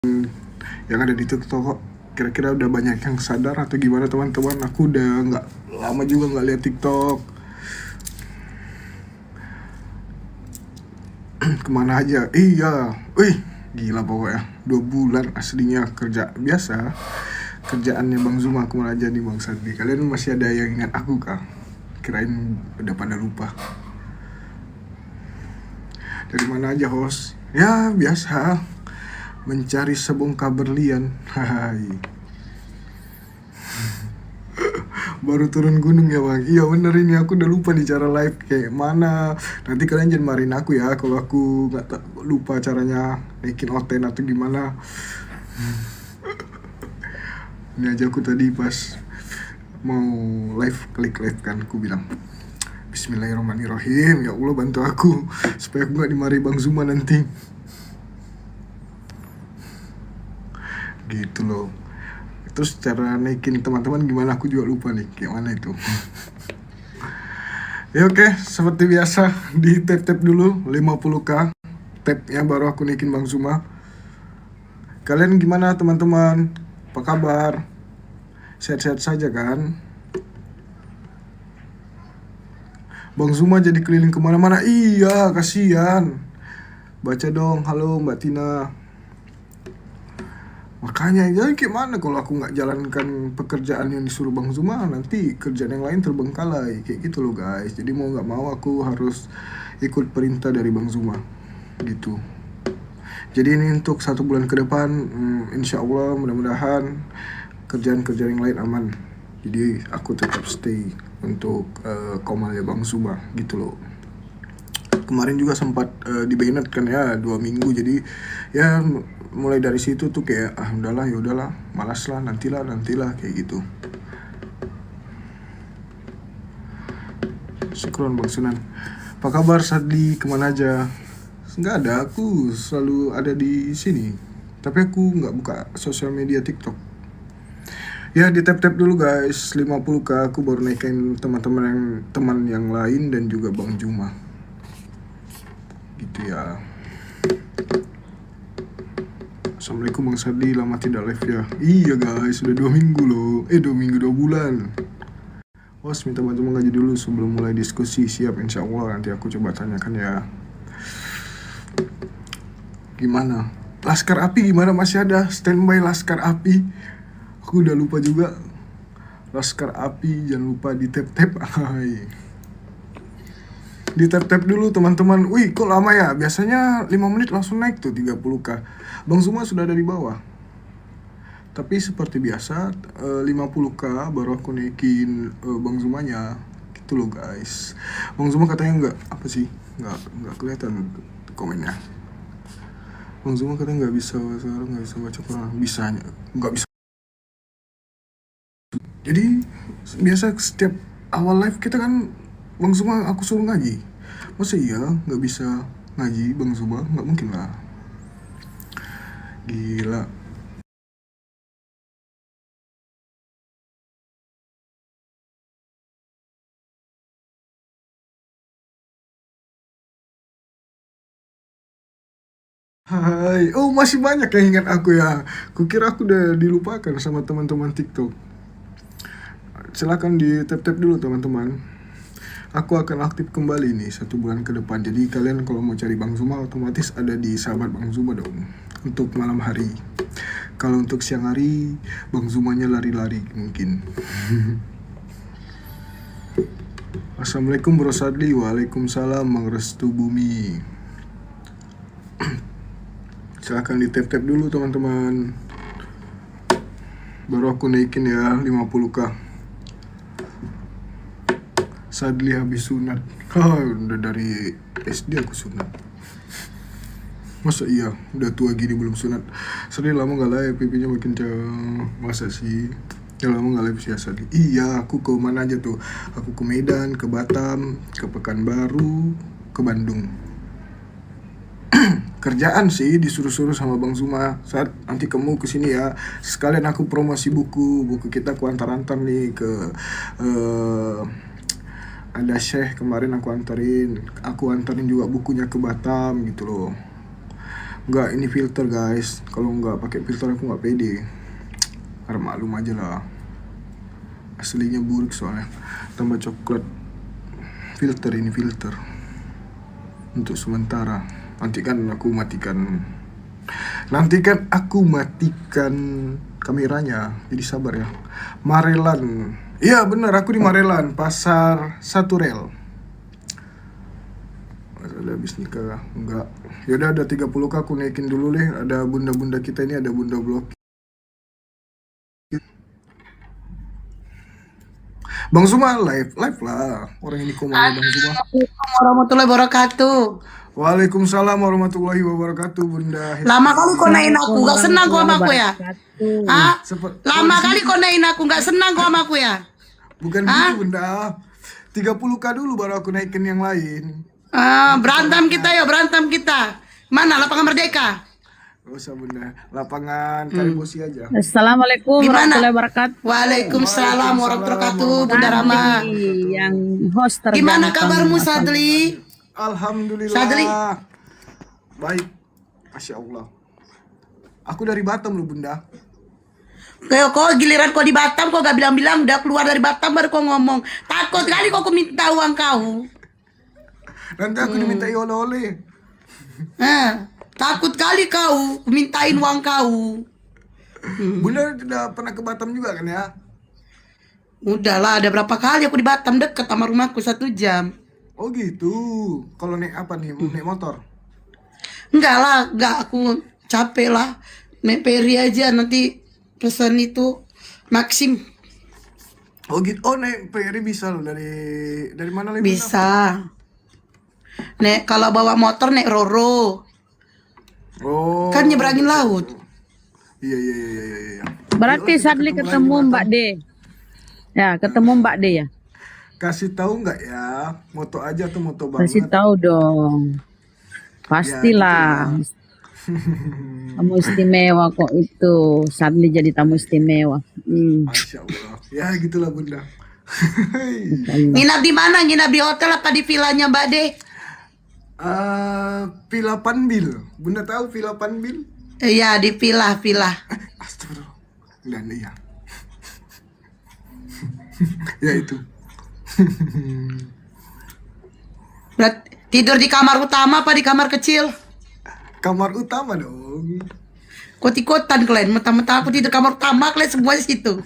yang ada di TikTok kok. Kira-kira udah banyak yang sadar atau gimana teman-teman? Aku udah nggak lama juga nggak lihat TikTok. Kemana aja? Iya, wih, gila pokoknya. 2 bulan aslinya kerja biasa. Kerjaannya Bang Zuma kemana aja nih Bang Sandi? Kalian masih ada yang ingat aku kah? Kirain udah pada lupa. Dari mana aja host? Ya biasa, mencari sebongkah berlian. Hai. Baru turun gunung ya bang. Iya bener, ini aku udah lupa nih cara live kayak mana. Nanti kalian jangan marahin aku ya kalau aku lupa caranya naikin oten atau gimana. Ini aja aku tadi pas mau live, klik live kan, aku bilang Bismillahirrahmanirrahim, ya Allah bantu aku supaya aku gak dimarahi Bang Zuma nanti. Gitu loh. Terus cara naikin teman-teman gimana aku juga lupa nih, kayak mana itu. Ya oke, seperti biasa di tap-tap dulu 50k tap-nya baru aku naikin Bang Zuma. Kalian gimana teman-teman? Apa kabar? Sehat-sehat saja kan? Bang Zuma jadi keliling kemana-mana. Iya, kasihan. Baca dong, halo Mbak Tina. Makanya jadi gimana kalau aku nggak jalankan pekerjaan yang disuruh Bang Zuma, nanti kerjaan yang lain terbengkalai kayak gitu loh guys. Jadi mau nggak mau aku harus ikut perintah dari Bang Zuma gitu. Jadi ini untuk 1 bulan ke depan, insya Allah mudah-mudahan kerjaan-kerjaan yang lain aman. Jadi aku tetap stay untuk komalnya Bang Zuma gitu loh. Kemarin juga sempat di banned kan ya 2 minggu, jadi ya mulai dari situ tuh kayak udahlah ya udahlah, malas lah, nantilah kayak gitu. Syukron Bang Sunan. Apa kabar Sadli, kemana aja? Nggak ada, aku selalu ada di sini. Tapi aku nggak buka sosial media TikTok. Ya di tap-tap dulu guys, 50k aku baru naikin teman yang lain dan juga Bang Zuma. Gitu ya. Assalamualaikum Bang Sadi, lama tidak live ya. Iya guys, sudah 2 minggu loh. 2 minggu 2 bulan. Host minta bantu mengaji dulu sebelum mulai diskusi. Siap insya Allah, nanti aku coba tanyakan ya. Gimana? Laskar Api gimana, masih ada standby Laskar Api? Aku udah lupa juga. Laskar Api jangan lupa di tap-tap. Di tap-tap dulu teman-teman. Wih kok lama ya, biasanya 5 menit langsung naik tuh 30k. Bang Zuma sudah ada di bawah. Tapi seperti biasa 50k baru aku naikin Bang Zumanya. Gitu loh guys. Bang Zuma katanya nggak, apa sih, nggak kelihatan komennya. Bang Zuma katanya nggak bisa sekarang, nggak bisa baca Quran. Bisanya nggak bisa. Jadi biasa setiap awal live kita kan Bang Zuma aku suruh ngaji. Masa iya nggak bisa ngaji Bang Zuma? Nggak mungkin lah. Gila. Hai, oh masih banyak yang ingat aku ya. Kukira aku udah dilupakan sama teman-teman TikTok. Silakan di tap-tap dulu teman-teman. Aku akan aktif kembali nih 1 bulan ke depan. Jadi kalian kalau mau cari Bang Zuma otomatis ada di sahabat Bang Zuma dong. Untuk malam hari. Kalau untuk siang hari Bang Zumanya lari-lari mungkin. Assalamualaikum Bro Sadli. Waalaikumsalam Bang Restu Bumi. Silahkan di tap-tap dulu teman-teman. Baru aku naikin ya 50k. Sadli habis sunat. Udah dari SD aku sunat. Masa iya, udah tua gini belum sunat. Sadli lama gak live, pipinya makin jauh. Masa sih? Ya lama gak live sih ya Sadli. Iya, aku ke mana aja tuh? Aku ke Medan, ke Batam, ke Pekanbaru, ke Bandung. Kerjaan sih disuruh-suruh sama Bang Zuma. Saat nanti kamu kesini ya, sekalian aku promosi buku kita aku antar-antar nih ke ada Syekh kemarin aku antarin juga bukunya ke Batam gitu loh. Enggak, ini filter guys. Kalau nggak pakai filter aku nggak pede. Harap maklum aja lah. Aslinya buruk soalnya. Tambah coklat. Filter ini filter. Untuk sementara. Nanti kan aku matikan kameranya. Jadi sabar ya. Marelan. Iya bener, aku di Marelan, pasar satu rel. Ada habis nikah enggak. Yaudah ada 30k aku naikin dulu deh. Ada bunda-bunda kita ini, ada bunda blok. Bang Zuma live lah. Orang ini komanya Bang Zuma. Assalamualaikum warahmatullahi wabarakatuh. Waalaikumsalam warahmatullahi wabarakatuh, Bunda Hesti. Lama kali kau naik aku, gak senang kau sama aku ya? Hah? Lama kali kau naik aku, gak senang kau sama aku ya? Bukan gitu, Bunda. 30k dulu baru aku naikin yang lain. Berantem kita ya, berantem kita. Mana lapangan Merdeka? Gak usah, Bunda. Lapangan Karibosi aja. Assalamualaikum Di mana? warahmatullahi wabarakatuh. Waalaikumsalam warahmatullahi wabarakatuh, Bunda Rama. Yang host Gimana terganteng. kabarmu, Sadli? Alhamdulillah. Sadli. Baik. Masya Allah. Aku dari Batam loh, Bunda. Kau giliran kau di Batam, kau gak bilang-bilang, udah keluar dari Batam baru kau ngomong. Takut kali kau minta uang kau. Nanti aku dimintai oleh-oleh. Takut kali kau mintain uang kau. Bunda udah pernah ke Batam juga kan ya? Udahlah, ada berapa kali aku di Batam, deket sama rumahku 1 jam. Oh gitu. Kalau naik apa nih? Naik motor? Enggak lah, enggak, aku capek lah. Naik peri aja, nanti pesan itu Maxim. Oh gitu. Oh naik ferry bisa loh dari mana lagi? Bisa. Nek kalau bawa motor naik Roro. Oh. Kan nyebrangin laut. Iya. Berarti Sadli ketemu Mbak D. Ya, ketemu Mbak D ya. Kasih tahu nggak ya? Moto aja tuh moto banget. Kasih tahu dong. Pastilah. Tamu istimewa kok itu. Sadli jadi tamu istimewa. Masya Allah. Ya gitulah Bunda. Nginap di mana? Nginap di hotel apa di villanya Mbak De? Villa Panbil. Bunda tahu Villa Panbil? Iya, di villa. Astagfirullah. Dan iya. Ya itu. Tidur di kamar utama apa di kamar kecil? Kamar utama dong. Kot-kotan kalian, mentah-mentah aku tidur kamar utama, kalian semua di situ.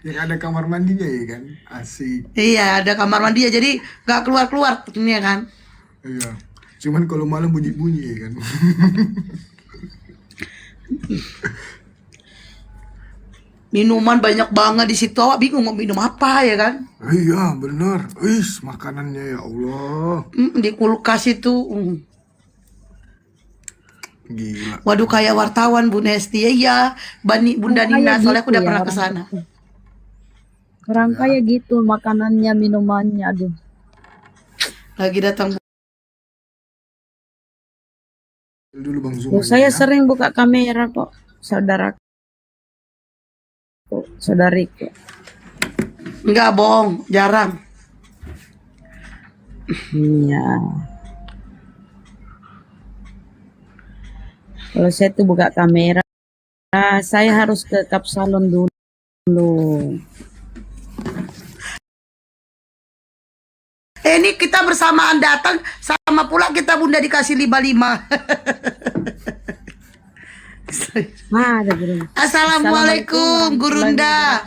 Yang ada kamar mandinya ya kan? Asik. Iya, ada kamar mandi ya, jadi nggak keluar ini ya kan. Iya. Cuman kalau malam bunyi-bunyi ya kan. Minuman banyak banget di situ, awak bingung mau minum apa ya kan? Iya bener. Wis makanannya ya Allah. Di kulkas itu. Gila. Waduh kayak wartawan Bu Nesti ya, Bunda Nina, soalnya aku udah pernah ke sana. Orang kaya gitu makanannya, minumannya, aduh. Lagi datang Dulu Bang Zuma. Saya sering buka kamera kok, saudariku. Enggak bohong, jarang. Iya. Kalau saya tuh buka kamera, saya harus ke Kapsalon dulu. Ini kita bersamaan datang, sama pula kita Bunda dikasih 55. Ada guru. Assalamualaikum Gurunda.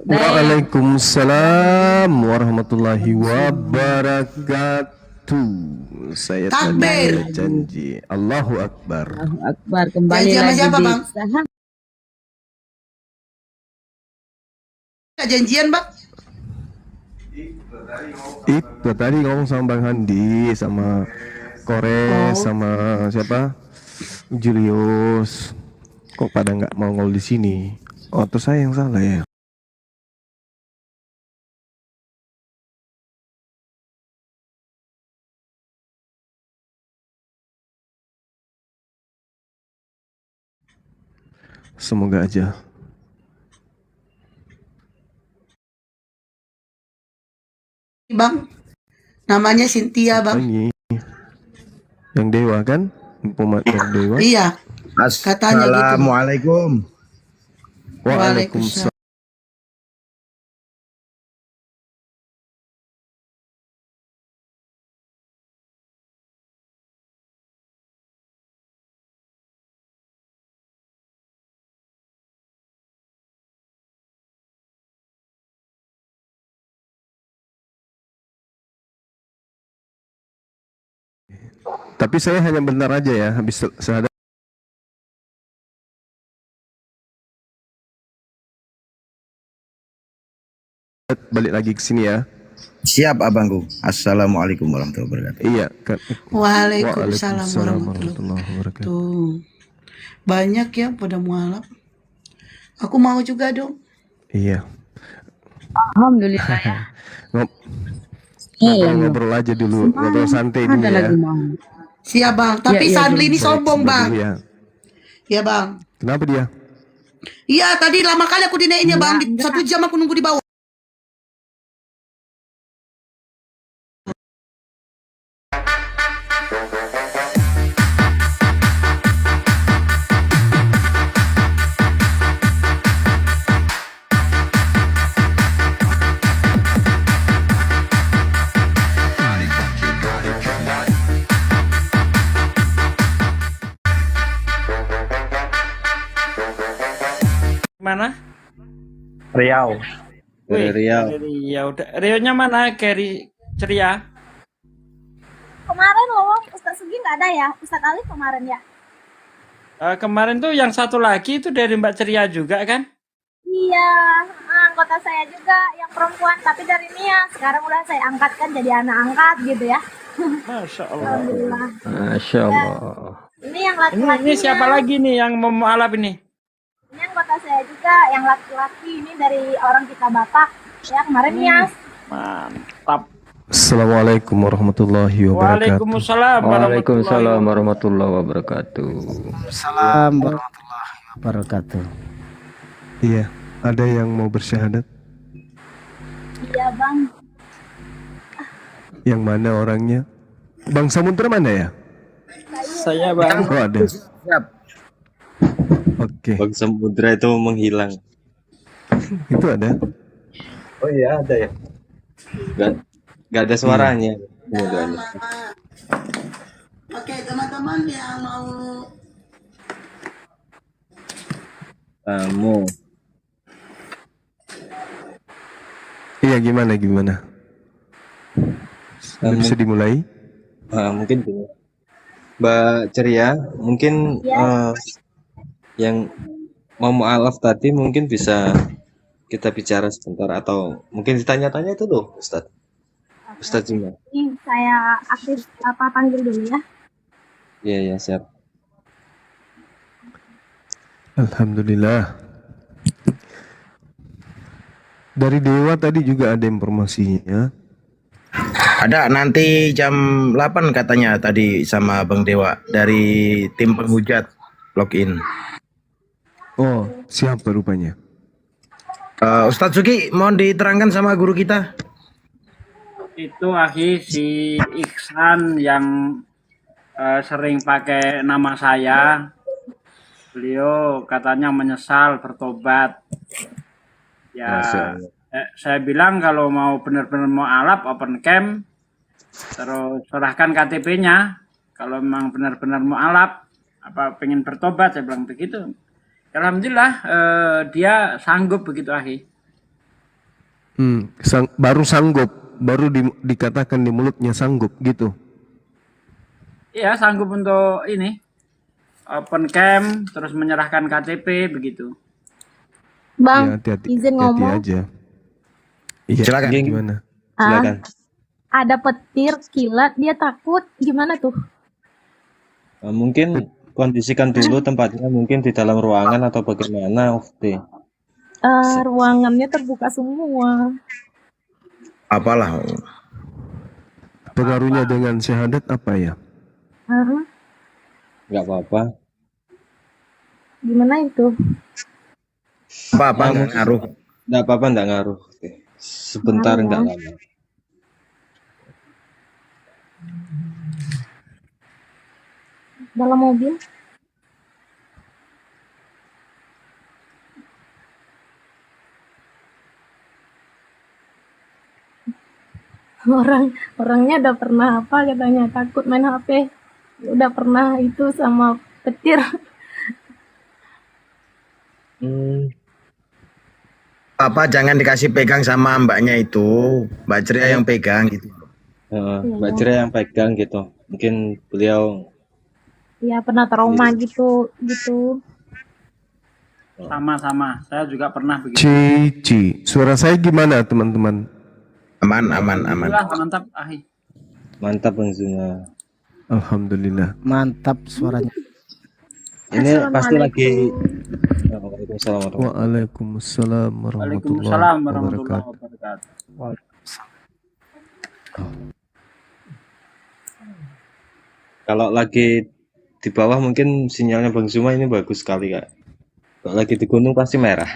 Waalaikumsalam warahmatullahi wabarakatuh. Saya Takbir. janji. Allahu Akbar. Allahu Akbar, kembali Janji sama lagi siapa, di Bang? Janjian Bang? Itu tadi ngomong sama Bang Handi, sama Kores, sama siapa? Julius. Kok pada nggak mau ngol di sini? Oh, terus saya yang salah ya. Semoga aja. Bang, namanya Cynthia Bang. Ini yang dewa kan? Informat dari Dewa. Iya, katanya gitu. Assalamualaikum. Waalaikumsalam. Tapi saya hanya bentar aja ya, habis syahadat balik lagi ke sini ya. Siap abangku. Assalamualaikum warahmatullahi wabarakatuh. Iya, kan. Waalaikumsalam warahmatullahi warahmatullahi wabarakatuh. wabarakatuh. Banyak ya pada mualaf. Aku mau juga dong. Iya. Alhamdulillah ya. Ngobrol aja dulu, ngobrol santai dulu Ada ya. lagi mau. Siap bang, tapi iya, Sanli ini Baik, sombong sebentar bang. dulu ya. Iya bang. Kenapa dia? Iya tadi lama kali aku dinaikinnya bang. 1 jam aku nunggu di bawah. Mana? Riau. Wih, Dari Riau. dari Riau. Rionya mana? Keri ceria. Kemarin loh, Ustadz Sugi nggak ada ya? Ustadz Alif kemarin ya? Kemarin tuh yang satu lagi itu dari Mbak Ceria juga kan? Iya, anggota saya juga yang perempuan, tapi dari Nia. Sekarang udah saya angkatkan jadi anak angkat gitu ya. Masya Allah. Alhamdulillah. Masya Allah. Ini yang Ini laki-lakinya. siapa lagi nih yang mau mualaf ini? Ini anggota saya juga, yang laki-laki ini dari orang kita Batak. Ya kemarin Nias. Mantap. Assalamualaikum warahmatullahi wabarakatuh. Waalaikumsalam. Waalaikumsalam warahmatullahi wabarakatuh. Salam warahmatullahi wabarakatuh. Iya, ada yang mau bersyahadat? Iya bang. Yang mana orangnya? Bang Samudra mana ya? Saya bang. Oh ada. Siap. Oke, Bang Samudra itu menghilang. itu ada. Oh iya ada ya. Gak ada suaranya. Oke teman-teman yang mau Kamu. Iya gimana? Sudah bisa dimulai? Mungkin gini. Mbak Ceria, mungkin yang mau mualaf tadi mungkin bisa kita bicara sebentar atau mungkin ditanya-tanya itu loh, Ustadz. Ustadz Juma. Ini saya aktif panggil dulu ya. Iya siap. Alhamdulillah. Dari Dewa tadi juga ada informasinya. Ada nanti jam 8 katanya tadi sama Bang Dewa dari tim penghujat login. Oh, siapa rupanya? Ustadz Sugi mohon diterangkan sama guru kita. Itu akhi si Iksan yang sering pakai nama saya. Beliau katanya menyesal bertobat. Ya, saya bilang kalau mau benar-benar mau alap open camp, terus serahkan KTP-nya. Kalau memang benar-benar mau alap, apa pengen bertobat, saya bilang begitu. Alhamdulillah dia sanggup begitu akhi. Baru sanggup, baru dikatakan di mulutnya sanggup gitu. Iya sanggup untuk ini open camp, terus menyerahkan KTP begitu. Bang, Ya, hati-hati, izin hati-hati ngomong. aja. Iya, Silakan. gimana? Silakan. Ada petir, kilat, dia takut. Gimana tuh? Mungkin kondisikan dulu tempatnya mungkin di dalam ruangan atau bagaimana, Ufti. Ruangannya terbuka semua. Apalah. Pengaruhnya dengan syahadat apa ya? Nggak apa-apa. Gimana itu? Apa nggak ngaruh? Nggak apa-apa, nggak ngaruh. Oke. Sebentar, nggak lama. dalam mobil. Orangnya udah pernah apa katanya, takut main HP. Udah pernah itu sama petir. Hmm, Apa jangan dikasih pegang sama mbaknya itu, Mbak Ceria yang pegang gitu. Mbak Ceria yang pegang gitu. Mungkin beliau Ya pernah trauma gitu gitu. Sama-sama. Saya juga pernah begitu. Cici, suara saya gimana teman-teman? Aman, aman, aman. Alhamdulillah, mantap, Ahi. mantap Bang Zuma. Alhamdulillah. Mantap suaranya. Ini pasti lagi. Waalaikumsalam warahmatullahi Waalaikumsalam warahmatullahi Waalaikumsalam warahmatullahi wabarakatuh. wabarakatuh. Kalau lagi di bawah mungkin sinyalnya Bang Zuma ini bagus sekali Kak. Kalau lagi di gunung pasti merah.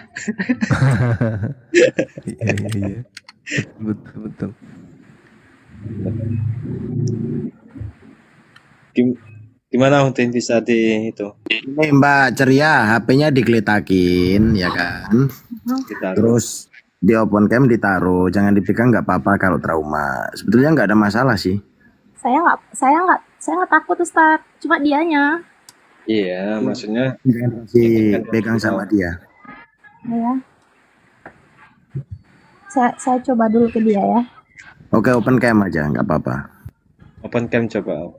Iya, iya, iya. Betul, betul. Gimana mungkin bisa di itu? Ini Mbak Ceria, HP-nya digeletakin, ya kan? Ditaruh. Terus di open cam ditaruh, jangan dipegang nggak apa-apa kalau trauma. Sebetulnya nggak ada masalah sih. Saya nggak takut Ustaz, cuma dianya. Iya, maksudnya Jangan kasih pegang sama dia. Ya. Saya coba dulu ke dia ya. Oke, open cam aja, nggak apa-apa. open cam coba.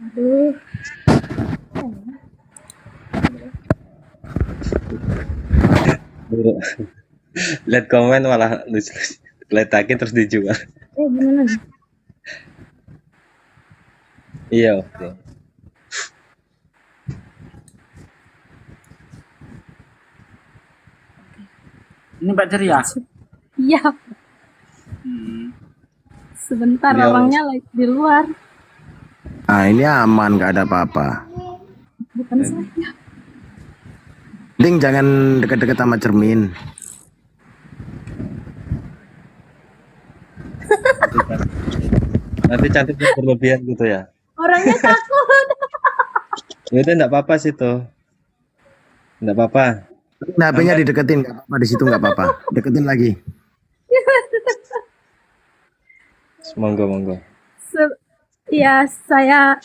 Aduh. Lihat komen malah letakin terus dijual. Gimana nih? Iya, oke. Ini Mbak Ceria. Iya, Hmm. sebentar Beliau- orangnya lagi di luar. Nah, ini aman, nggak ada apa-apa. Bukan saya. Ding, jangan deket-deket sama cermin. Nanti cantiknya berlebihan gitu ya. Orangnya takut. Ya udah enggak apa-apa sih tuh. Enggak apa-apa. Nah, HP-nya dideketin, nggak apa-apa, di situ nggak apa-apa. Deketin lagi. Monggo, monggo. Ya, saya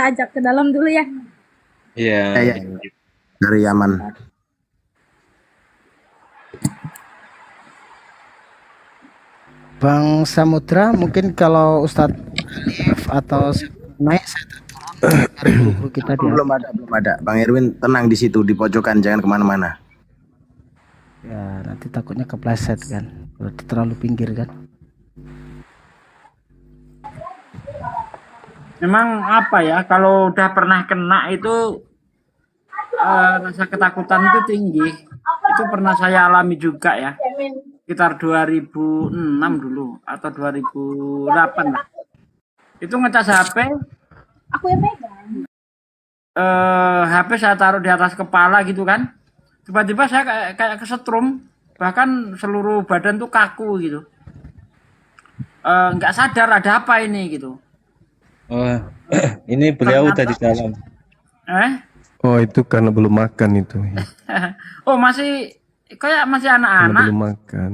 ajak ke dalam dulu ya. Iya. Ya, dari Yaman. Bang Samudra, mungkin kalau Ustadz Alif atau naik saya turun guru kita di Belum ada. Bang Erwin tenang di situ, di pojokan, jangan kemana-mana. ya nanti takutnya kepleset kan. Berarti terlalu pinggir kan. Memang apa ya, kalau udah pernah kena itu rasa ketakutan itu tinggi. Itu pernah saya alami juga ya. Sekitar 2006 dulu atau 2008 lah. Itu ngecas HP, Aku yang pegang. HP saya taruh di atas kepala gitu kan. Tiba-tiba saya kayak kesetrum, bahkan seluruh badan tuh kaku gitu. Nggak sadar ada apa ini gitu. Oh, ini beliau udah di dalam. Oh, itu karena belum makan itu. Oh, masih kayak masih Karena anak-anak. belum makan.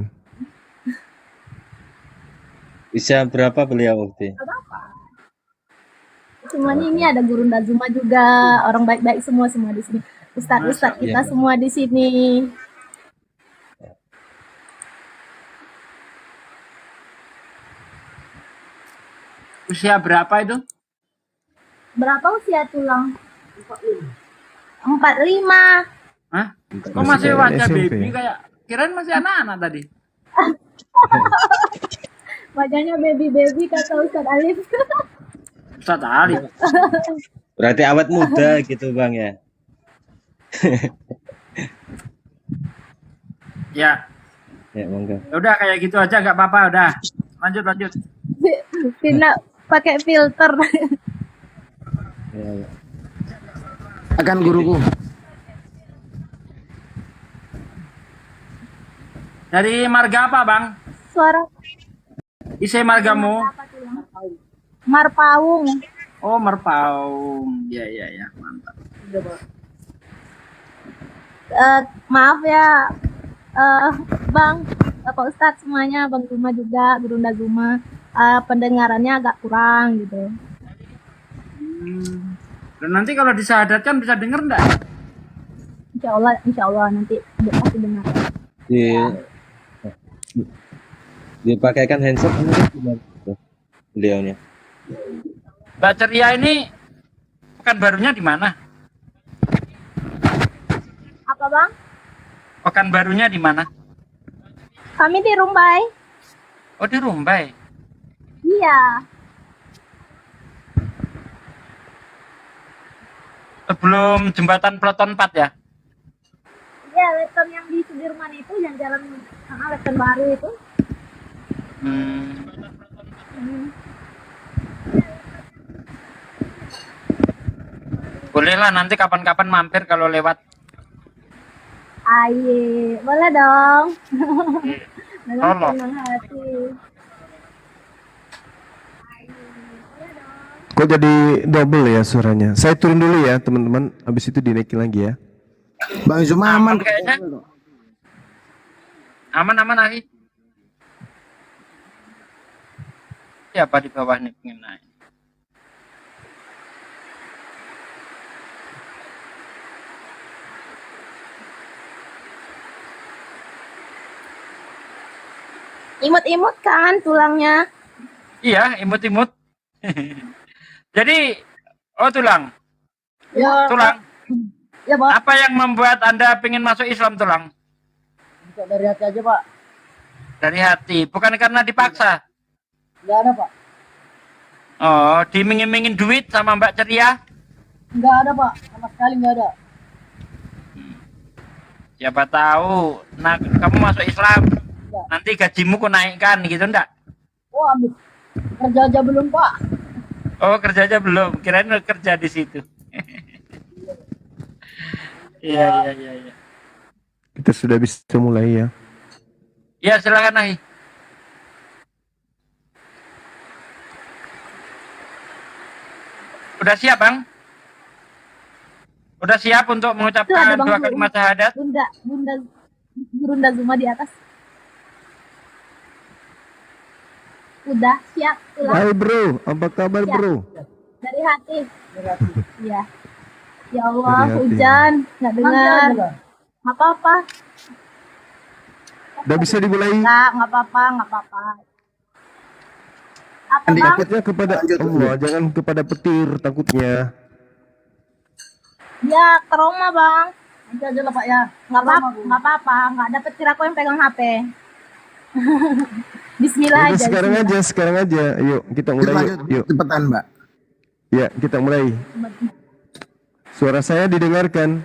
Usia berapa beliau waktu? Semuanya ini ada guru Ndazuma juga, orang baik-baik semua di sini. Ustadz kita semua di sini. Usia berapa itu? Berapa usia tulang? 45. Hah? Kok Masih masih kayak wajah SMP. baby kayak kirain masih anak-anak tadi. Wajahnya baby kata Ustadz Alif. Ustaz Ali. Berarti awet muda gitu Bang ya. Ya, Ya, monggo. udah kayak gitu aja nggak apa-apa udah. Lanjut. Tidak pakai filter. Ya, ya. Akan guruku. Dari marga apa, Bang? Suara Isi margamu? Marpaung. Oh, Merpaung. Ya, ya, ya, mantap. Maaf ya, Bang, Pak Ustadz semuanya, Bang Zuma juga, Gurunda Zuma, pendengarannya agak kurang gitu. Dan nanti kalau disahadatkan bisa denger nggak? Insya Allah nanti pasti dengar. Di dipakaikan handset mungkin gimana tuh beliaunya? Mbak Ceria ini Pekanbarunya di mana? Apa Bang? Pekanbarunya di mana? Kami di Rumbai. Oh, di Rumbai. Iya. Sebelum jembatan Peleton 4 ya? Iya, Leton yang di Sudirman itu, yang jalan Leton baru itu. Bolehlah nanti kapan-kapan mampir kalau lewat. Aye, boleh dong. Dengan Tolong. senang hati. Kok jadi double ya suaranya? Saya turun dulu ya teman-teman, habis itu dinaikin lagi ya. Bang Zuma aman Kayaknya. Aman Ahi. Siapa di bawah nih pengen naik? Imut-imut kan tulangnya. Iya, imut-imut. Jadi, tulang. Ya, Tulang. ya Pak. Apa yang membuat Anda pengen masuk Islam, Tulang? Dari hati aja Pak. Dari hati, bukan karena dipaksa. Nggak ada Pak. Oh, dimingin-mingin duit sama Mbak Ceria? Nggak ada Pak. Sama sekali nggak ada. Siapa tahu, nah kamu masuk Islam, nanti gajimu ku naikkan gitu enggak? Oh ambil. Kerja aja belum Pak. Oh, kerja aja belum, kirain lu kerja di situ. Iya. Kita sudah bisa mulai ya. Ya, silakan Ahi. Udah siap, Bang? Udah siap untuk Itu ada mengucapkan Bang dua Zuma. kalimat syahadat? Gurunda Zuma di atas. Udah siap tulang Hai bro, apa kabar Siap. bro? dari hati. Iya. Ya Allah, Dari hati. hujan nggak dengar. Nggak apa-apa. Udah bisa dimulai? Nggak apa-apa. Apa Bang? Takutnya kepada Allah, jangan kepada petir takutnya. Ya, trauma Bang. Nanti aja lah Pak ya. Nggak apa-apa. Nggak dapet kira aku yang pegang HP. Bismillah Udah aja. sekarang aja. Yuk, kita mulai yuk. cepetan Mbak. Ya, kita mulai. Suara saya didengarkan.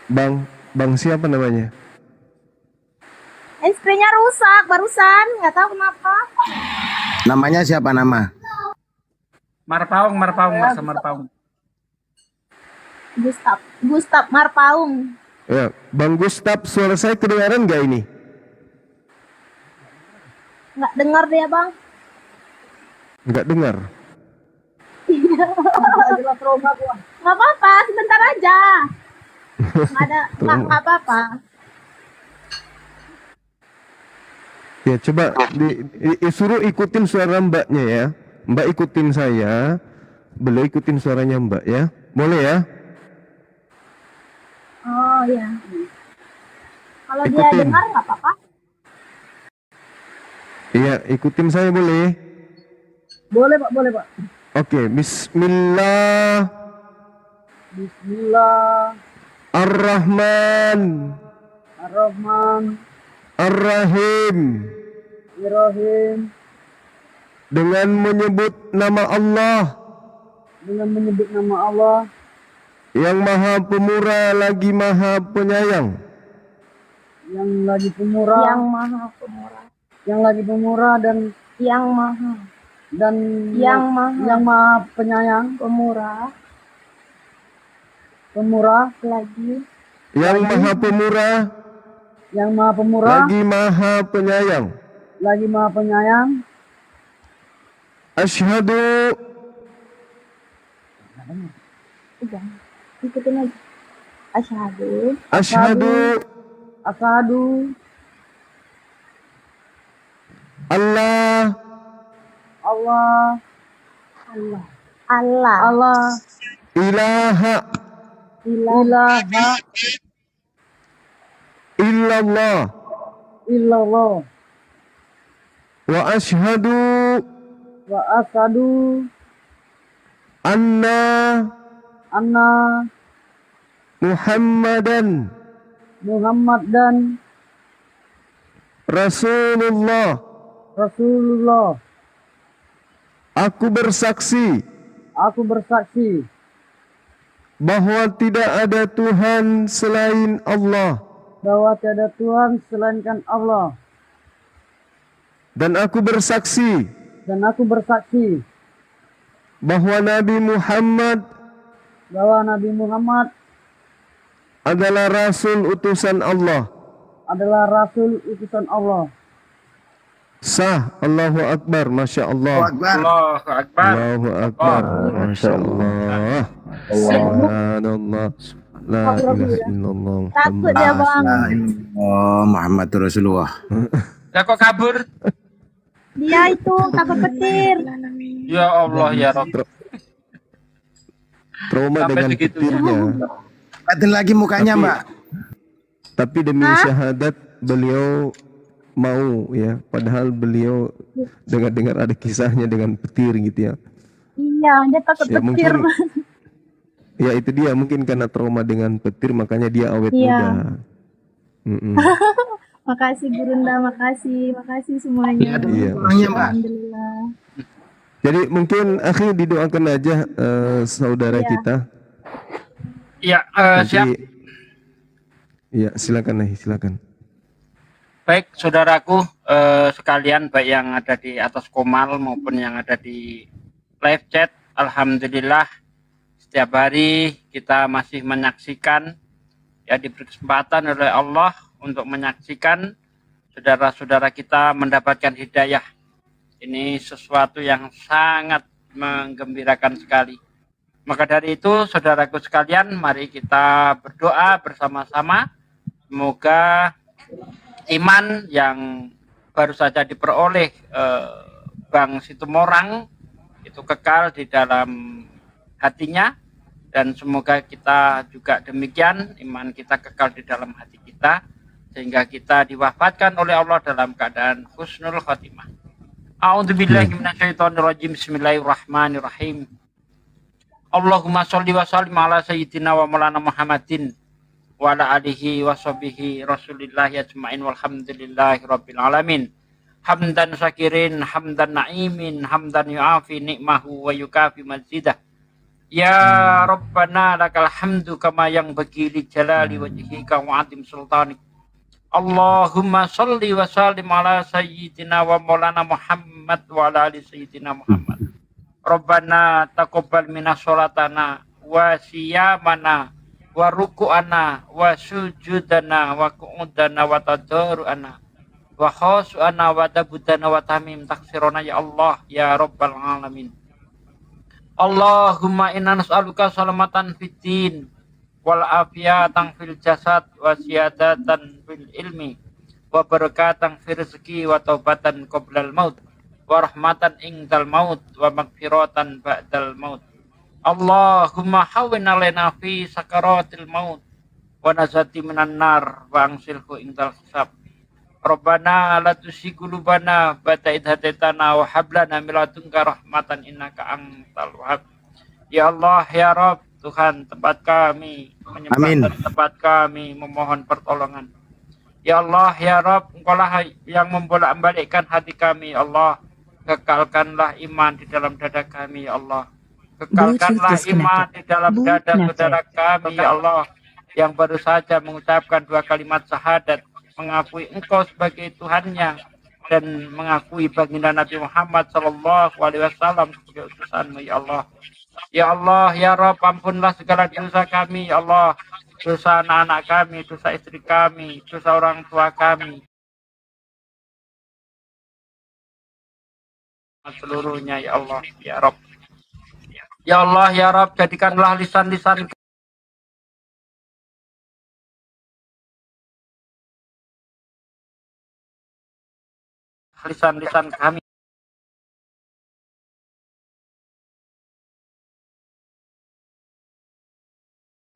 Bang siapa namanya? Spraynya rusak barusan, nggak tahu kenapa. Namanya siapa nama? Marpaung, Masa Marpaung. Gustaf Marpaung. Ya, Bang Gustaf, suara saya kedengaran nggak ini? Nggak dengar dia Bang. Nggak dengar. Nggak apa-apa, sebentar aja. Nggak apa-apa. Ya, coba suruh ikutin suara mbaknya ya. Mbak ikutin saya, beliau ikutin suaranya mbak ya. Boleh ya? Oh ya. Kalau dia Ikutin. dengar nggak apa-apa. Iya, ikutin saya boleh? Boleh Pak. Oke, bismillah. Bismillah. Ar-Rahman. Ar-Rahman. Ar-Rahim. Ar-Rahim. Dengan menyebut nama Allah Dengan menyebut nama Allah yang Maha Pemurah lagi Maha Penyayang. yang lagi pemurah, Yang maha pemurah. yang lagi pemurah dan Yang maha. dan Yang maha. yang maha penyayang, pemurah Lagi. Yang Maha Pemurah yang maha pemurah lagi Maha Penyayang. lagi maha penyayang. Asyhadu Udah, ikutin aja. Asyhadu Asyhadu Asyhadu Allah Allah Allah. Allah. Allah ilaha ilaha illallah illallah wa asyhadu wa asyhadu anna anna Muhammadan Muhammadan Rasulullah. Rasulullah. Aku bersaksi Aku bersaksi bahwa tidak ada Tuhan selain Allah, bahwa tiada Tuhan selainkan Allah, dan aku bersaksi bahwa Nabi Muhammad adalah Rasul utusan Allah. Sah. Allahu Akbar. Masya Allah. Allahu Akbar. Allahu Akbar. Masya Allah. Subhanallah. La ilaha illallah. Takut dia bang. Oh, Muhammad Rasulullah. Ya kok kabur? Dia itu takut petir. Ya Allah ya Rabb. Trauma Sampai dengan segitunya. petirnya. Ada lagi mukanya, Mbak. Tapi demi syahadat beliau mau ya, padahal beliau dengar ada kisahnya dengan petir gitu ya. Iya, dia takut Ya petir. mungkin ya itu dia, mungkin karena trauma dengan petir makanya dia awet Iya. muda. Mm-mm. Makasih Gurunda, makasih semuanya. Iya, Orangnya, Mbak. Alhamdulillah. Jadi mungkin akhi didoakan aja saudara Iya. kita. Ya, siap. Ya, silakan Nahi, silakan. Baik, saudaraku sekalian, baik yang ada di atas Komal maupun yang ada di live chat. Alhamdulillah, setiap hari kita masih menyaksikan, ya diberi kesempatan oleh Allah untuk menyaksikan saudara-saudara kita mendapatkan hidayah. Ini sesuatu yang sangat menggembirakan sekali. Maka dari itu, saudaraku sekalian, mari kita berdoa bersama-sama. Semoga iman yang baru saja diperoleh Bang Situmorang itu kekal di dalam hatinya, dan semoga kita juga demikian, iman kita kekal di dalam hati kita sehingga kita diwafatkan oleh Allah dalam keadaan husnul khotimah. A'udzubillahi minasyaitonirrajim. Bismillahirrahmanirrahim. Allahumma sholli wa sallim ala sayyidina wa maulana Muhammadin wa ala alihi wa sahbihi rasulillahi ajma'in walhamdulillahi rabbil alamin. Hamdan syakirin, hamdan na'imin, hamdan yu'afi ni'mahu wa yukafi mazidah. Ya Rabbana lakal hamdu kama yang bagi li jalali wajhika wa atim sultanik. Allahumma sholli wa sallim ala sayyidina wa maulana Muhammad wa ala ali sayyidina Muhammad. Rabbana taqabbal minna sholatana wa siyamana wa ruku'ana wa sujudana wa qu'udana wa tadaru'ana wa khasu'ana wa dabudana wa tamim taksirona ya Allah ya Rabbal alamin. Allahumma inna nas'aluka salamatan fid din wal afiyatan fil jasad wa ziyadatan fil ilmi wa barakatan fil rizqi wa taubatan qoblal maut wa rahmatan indal maut wa magfiratan ba'dal maut. Allahumma hawwin alaina fi sakaratil maut wa nazati minan nar wa angsilhu indal hisab. Rabbana la tuzigh qulubana ba'da idh hadaitana wa hab lana min ladunka rahmatan innaka antal wahhab. Ya Allah ya Rabb, Tuhan tempat kami menyembah dan tempat kami memohon pertolongan. Ya Allah ya Rabb, Engkaulah yang membolak-balikkan hati kami ya Allah. Kekalkanlah iman di dalam dada kami ya Allah. Kekalkanlah iman di dalam dada saudara kami ya Allah, yang baru saja mengucapkan 2 kalimat syahadat, mengakui Engkau sebagai Tuhannya dan mengakui baginda Nabi Muhammad SAW sebagai utusanmu ya Allah. Ya Allah ya Rabb, ampunlah segala dosa kami ya Allah, dosa anak-anak kami, dosa istri kami, dosa orang tua kami, seluruhnya ya Allah ya Rob. Ya Allah ya Rob, jadikanlah lisan-lisan kami,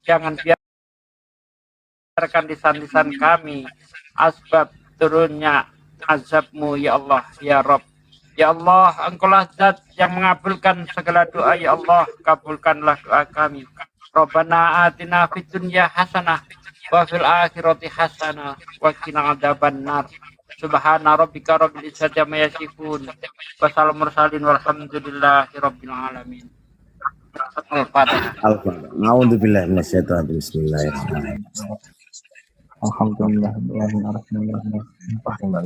jangan biarkan lisan-lisan kami asbab turunnya azabmu ya Allah ya Rob. Ya Allah, Engkaulah zat yang mengabulkan segala doa ya Allah, kabulkanlah doa kami. Rabbana atina fid dunya hasanah wa fil akhirati hasanah wa qina adzabannar. Subhana rabbika rabbil izzati amma yasifun. Wassalamu mursalin walhamdulillahi rabbil alamin. Al-Fatihah. Al-Fatihah. A'udzubillahi minasyaitonir rajim. Bismillahirrahmanirrahim. Alhamdulillah.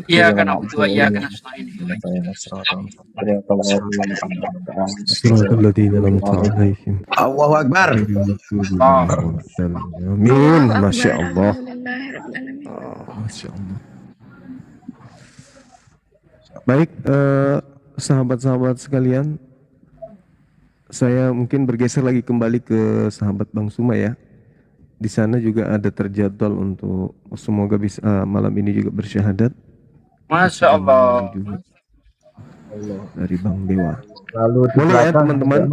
Iya kan aku ya kan nasta'in. Siratal ladzina an'amta 'alaihim. Allahu Akbar. Amin. Masya Allah. Masya Allah. Baik, sahabat-sahabat sekalian, saya mungkin bergeser lagi kembali ke sahabat Bang Suma ya. Di sana juga ada terjadwal untuk semoga bisa malam ini juga bersyahadat. Masya Allah. Dari Bang Dewa. Lalu di Boleh ya belakang teman-teman.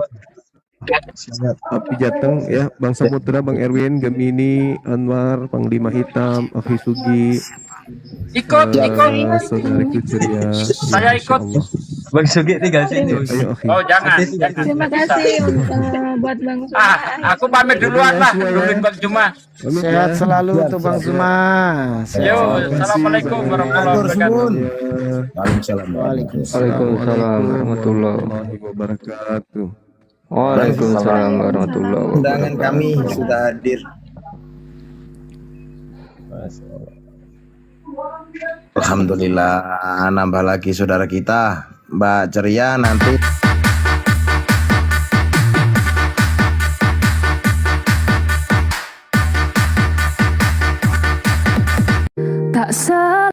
Siap. Api Jateng ya, Bang Saputra, Bang Erwin, Gemini, Anwar, Panglima Hitam, Akhi Sugi, Ikut. saudariku ceria. Saya ikut. Bang Sugi tinggal sini. Ayo Akhi. Oh jangan. Terima kasih buat Bang Suma. Aku pamit duluan lah, nungguin Bang Juma. Sehat selalu untuk Bang Suma. Yo, assalamualaikum warahmatullahi wabarakatuh. Waalaikumsalam. Waalaikumsalam warahmatullahi wabarakatuh. Waalaikumsalam warahmatullahi wabarakatuh. Undangan kami sudah hadir. Alhamdulillah, nambah lagi saudara kita Mbak Ceria nanti. Tak se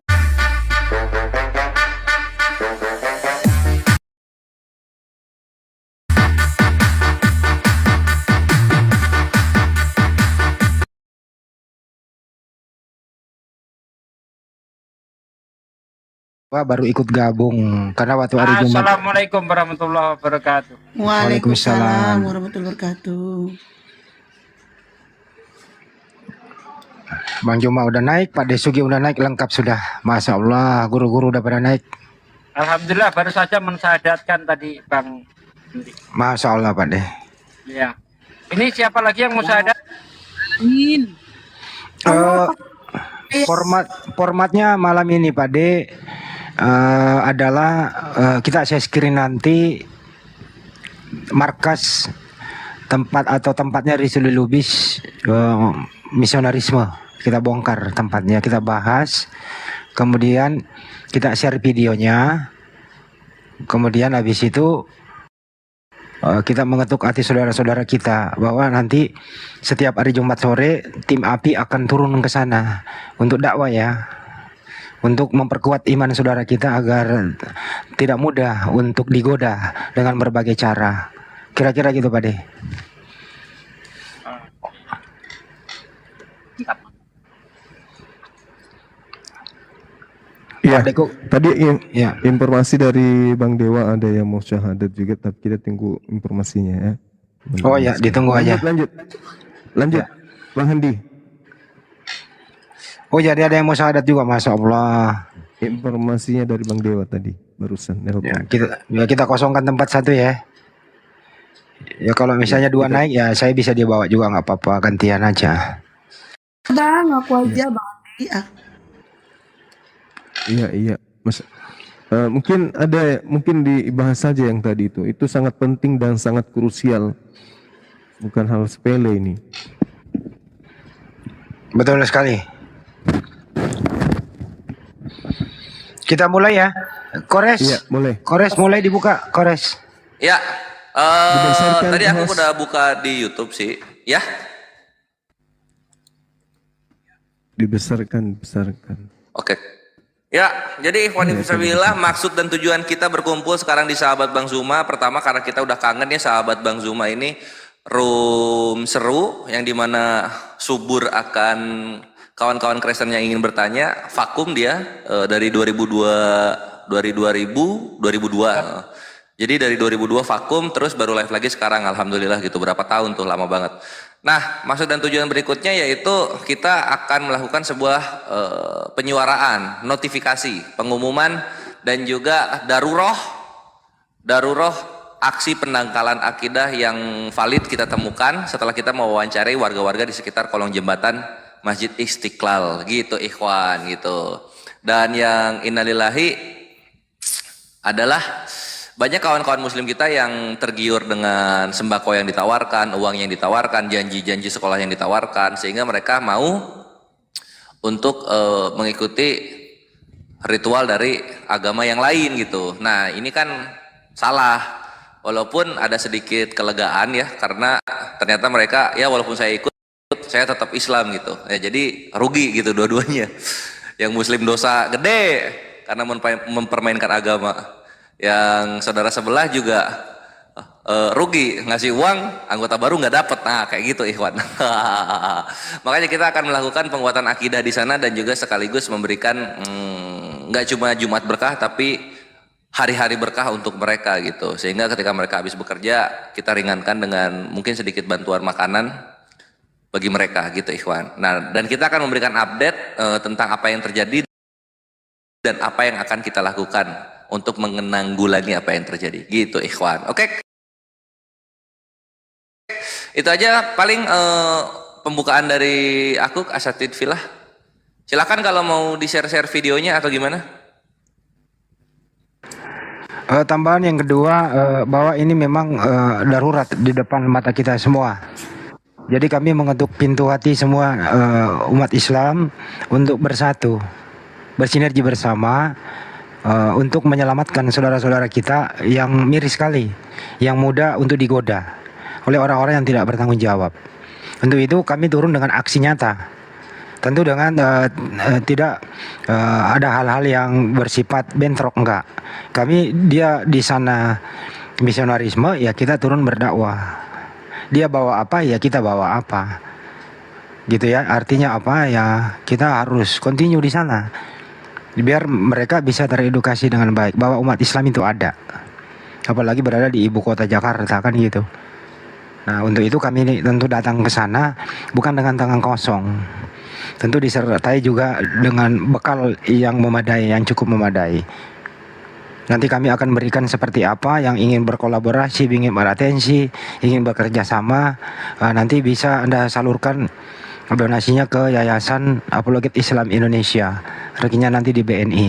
Baru ikut gabung karena waktu hari Jumat. Assalamualaikum warahmatullahi wabarakatuh. Waalaikumsalam warahmatullahi wabarakatuh. Bang Juma udah naik, Pak Desugi udah naik, lengkap sudah. Masya Allah, guru-guru udah pada naik. Alhamdulillah baru saja mensyahadatkan tadi Bang. Masya Allah Pak De. Ya. Ini siapa lagi yang mau syahadat? Formatnya malam ini Pak De adalah kita saya screen nanti markas tempat atau tempatnya Rizul Lubis misionarisme. Kita bongkar tempatnya, kita bahas, kemudian kita share videonya, kemudian habis itu kita mengetuk hati saudara-saudara kita bahwa nanti setiap hari Jumat sore tim API akan turun ke sana untuk dakwah ya, untuk memperkuat iman saudara kita agar tidak mudah untuk digoda dengan berbagai cara. Kira-kira gitu Pak De. Iya, tadi informasi dari Bang Dewa ada yang mau syahadat juga, tapi kita tunggu informasinya ya. Oh ya, ditunggu aja. Lanjut, Bang Handi. Oh jadi ada yang mau syahadat juga, Masya Allah. Informasinya dari Bang Dewa tadi, barusan nelpon. Kita kosongkan tempat satu ya. Ya kalau misalnya dua naik ya saya bisa dibawa juga nggak apa-apa, gantian aja. Bang, aku aja Bang. Iya, Mas. Mungkin dibahas saja yang tadi itu sangat penting dan sangat krusial, bukan hal sepele ini. Betul sekali. Kita mulai ya, Kores. Iya, mulai. Kores mulai dibuka, Kores. Ya, tadi aku udah buka di YouTube sih, ya. Dibesarkan. Oke. Ya, jadi ikhwan fisabilillah, maksud dan tujuan kita berkumpul sekarang di Sahabat Bang Zuma, pertama karena kita udah kangen ya Sahabat Bang Zuma ini room seru yang dimana subur akan kawan-kawan Kristen yang ingin bertanya. Vakum dia dari 2002 Jadi dari 2002 vakum, terus baru live lagi sekarang, alhamdulillah gitu, berapa tahun tuh, lama banget. Nah, maksud dan tujuan berikutnya yaitu kita akan melakukan sebuah penyuaraan, notifikasi, pengumuman, dan juga daruroh aksi pendangkalan akidah yang valid kita temukan setelah kita mewawancarai warga-warga di sekitar kolong jembatan Masjid Istiqlal gitu ikhwan gitu. Dan yang innalillahi adalah banyak kawan-kawan muslim kita yang tergiur dengan sembako yang ditawarkan, uang yang ditawarkan, janji-janji sekolah yang ditawarkan, sehingga mereka mau untuk mengikuti ritual dari agama yang lain gitu. Nah, ini kan salah. Walaupun ada sedikit kelegaan ya, karena ternyata mereka ya walaupun saya ikut, saya tetap Islam gitu. Ya, jadi rugi gitu dua-duanya. Yang muslim dosa gede karena mempermainkan agama. Yang saudara sebelah juga rugi, ngasih uang, anggota baru nggak dapet. Nah, kayak gitu ikhwan. Makanya kita akan melakukan penguatan akidah di sana dan juga sekaligus memberikan nggak cuma Jumat berkah tapi hari-hari berkah untuk mereka gitu. Sehingga ketika mereka habis bekerja, kita ringankan dengan mungkin sedikit bantuan makanan bagi mereka gitu ikhwan. Nah, dan kita akan memberikan update tentang apa yang terjadi dan apa yang akan kita lakukan untuk menanggulangi apa yang terjadi gitu ikhwan. Oke. Itu aja paling pembukaan dari aku Asatid Filah. Silakan kalau mau di-share videonya atau gimana. Tambahan yang kedua, bahwa ini memang darurat di depan mata kita semua. Jadi kami mengetuk pintu hati semua umat Islam untuk bersatu, bersinergi bersama untuk menyelamatkan saudara-saudara kita yang miris sekali, yang mudah untuk digoda oleh orang-orang yang tidak bertanggung jawab. Untuk itu kami turun dengan aksi nyata, tentu dengan tidak ada hal-hal yang bersifat bentrok, enggak. Kami dia di sana misionarisme, ya kita turun berdakwah. Dia bawa apa, ya kita bawa apa, gitu ya. Artinya apa, ya kita harus continue di sana biar mereka bisa teredukasi dengan baik bahwa umat Islam itu ada, apalagi berada di ibu kota Jakarta kan gitu. Nah, untuk itu kami tentu datang ke sana bukan dengan tangan kosong, tentu disertai juga dengan bekal yang memadai, yang cukup memadai. Nanti kami akan berikan seperti apa, yang ingin berkolaborasi, ingin beratensi, ingin bekerja sama, nanti bisa Anda salurkan donasinya ke Yayasan Apologet Islam Indonesia, rekeningnya nanti di BNI.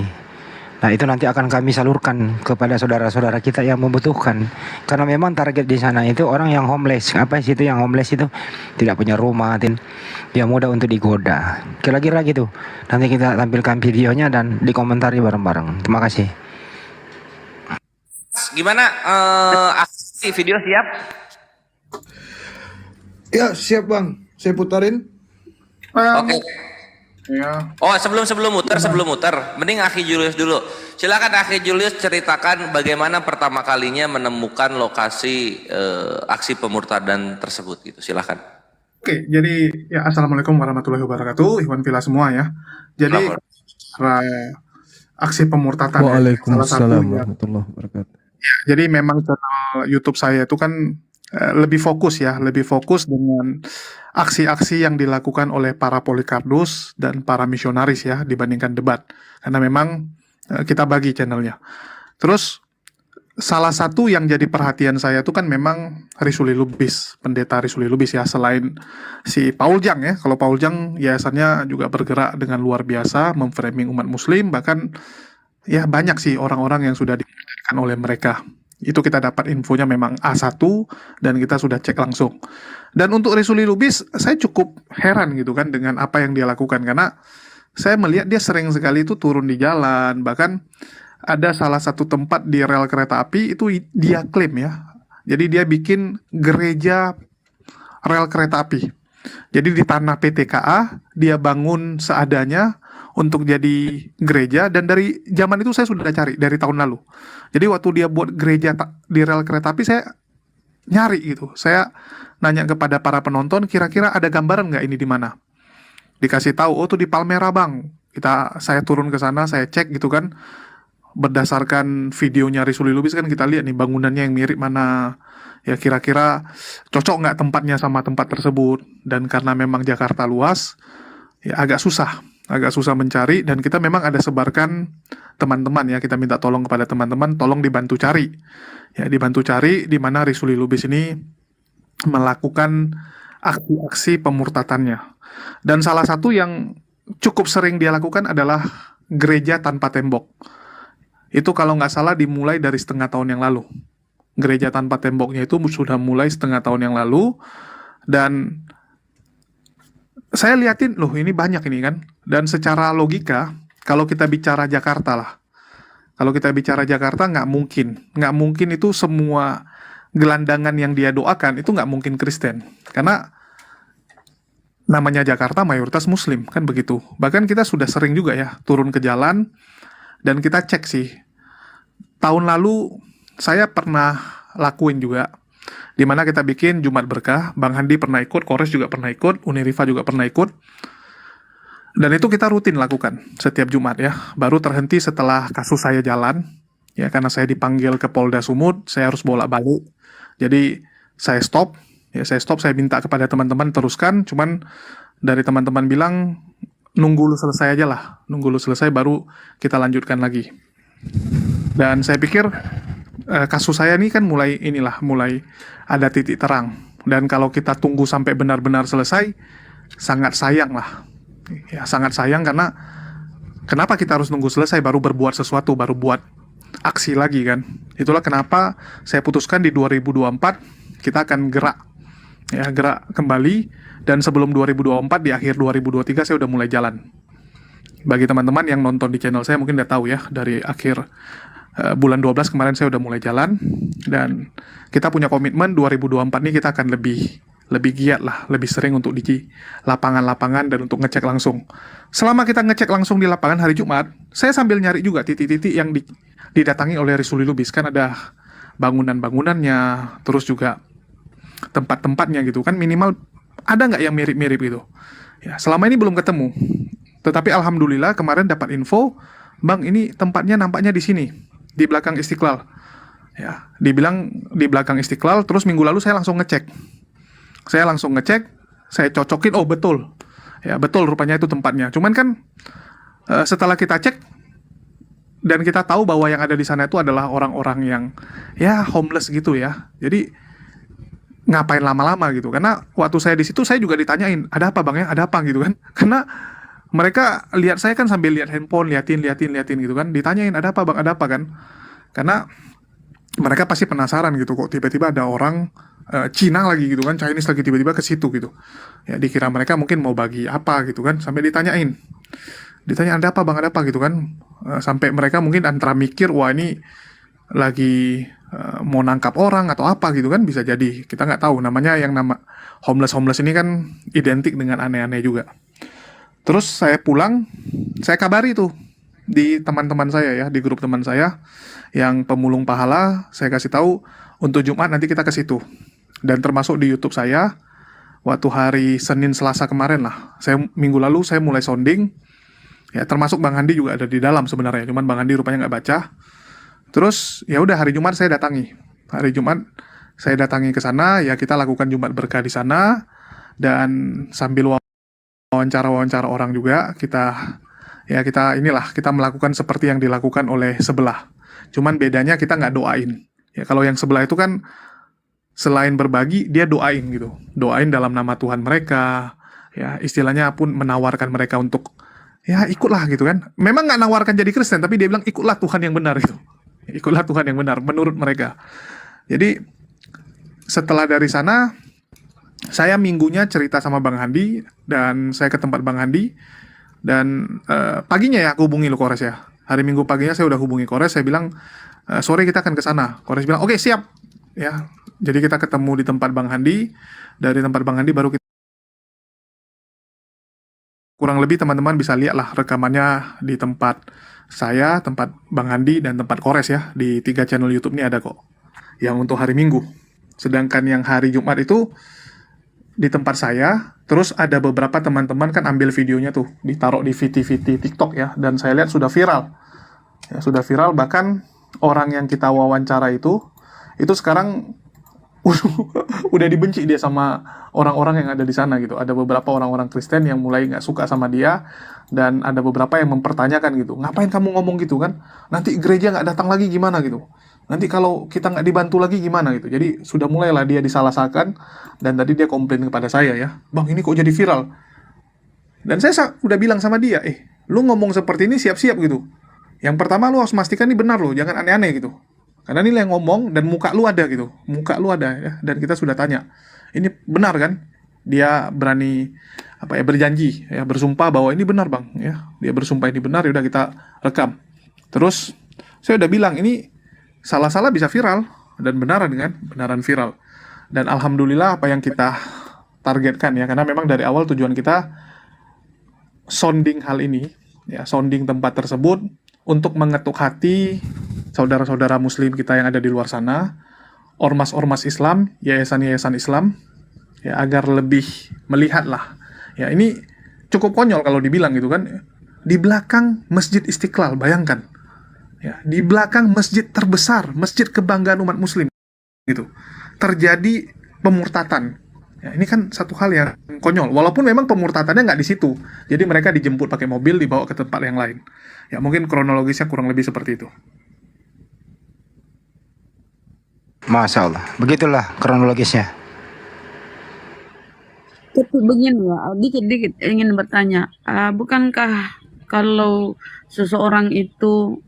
Nah, itu nanti akan kami salurkan kepada saudara-saudara kita yang membutuhkan. Karena memang target di sana itu orang yang homeless. Apa sih itu yang homeless itu? Tidak punya rumah, dia mudah untuk digoda. Kira-kira gitu. Nanti kita tampilkan videonya dan dikomentari bareng-bareng. Terima kasih. Gimana aksi video siap? Ya, siap Bang. Saya putarin. Oke. Ya. Oh, sebelum muter, mending Akhi Julius dulu. Silakan Akhi Julius ceritakan bagaimana pertama kalinya menemukan lokasi aksi pemurtadan tersebut gitu. Silakan. Oke, jadi ya assalamualaikum warahmatullahi wabarakatuh, Ikhwan Fillah semua ya. Jadi aksi pemurtadan Waalaikumsalam warahmatullahi wabarakatuh. Ya, jadi memang channel YouTube saya itu kan lebih fokus dengan aksi-aksi yang dilakukan oleh para polikardus dan para misionaris ya dibandingkan debat, karena memang kita bagi channelnya. Terus salah satu yang jadi perhatian saya itu kan memang Risuli Lubis, pendeta Risuli Lubis ya, selain si Paul Jang ya. Kalau Paul Jang yayasannya juga bergerak dengan luar biasa memframing umat muslim, bahkan ya banyak sih orang-orang yang sudah diperhatikan oleh mereka. Itu kita dapat infonya memang A1 dan kita sudah cek langsung. Dan untuk Risuli Lubis, saya cukup heran gitu kan dengan apa yang dia lakukan, karena saya melihat dia sering sekali itu turun di jalan, bahkan ada salah satu tempat di rel kereta api itu dia klaim ya. Jadi dia bikin gereja rel kereta api. Jadi di tanah PT KA dia bangun seadanya untuk jadi gereja, dan dari zaman itu saya sudah cari dari tahun lalu. Jadi waktu dia buat gereja di rel kereta api, saya nyari gitu. Saya nanya kepada para penonton, kira-kira ada gambaran nggak ini di mana? Dikasih tahu, oh tuh di Palmera bang. Saya turun ke sana, saya cek gitu kan. Berdasarkan videonya Risuli Lubis kan kita lihat nih bangunannya yang mirip mana, ya kira-kira cocok nggak tempatnya sama tempat tersebut. Dan karena memang Jakarta luas, ya agak susah mencari, dan kita memang ada sebarkan teman-teman ya, kita minta tolong kepada teman-teman, tolong dibantu cari. Ya, dibantu cari di mana Risuli Lubis ini melakukan aksi-aksi pemurtatannya. Dan salah satu yang cukup sering dia lakukan adalah gereja tanpa tembok. Itu kalau nggak salah dimulai dari setengah tahun yang lalu. Gereja tanpa temboknya itu sudah mulai setengah tahun yang lalu, dan saya liatin, loh ini banyak ini kan. Dan secara logika, kalau kita bicara Jakarta lah, kalau kita bicara Jakarta nggak mungkin itu semua gelandangan yang dia doakan itu nggak mungkin Kristen, karena namanya Jakarta mayoritas Muslim kan begitu. Bahkan kita sudah sering juga ya turun ke jalan, dan kita cek sih. Tahun lalu saya pernah lakuin juga, dimana kita bikin Jumat Berkah. Bang Handi pernah ikut, Kores juga pernah ikut, Uniriva juga pernah ikut. Dan itu kita rutin lakukan setiap Jumat ya. Baru terhenti setelah kasus saya jalan, ya karena saya dipanggil ke Polda Sumut, saya harus bolak-balik. Jadi saya stop, saya minta kepada teman-teman teruskan, cuman dari teman-teman bilang nunggu lu selesai aja lah, nunggu lu selesai baru kita lanjutkan lagi. Dan saya pikir kasus saya ini kan mulai ada titik terang. Dan kalau kita tunggu sampai benar-benar selesai, sangat sayang lah. Ya, sangat sayang, karena kenapa kita harus nunggu selesai baru berbuat sesuatu, baru buat aksi lagi kan. Itulah kenapa saya putuskan di 2024 kita akan gerak kembali, dan sebelum 2024 di akhir 2023 saya udah mulai jalan. Bagi teman-teman yang nonton di channel saya mungkin udah tahu ya, dari akhir bulan 12 kemarin saya udah mulai jalan, dan kita punya komitmen 2024 ini kita akan lebih giat lah, lebih sering untuk di lapangan-lapangan dan untuk ngecek langsung. Selama kita ngecek langsung di lapangan hari Jumat, saya sambil nyari juga titik-titik yang didatangi oleh Risuli Lubis. Kan ada bangunan-bangunannya, terus juga tempat-tempatnya gitu kan, minimal ada nggak yang mirip-mirip gitu. Ya, selama ini belum ketemu. Tetapi alhamdulillah kemarin dapat info, Bang ini tempatnya nampaknya di sini, di belakang Istiqlal. Ya, dibilang di belakang Istiqlal, terus minggu lalu saya langsung ngecek. Saya cocokin, oh betul. Ya, betul rupanya itu tempatnya. Cuman kan setelah kita cek dan kita tahu bahwa yang ada di sana itu adalah orang-orang yang ya homeless gitu ya. Jadi ngapain lama-lama gitu. Karena waktu saya di situ saya juga ditanyain, "Ada apa Bang ya? Ada apa?" gitu kan. Karena mereka lihat saya kan sambil lihat handphone, liatin gitu kan. Ditanyain, "Ada apa Bang? Ada apa?" kan. Karena mereka pasti penasaran gitu, kok tiba-tiba ada orang Cina lagi gitu kan, Chinese lagi tiba-tiba ke situ gitu. Ya dikira mereka mungkin mau bagi apa gitu kan, sampai ditanya ada apa Bang, ada apa gitu kan. Sampai mereka mungkin antara mikir, wah ini lagi mau nangkap orang atau apa gitu kan, bisa jadi. Kita nggak tahu, namanya yang nama homeless ini kan identik dengan aneh-aneh juga. Terus saya pulang, saya kabari tuh di teman-teman saya ya, di grup teman saya yang pemulung pahala, saya kasih tahu untuk Jumat nanti kita ke situ. Dan termasuk di YouTube saya, waktu hari Senin Selasa kemarin lah, minggu lalu saya mulai sounding, ya termasuk Bang Handi juga ada di dalam sebenarnya, cuman Bang Handi rupanya nggak baca. Terus ya udah hari Jumat saya datangi ke sana, ya kita lakukan Jumat Berkah di sana, dan sambil wawancara orang juga kita melakukan seperti yang dilakukan oleh sebelah. Cuman bedanya kita nggak doain. Ya kalau yang sebelah itu kan selain berbagi, dia doain gitu. Doain dalam nama Tuhan mereka. Ya istilahnya pun menawarkan mereka untuk ya ikutlah gitu kan. Memang nggak nawarkan jadi Kristen, tapi dia bilang ikutlah Tuhan yang benar gitu. Ikutlah Tuhan yang benar menurut mereka. Jadi setelah dari sana, saya minggunya cerita sama Bang Handi, dan saya ke tempat Bang Handi, dan paginya ya aku hubungi lo Kores ya. Hari Minggu paginya saya udah hubungi Kores, saya bilang sore kita akan ke sana. Kores bilang oke, siap. Ya, jadi kita ketemu di tempat Bang Handi. Dari tempat Bang Handi baru kita kurang lebih teman-teman bisa lihat lah rekamannya di tempat saya, tempat Bang Handi, dan tempat Kores ya. Di 3 channel YouTube ini ada kok. Yang untuk hari Minggu. Sedangkan yang hari Jumat itu di tempat saya, terus ada beberapa teman-teman kan ambil videonya tuh, ditaruh di VT-VT TikTok ya, dan saya lihat sudah viral. Ya, sudah viral, bahkan orang yang kita wawancara itu sekarang udah dibenci dia sama orang-orang yang ada di sana gitu. Ada beberapa orang-orang Kristen yang mulai nggak suka sama dia, dan ada beberapa yang mempertanyakan gitu, ngapain kamu ngomong gitu kan? Nanti gereja nggak datang lagi gimana gitu? Nanti kalau kita nggak dibantu lagi gimana gitu? Jadi sudah mulailah dia disalahkan, dan tadi dia komplain kepada saya ya, Bang ini kok jadi viral? Dan saya udah bilang sama dia, lu ngomong seperti ini siap-siap gitu. Yang pertama lu harus pastikan ini benar loh, jangan aneh-aneh gitu. Karena ini yang ngomong dan muka lu ada gitu. Muka lu ada ya, dan kita sudah tanya. Ini benar kan? Dia berani berjanji ya, bersumpah bahwa ini benar, Bang ya. Dia bersumpah ini benar, ya udah kita rekam. Terus saya udah bilang ini salah-salah bisa viral, dan benaran kan? Benaran viral. Dan alhamdulillah apa yang kita targetkan ya, karena memang dari awal tujuan kita sounding hal ini ya, sounding tempat tersebut untuk mengetuk hati saudara-saudara muslim kita yang ada di luar sana, ormas-ormas Islam, yayasan-yayasan Islam, ya agar lebih melihat lah. Ya ini cukup konyol kalau dibilang gitu kan. Di belakang Masjid Istiqlal, bayangkan. Ya, di belakang masjid terbesar, masjid kebanggaan umat muslim gitu, terjadi pemurtatan. Ya, ini kan satu hal yang konyol. Walaupun memang pemurtatannya nggak di situ. Jadi mereka dijemput pakai mobil, dibawa ke tempat yang lain. Ya mungkin kronologisnya kurang lebih seperti itu. Masya Allah, begitulah kronologisnya. Tapi begini ya, dikit-dikit ingin bertanya, bukankah kalau seseorang itu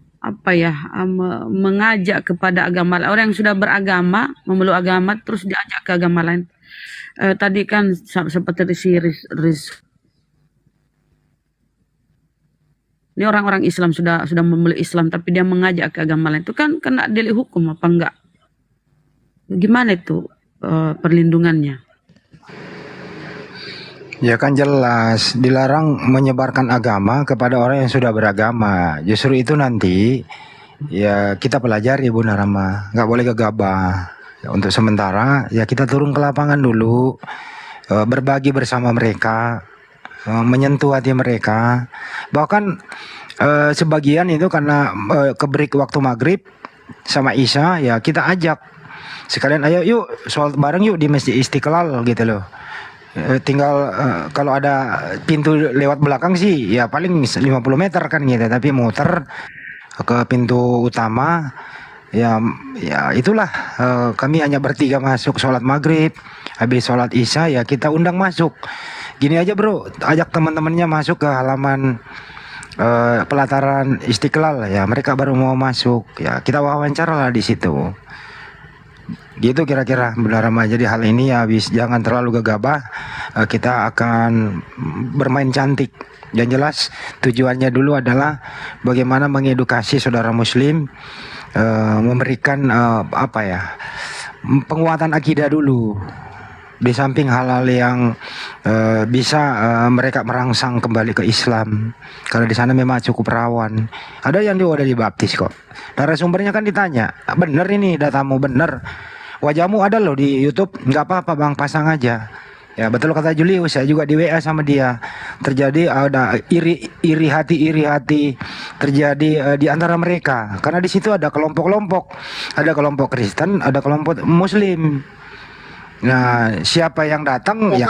mengajak kepada agama lain, orang yang sudah beragama, memeluk agama, terus diajak ke agama lain. Tadi kan seperti si ini orang-orang Islam sudah memeluk Islam, tapi dia mengajak ke agama lain, itu kan kena delik hukum apa enggak? Gimana itu perlindungannya? Ya kan jelas dilarang menyebarkan agama kepada orang yang sudah beragama. Justru itu nanti ya kita pelajari Bu Narama, nggak boleh gegabah. Ya, untuk sementara ya kita turun ke lapangan dulu, berbagi bersama mereka, menyentuh hati mereka. Bahkan sebagian itu karena ke break waktu maghrib sama Isya ya kita ajak sekalian, ayo yuk sholat bareng yuk di Masjid Istiqlal gitu loh. Tinggal kalau ada pintu lewat belakang sih ya paling 50 meter kan gitu, tapi muter ke pintu utama ya itulah, kami hanya bertiga masuk sholat maghrib, habis sholat Isya ya kita undang masuk. Gini aja bro, ajak teman-temannya masuk ke halaman pelataran Istiqlal ya, mereka baru mau masuk ya kita wawancara lah di situ. Gitu kira-kira benar Rama. Jadi hal ini ya jangan terlalu gegabah, kita akan bermain cantik. Yang jelas tujuannya dulu adalah bagaimana mengedukasi saudara muslim, memberikan penguatan akidah dulu. Di samping hal-hal yang bisa mereka merangsang kembali ke Islam, karena di sana memang cukup rawan. Ada yang dia udah dibaptis kok. Narasumbernya kan ditanya, bener ini datamu bener, wajahmu ada loh di YouTube, nggak apa-apa bang, pasang aja. Ya betul kata Julius, saya juga di WA sama dia. Terjadi ada iri hati terjadi di antara mereka, karena di situ ada kelompok-kelompok, ada kelompok Kristen, ada kelompok Muslim. Nah, siapa yang datang ya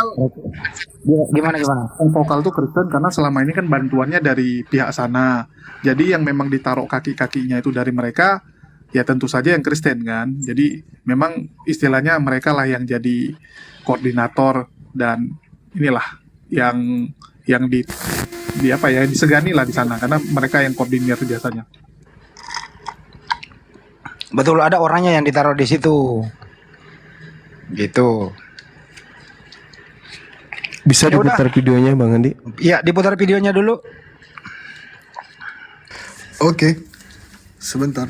gimana? Yang vokal tuh Kristen karena selama ini kan bantuannya dari pihak sana. Jadi yang memang ditaruh kaki-kakinya itu dari mereka, ya tentu saja yang Kristen kan. Jadi memang istilahnya mereka lah yang jadi koordinator, dan inilah yang disegani lah di sana karena mereka yang koordinir biasanya. Betul, ada orangnya yang ditaruh di situ. Gitu. Bisa Ya diputar udah. videonya Bang Andi? Ya, diputar videonya dulu. Oke, sebentar.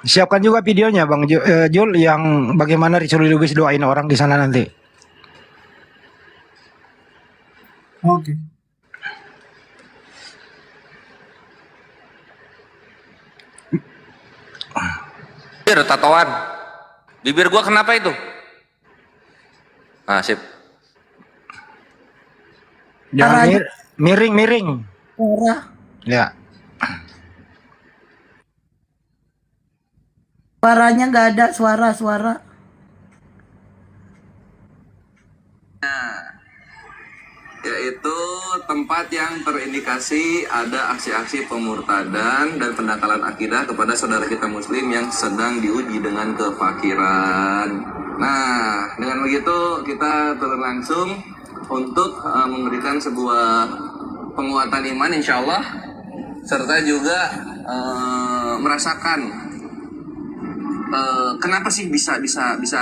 Siapkan juga videonya Bang Jul, yang bagaimana Rizul Lubis doain orang di sana nanti. Oke. Bibir tatoan. Bibir gua kenapa itu? Nah, sip. Jangan miring. Suara. Ya. Suaranya nggak ada suara. Yaitu tempat yang terindikasi ada aksi-aksi pemurtadan dan pendangkalan akidah kepada saudara kita muslim yang sedang diuji dengan kefakiran. Nah, dengan begitu kita turun langsung untuk memberikan sebuah penguatan iman insya Allah, serta juga merasakan kenapa sih bisa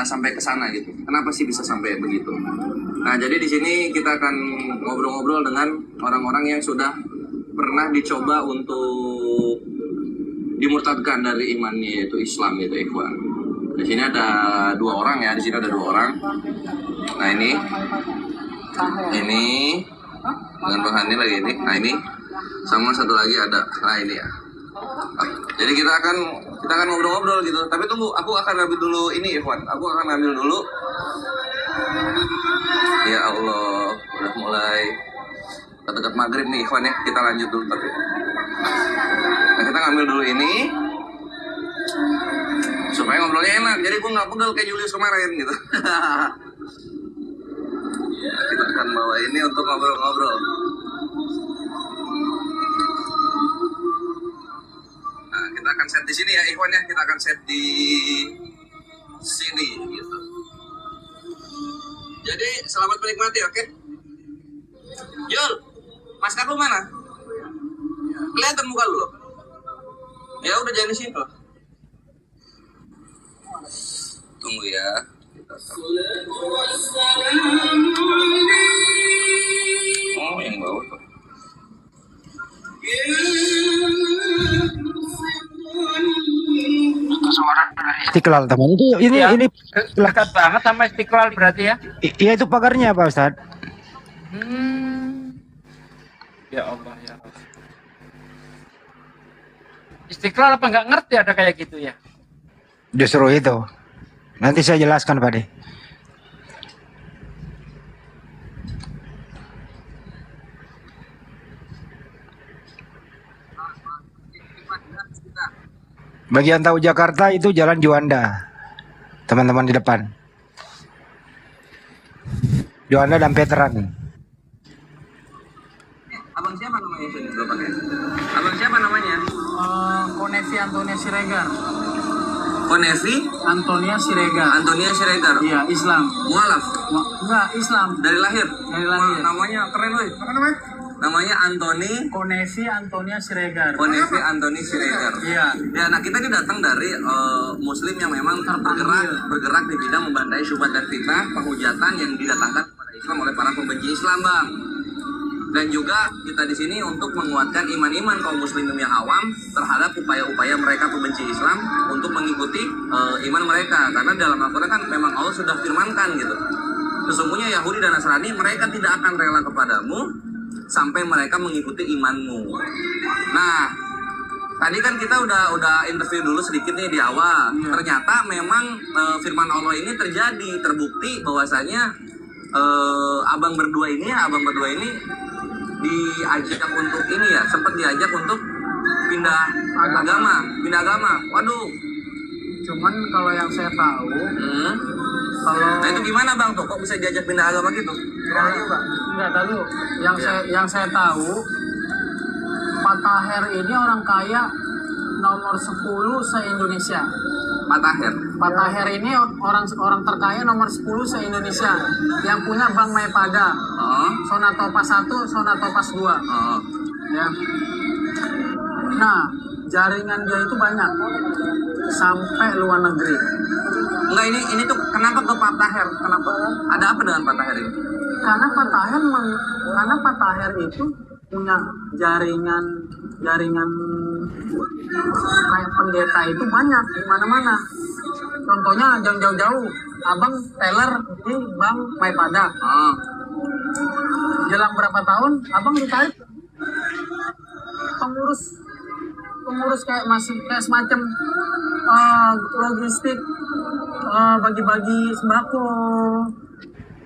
sampai ke sana gitu. Kenapa sih bisa sampai begitu? Nah, jadi di sini kita akan ngobrol-ngobrol dengan orang-orang yang sudah pernah dicoba untuk dimurtadkan dari imannya, yaitu Islam, yaitu ikhwan. Di sini ada 2 orang ya, di sini ada 2 orang. Nah, ini dengan Bang Hani lagi ini. Nah, ini sama satu lagi ada. Nah, ini ya. Jadi kita akan ngobrol-ngobrol gitu. Tapi tunggu, aku akan ambil dulu ini, Ikhwan. Aku akan ambil dulu. Ya Allah, udah mulai dekat maghrib nih, Ikhwan ya. Kita lanjut dulu tapi. Nah, kita ngambil dulu ini supaya ngobrolnya enak. Jadi gue nggak pegel kayak Julius kemarin gitu. Ya, kita akan bawa ini untuk ngobrol-ngobrol. Nah, kita akan set di sini ya, Ikhwan ya. Kita akan set di sini gitu. Jadi selamat menikmati, oke? Jul, masker lu mana? Kelihatan muka lu? Ya udah jangan di sini loh. Tunggu ya. Oh, yang bawah tuh. Suara dari Istiqlal teman. Ini dekat banget sama Istiqlal berarti ya? Iya, itu pagarnya Pak Ustadz. Ya Allah, ya Allah. Istiqlal apa nggak ngerti ada kayak gitu ya? Justru itu. Nanti saya jelaskan Pak De. Bagian tahu Jakarta itu Jalan Juanda, teman-teman di depan. Juanda dan Veteran. Abang siapa namanya sini? Abang siapa namanya? Konevi Antonia Siregar. Konevi Antonia Siregar. Antonia Siregar. Iya, Islam. Mualaf. Enggak, Islam. Dari lahir. Dari lahir. Namanya keren loh. Apa namanya? Namanya Antoni Konevi Antonia Siregar. Konevi Antoni Siregar. Iya. Ya, nah kita ini datang dari muslim yang memang bergerak di bidang membantai syubhat dan fitnah penghujatan yang didatangkan kepada Islam oleh para pembenci Islam, Bang. Dan juga kita di sini untuk menguatkan iman-iman kaum muslimin yang awam terhadap upaya-upaya mereka pembenci Islam untuk mengikuti iman mereka. Karena dalam Al-Quran kan memang Allah sudah firmankan gitu. Sesungguhnya Yahudi dan Nasrani mereka tidak akan rela kepadamu sampai mereka mengikuti imanmu. Nah, tadi kan kita udah interview dulu sedikit nih di awal. Ternyata memang firman Allah ini terjadi, terbukti bahwasanya abang berdua ini diajak untuk ini ya, sempat diajak untuk pindah agama. Waduh. Cuman kalau yang saya tahu, Nah itu gimana Bang tuh? Kok bisa diajak pindah agama gitu? Enggak tahu. Yang saya tahu, Pak Taher ini orang kaya nomor 10 se-Indonesia. Pak Taher ini orang terkaya nomor 10 se-Indonesia yang punya Bank Maipada. Sonatopas 1, Sonatopas 2. Ya. Nah, jaringan dia itu banyak sampai luar negeri. Enggak, ini tuh kenapa ke Pak Taher? Kenapa? Ada apa dengan Pak Taher ini? Karena Pak Taher itu punya jaringan kayak pendeta itu banyak di mana-mana. Contohnya jauh-jauh, abang teller di Bank Maipada. Jelang berapa tahun, abang ditarik pengurus kayak semacam logistik, bagi-bagi sembako.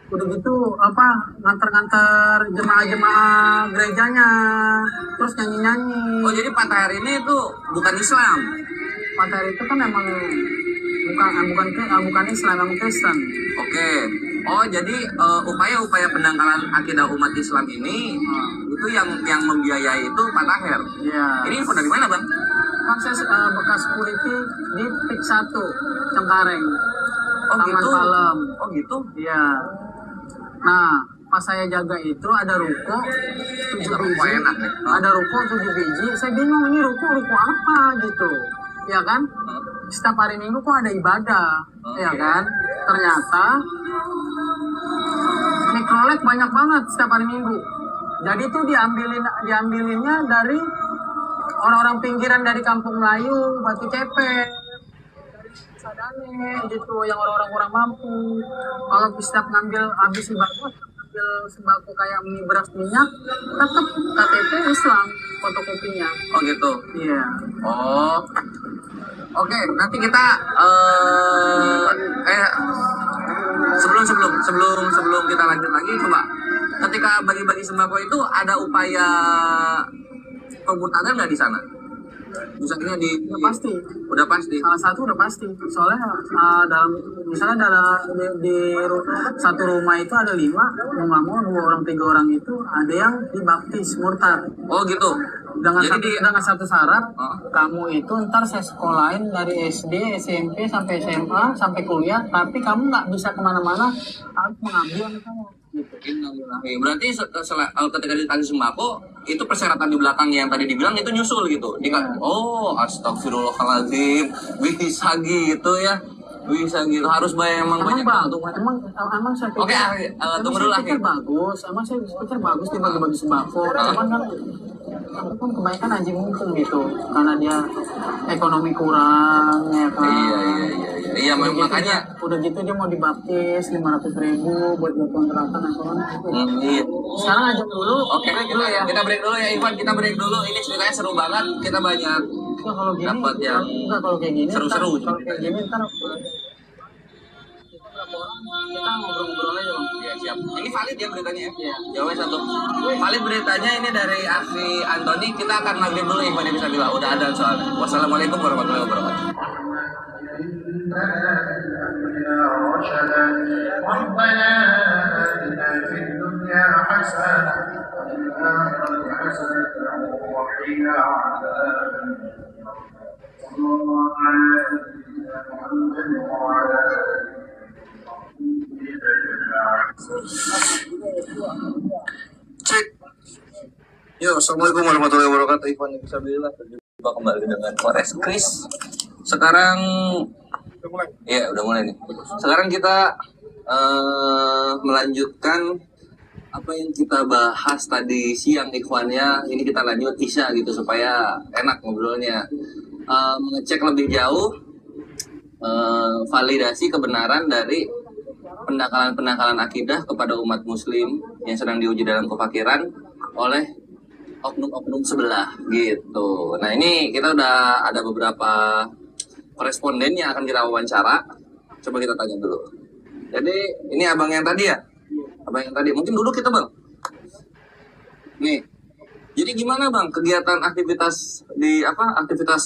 Udah gitu nganter-nganter jemaah-jemaah gerejanya, terus nyanyi-nyanyi. Oh jadi Pak Tahir ini itu bukan Islam? Pak Tahir itu kan emang bukan Islam, emang Kristen. Oke. Oh jadi upaya-upaya pendangkalan akidah umat Islam ini itu yang membiayai itu Pak Tahir. Iya. Ini info dari mana bang? Kan saya bekas security di PIK 1 Cengkareng. Oh Taman gitu. Palem. Oh gitu. Iya. Nah, pas saya jaga itu ada ruko 7 Ruko biji. enak nih. Ada ruko 7 biji. Saya bingung ini ruko apa gitu. Ya kan? Setiap hari Minggu kok ada ibadah. Ya kan? Ternyata mikroled banyak banget setiap hari Minggu. Jadi itu diambilinnya dari orang-orang pinggiran dari Kampung Melayu, Batu Cepet, Sadane gitu, yang orang-orang kurang mampu. Kalau setiap habis sembako, ngambil sembako kayak mie, beras, minyak, tetap KTP Islam fotokopinya. Oh gitu. Iya. Oh. Oke, nanti kita sebelum kita lanjut lagi, coba ketika bagi-bagi sembako itu ada upaya pemurtadan nggak di sana? Misalnya Udah pasti. udah pasti. Salah satu udah pasti. Soalnya di satu rumah itu ada 5, mau nggak mau 2 orang 3 orang itu ada yang dibaptis murtad. Oh gitu. Dengan Jadi dengan satu syarat, kamu itu ntar saya sekolahin dari SD, SMP sampai SMA sampai kuliah, tapi kamu nggak bisa kemana-mana, harus mengabdi sama kamu. Berarti ketika dikasih sembako itu persyaratan di belakang yang tadi dibilang itu nyusul gitu. Oh, astagfirullahaladzim, bisa gitu ya. Bisa gitu, harus bayar emang banyak Emang saya pikir, tunggu dulu lah. bagus, emang saya pikir bagus dibagi-bagi sembako, cuman kan kan kebanyakan haji mumpung gitu, karena dia ekonomi kurang, ya kan. Iya, makanya udah gitu dia mau dibaptis 500.000 buat kontrakan iya. Sekarang aja dulu. Oke, kita break dulu ya Ivan, kita break dulu. Ini ceritanya seru banget, kita banyak kalau gini, dapat yang kalau kayak gini, seru-seru. Kalau kayak gini ntar kita ngobrol-ngobrol aja bang. Ya siap. Ini valid ya beritanya ya? Iya. Jawabnya satu. Valid beritanya ini dari Afi Antoni. Kita akan maghrib dulu Ivan bisa bilang. Udah ada soalnya. Wassalamualaikum warahmatullahi wabarakatuh. ربنا آتنا في الدنيا حسنة وفي الآخرة حسنة وقنا عذاب صلى الله على سيدنا محمد وعلى Cek. Yo, assalamualaikum warahmatullahi wabarakatuh. Ivan bisa bilang berjumpa kembali dengan Kores Chris. Sekarang ya udah mulai nih. Sekarang kita melanjutkan apa yang kita bahas tadi siang Ikhwannya. Ini kita lanjut Isya gitu supaya enak ngobrolnya. Mengecek lebih jauh validasi kebenaran dari pendangkalan akidah kepada umat muslim yang sedang diuji dalam kefakiran oleh oknum-oknum sebelah gitu. Nah ini kita udah ada beberapa koresponden yang akan kita wawancara. Coba kita tanya dulu. Jadi ini abang yang tadi ya? Abang yang tadi. Mungkin dulu kita bang. Nih. Jadi gimana bang kegiatan aktivitas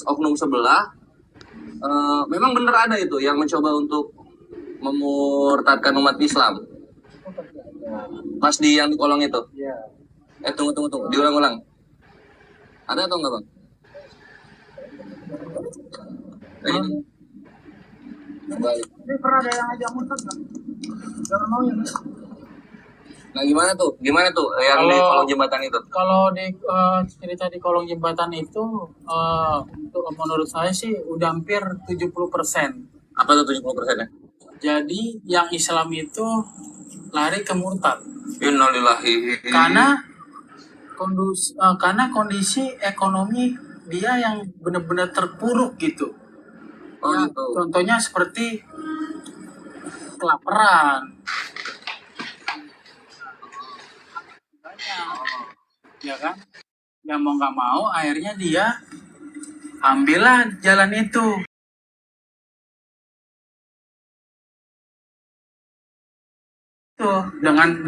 oknum sebelah? Memang bener ada itu yang mencoba untuk memurtadkan umat Islam. Pas yang di kolong itu. Tunggu. Diulang-ulang. Ada atau enggak bang? Ini pernah ada yang ajak murtad kan? Jangan mau ya. Nah gimana tuh yang di kolong jembatan itu? Kalau di cerita di kolong jembatan itu untuk menurut saya sih udah hampir 70%. Apa tuh 70% ya? Jadi yang Islam itu lari ke murtad. Innalillahi. Karena kondisi ekonomi dia yang benar-benar terpuruk gitu. Oh Ya, gitu. contohnya seperti kelaparan, ya kan? Ya mau nggak mau, akhirnya dia ambillah jalan itu. Tuh, dengan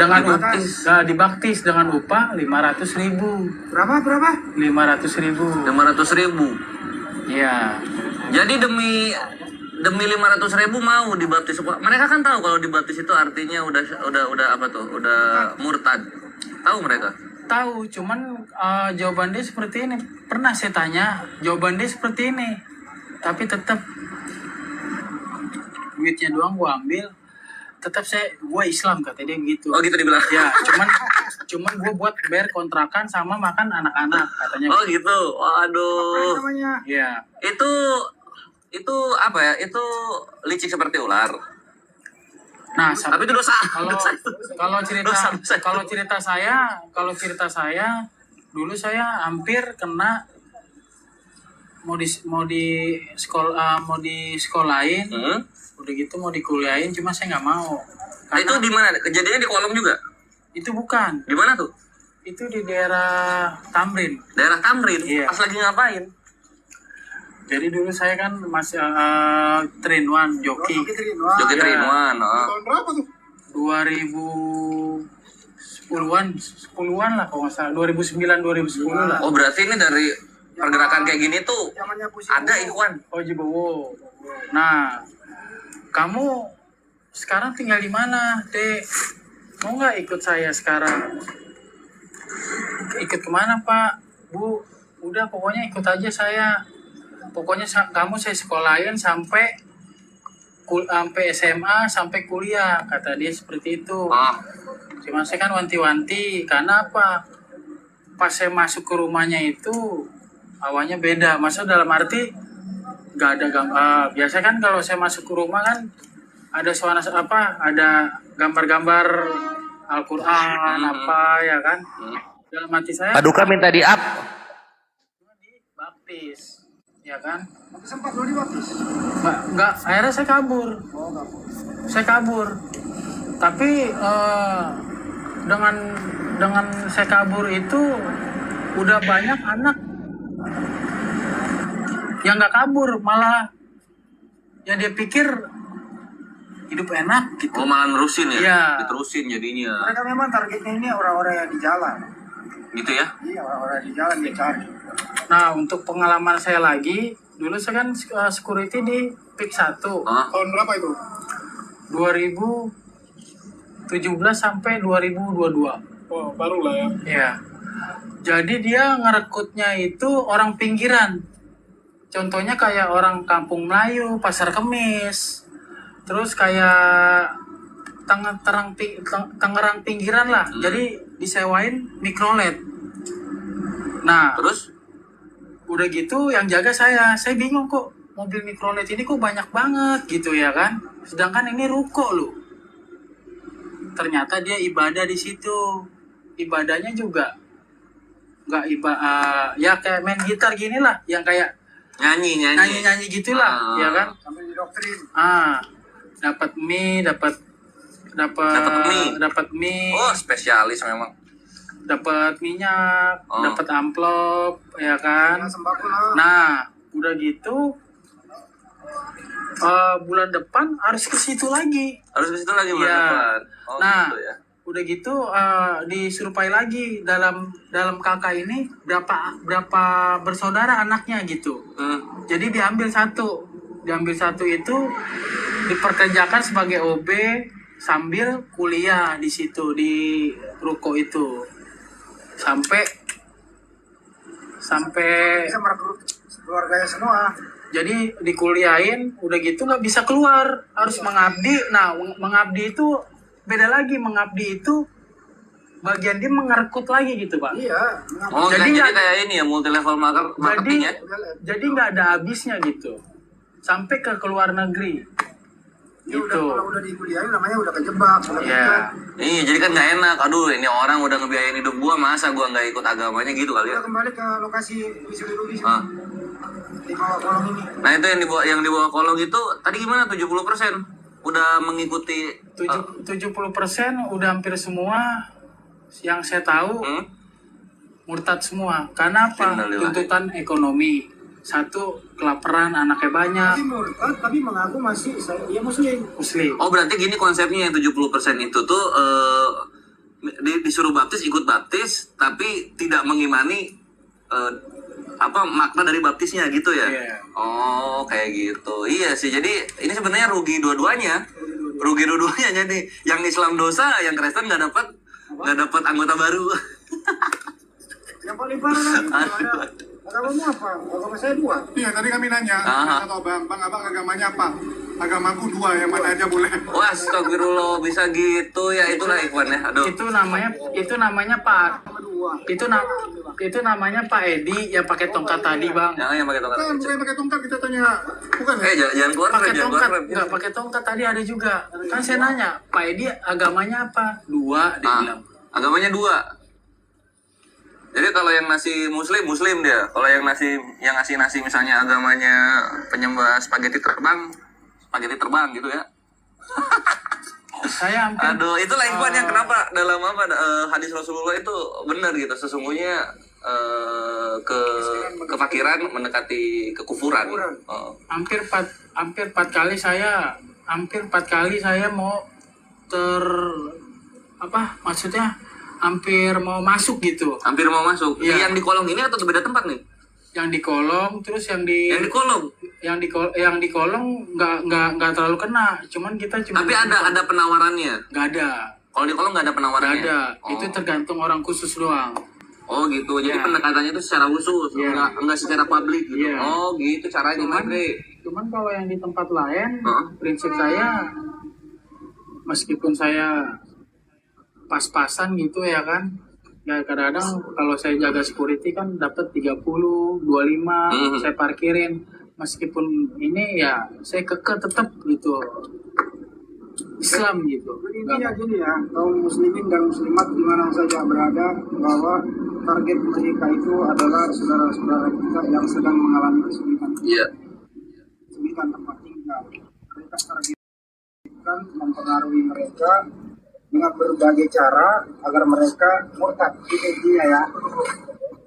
dibaptis dengan upah 500.000. Berapa? 500.000. 500.000. Iya. Jadi demi 500.000 mau dibaptis. Mereka kan tahu kalau dibaptis itu artinya udah apa tuh? Udah murtad. Tahu mereka? Tahu, cuman jawaban dia seperti ini. Pernah saya tanya, jawaban dia seperti ini. Tapi tetap duitnya doang gua ambil. Tetap gua Islam kata dia gitu. Oh gitu dibilang. Ya, cuman gua buat bayar kontrakan sama makan anak-anak katanya. Oh gitu. Waduh. Iya. Itu apa ya? Itu licik seperti ular. Nah, Tapi itu dosa. kalau cerita saya dulu saya hampir kena mau di sekolahin, udah gitu mau dikuliahin, cuma saya nggak mau. Nah, itu di mana? Kejadiannya di kolong juga? Itu bukan. Di mana tuh? Itu di daerah Tamrin. Daerah Tamrin. Iya. Pas lagi ngapain? Jadi dulu saya kan masih train one joki. Joki Iya. train one. Tahun berapa tuh? 2010-an lah kalau nggak salah. 2009-2010 lah. Oh berarti ini dari pergerakan kayak gini tuh ada Ikhwan. Oh Jibowo. Nah, kamu sekarang tinggal di mana, Dek? Mau nggak ikut saya sekarang? Ikut kemana, Pak? Bu? Udah, pokoknya ikut aja saya. Pokoknya kamu saya sekolahin sampai SMA, sampai kuliah. Kata dia seperti itu. Cuma saya kan wanti-wanti. Karena apa? Pas saya masuk ke rumahnya itu, awalnya beda. Masa dalam arti nggak ada biasa kan kalau saya masuk ke rumah kan ada suara ada gambar-gambar Al-Quran apa ya kan, dalam hati saya Paduka minta di-up. baptis ya kan. Sempat lo dibaptis? Enggak, akhirnya saya kabur. Saya kabur. Tapi dengan saya kabur itu udah banyak anak yang nggak kabur, malah yang dia pikir hidup enak gitu. Oh malah nerusin ya? Iya. Diterusin jadinya. Mereka memang targetnya ini orang-orang yang di jalan. Gitu ya? Iya, orang-orang di jalan dia cari. Nah, untuk pengalaman saya lagi, dulu saya kan security di PIK 1. Tahun berapa itu? 2017 sampai 2022. Oh, baru lah ya. Iya. Jadi dia ngerekrutnya itu orang pinggiran. Contohnya kayak orang Kampung Melayu, Pasar Kemis. Terus kayak Tangerang pinggiran lah. Jadi disewain mikrolet. Nah, terus udah gitu yang jaga saya bingung kok mobil mikrolet ini kok banyak banget gitu ya kan, sedangkan ini ruko loh. Ternyata dia ibadah di situ, ibadahnya juga nggak ya kayak main gitar gini lah, yang kayak nyanyi gitulah ya kan. Sampai didoktrin. Dapat mie, dapat mie. Oh spesialis memang. Dapat minyak, dapat amplop, ya kan. Nah, udah gitu bulan depan harus ke situ lagi. Harus ke situ lagi bulan depan. Oh, nah, gitu ya. udah gitu disurvei lagi dalam kakak ini berapa bersaudara anaknya gitu. Jadi diambil satu itu diperkerjakan sebagai OB sambil kuliah di situ di ruko itu. sampai Bisa merekrut keluarganya semua. jadi dikuliahin udah gitu nggak bisa keluar, harus mengabdi. Nah, mengabdi itu beda lagi. Mengabdi itu bagian dia mengerekrut lagi gitu, Pak. Iya. Oh, jadi kayak ini ya, multi level marketing ya. Jadi nggak ada habisnya gitu sampai ke luar negeri. Ya udah, Itu. kalau udah dikuliahin namanya udah kejebak, udah Ya. Iya, jadi kan nggak enak. Aduh, ini orang udah ngebiayain hidup gua, masa gua nggak ikut agamanya gitu kali ya. Udah kembali ke lokasi wisuda di sini. Ah. Di bawah kolong ini. Nah itu yang di bawah kolong itu tadi gimana 70% udah mengikuti 70% udah hampir semua yang saya tahu murtad semua. Karena apa? Innalillahi. Tuntutan ekonomi. Satu, kelaparan, anaknya banyak. Tapi murtad, tapi mengaku masih dia muslim. Muslim. Oh berarti gini konsepnya yang 70% itu tuh disuruh baptis ikut baptis tapi tidak mengimani makna dari baptisnya gitu ya. Iya. Oh kayak gitu. Iya sih, jadi ini sebenarnya rugi dua-duanya. Jadi yang Islam dosa, yang Kristen nggak dapat anggota baru. Yang paling parah lagi agamamu apa? Agama saya 2. Iya, tadi kami nanya, kata Bang agamanya apa? Agamaku 2, yang mana aja boleh. Wah, astagfirullah, bisa gitu ya, itulah Ikhwan ya. Aduh. Itu namanya Pak. Itu namanya Pak Edi yang pakai tongkat tadi, Bang. Yang pakai tongkat. Kan bukan pakai tongkat, kita tanya. Bukan ya? Jangan keluar Pakai jangan tongkat, keluar. nggak pakai tongkat tadi ada juga. Kan saya nanya, Pak Edi agamanya apa? 2 dia bilang. Agamanya 2. Jadi kalau yang nasi muslim dia. Kalau yang ngasih nasi misalnya agamanya penyembah spaghetti terbang gitu ya. Saya hampir. Aduh, itulah Ikhwan yang kenapa dalam hadis Rasulullah itu benar gitu. Sesungguhnya kefakiran mendekati kekufuran. Hampir 4 kali saya mau maksudnya hampir mau masuk gitu. Hampir mau masuk. Iya. Yang di kolong ini atau beda tempat nih? Yang di kolong, terus yang di kolong. Yang di kolong nggak terlalu kena. Tapi ada penawarannya. Nggak ada. Kalau di kolong nggak ada penawarannya. Nggak ada. Oh. Itu tergantung orang khusus doang. Oh gitu. Jadi pendekatannya itu secara khusus, enggak secara publik gitu. Iya. Oh gitu caranya, Andre. Cuman kalau yang di tempat lain, prinsip saya meskipun saya pas-pasan gitu ya kan, ya kadang-kadang kalau saya jaga security kan dapat 30, 25, saya parkirin. Meskipun ini ya saya kekeh tetap gitu Islam gitu. Intinya gini ya, kaum muslimin dan muslimat di mana saja berada, bahwa target mereka itu adalah saudara-saudara kita yang sedang mengalami kesulitan. Iya. Kesulitan tempat tinggal. Mereka targetkan mempengaruhi mereka dengan berbagai cara agar mereka murtad. Itu intinya ya.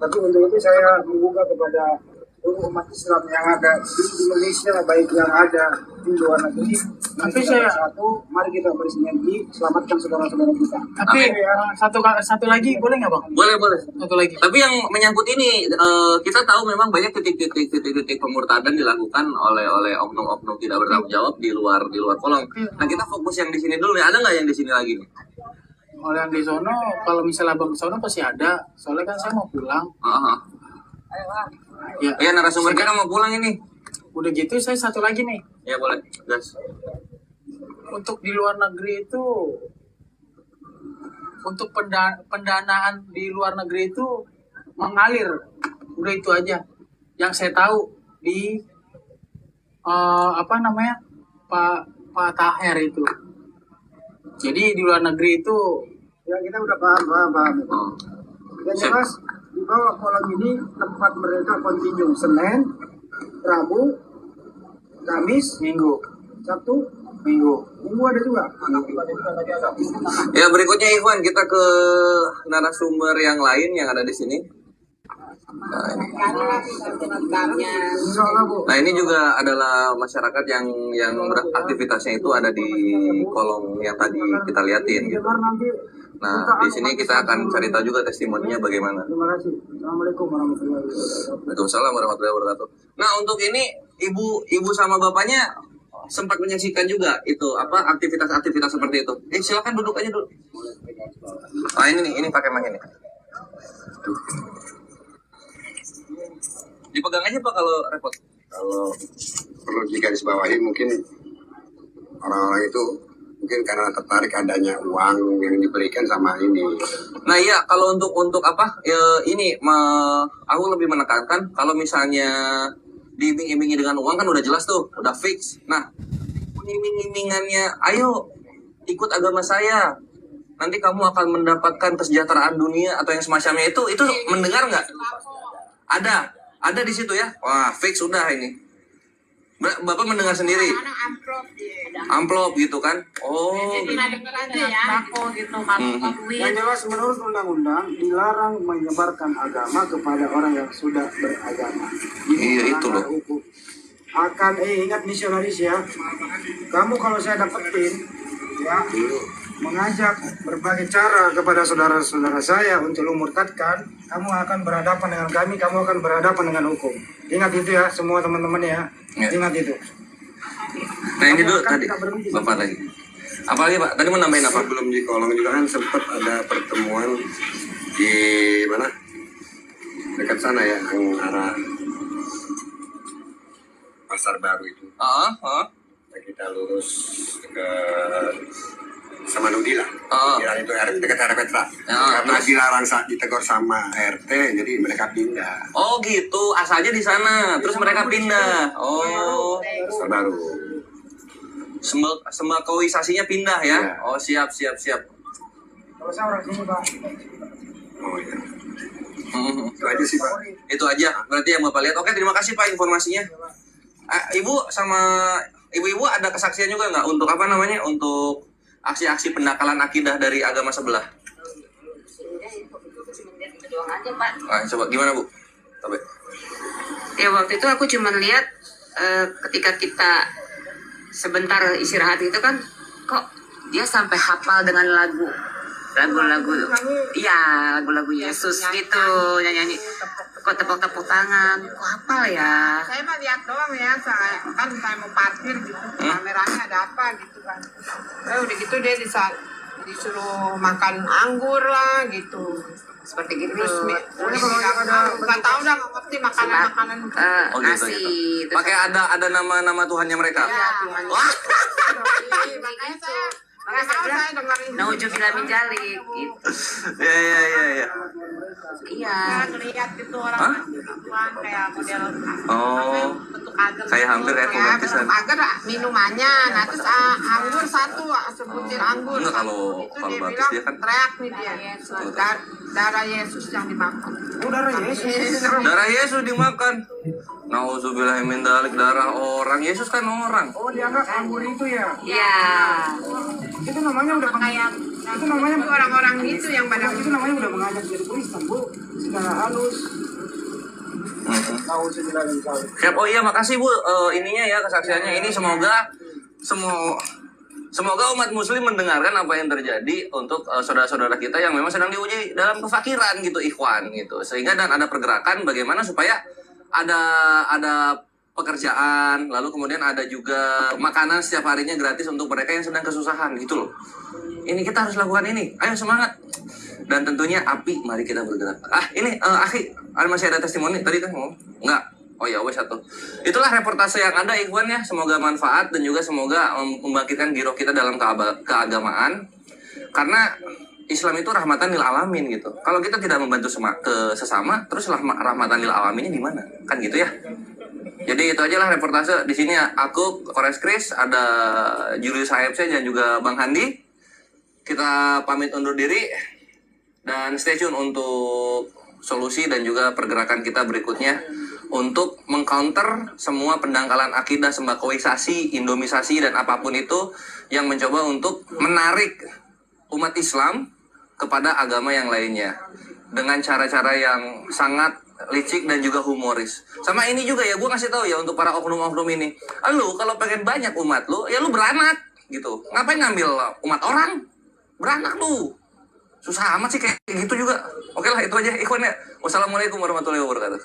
Tapi untuk itu saya membuka kepada seluruh umat Islam yang ada di Indonesia, baik yang ada di luar negeri. Tapi saya mari kita bersinergi selamatkan saudara-saudara kita. Tapi satu lagi boleh nggak Bang? Boleh. Satu lagi. Tapi yang menyangkut ini kita tahu memang banyak titik-titik pemurtadan dilakukan oleh oknum-oknum tidak bertanggung jawab di luar kolong. Nah kita fokus yang di sini dulu nih. Ada nggak yang di sini lagi nih? Kalau yang di sono, kalau misalnya Bang ke sono pasti ada. Soalnya kan saya mau pulang. Ya narasumber kita mau pulang ini. Udah gitu saya satu lagi nih. Ya boleh, gas. Untuk di luar negeri itu, untuk pendanaan di luar negeri itu mengalir. Udah itu aja. Yang saya tahu di Pak Taher itu. Jadi di luar negeri itu Ya kita udah paham. Dan jelas di bawah kolom ini tempat mereka kontinu Senin, Rabu, Kamis, Minggu, Sabtu, Minggu ada juga. Ya berikutnya Ikhwan kita ke narasumber yang lain yang ada di sini. Nah ini juga adalah masyarakat yang beraktivitasnya itu ada di kolong yang tadi kita liatin gitu. Nah di sini kita akan cari tahu juga testimoninya bagaimana. Terima kasih. Assalamualaikum warahmatullahi wabarakatuh. Waalaikumsalam warahmatullahi wabarakatuh. Nah untuk ini ibu sama bapaknya sempat menyaksikan juga itu aktivitas seperti itu. Silakan duduk aja dulu. Nah ini pakai mic ini. Dipegang aja Pak kalau repot. Kalau perlu digarisbawahi mungkin orang-orang itu mungkin karena tertarik adanya uang yang diberikan sama ini. Nah iya kalau untuk apa aku lebih menekankan kalau misalnya diiming-imingi dengan uang kan udah jelas tuh, udah fix. Nah iming-imingannya, ayo ikut agama saya, nanti kamu akan mendapatkan kesejahteraan dunia atau yang semacamnya itu mendengar nggak? Ada di situ ya. Wah, fix sudah ini. Bapak mendengar sendiri. Amplop gitu kan? Oh. Yang jelas menurut undang-undang dilarang menyebarkan agama kepada orang yang sudah beragama. Iya itu loh. Akan ingat misionaris ya. Kamu kalau saya dapetin ya mengajak berbagai cara kepada saudara-saudara saya untuk lu murtadkan, kamu akan berhadapan dengan kami, kamu akan berhadapan dengan hukum. Ingat itu ya semua teman-teman ya. Ingat itu. Nah ini dulu tadi Bapak lagi. Apa lagi Pak? Tadi mau nambahin apa? Sebelum di kolong juga kan sempat ada pertemuan di mana? Dekat sana ya, yang arah Pasar Baru itu. Kita lurus ke Samanudi lah. Itu dekat RPTRA. Karena dilarang saat ditegur sama RT, jadi mereka pindah. Oh gitu, asalnya di sana, terus mereka pindah. Oh, Pasar Baru. Sembakoisasinya pindah ya? Oh siap. Kalau saya orang sini Pak. Oh iya. Itu aja sih Pak. Itu aja, berarti yang Bapak lihat. Oke, terima kasih Pak informasinya. Ibu sama ibu-ibu ada kesaksian juga nggak untuk apa namanya, untuk aksi-aksi pendakalan akidah dari agama sebelah? Nah, coba gimana Bu? Ya waktu itu aku cuma lihat ketika kita sebentar istirahat itu kan, kok dia sampai hafal dengan lagu Yesus gitu, nyanyi kok tepuk tangan, kok hafal ya. Saya mah lihat doang ya, saya mau parkir gitu, kameranya ada apa gitu kan. Udah gitu dia disuruh makan anggur lah gitu. Seperti gitu. Terus nggak tahu dah, nggak ngerti makanan Oh gitu. Pakai ada nama Tuhannya mereka. Wah. Makanya saya dengerin. Nauzubillah min dzalik gitu. Iya. Iya. Ngeliat gitu orang Tuhan kayak model bentuk agar. Kayak hampir kayak pembaptisan. Agar minumannya, nah terus anggur satu, sebutir anggur. Enggak, kalau baptis dia kan teriak nih dia. Darah Yesus yang dimakan. Oh, darah Yesus. Darah Yesus dimakan. Nauzubillah min dzalik, darah orang. Yesus kan orang. Oh, dianggap anggur itu ya? Iya. Itu namanya udah kayak itu namanya orang-orang itu yang pada itu namanya udah mengajak jadi Kristen Bu, secara halus. Siap. Oh iya, makasih Bu ininya ya, kesaksiannya ini. Semoga umat muslim mendengarkan apa yang terjadi untuk saudara-saudara kita yang memang sedang diuji dalam kefakiran gitu, ikhwan gitu. Sehingga dan ada pergerakan bagaimana supaya ada pekerjaan, lalu kemudian ada juga makanan setiap harinya gratis untuk mereka yang sedang kesusahan gitu loh. Ini kita harus lakukan ini. Ayo semangat. Dan tentunya api, mari kita bergerak. Ini Akhi, masih ada testimoni tadi kan ngomong? Enggak. Oh ya, wes satu. Itulah reportase yang ada ikhwan ya. Semoga manfaat dan juga semoga membangkitkan giroh kita dalam keagamaan. Karena Islam itu rahmatan lil alamin gitu. Kalau kita tidak membantu ke sesama, terus rahmatan lil alaminnya di mana? Kan gitu ya. Jadi itu aja lah reportase. Di sini aku, Kores Kris, ada Julius HFC dan juga Bang Handi. Kita pamit undur diri dan stay tune untuk solusi dan juga pergerakan kita berikutnya untuk mengcounter semua pendangkalan akidah, sembakoisasi, indomisasi dan apapun itu yang mencoba untuk menarik umat Islam kepada agama yang lainnya dengan cara-cara yang sangat licik dan juga humoris. Sama ini juga ya, gue ngasih tahu ya untuk para oknum-oknum ini, lu kalau pengen banyak umat lu, ya lu beranak gitu. Ngapain ngambil umat orang? Beranak lu. Susah amat sih kayak gitu juga. Oke lah, itu aja ikhwan ya. Wassalamualaikum warahmatullahi wabarakatuh.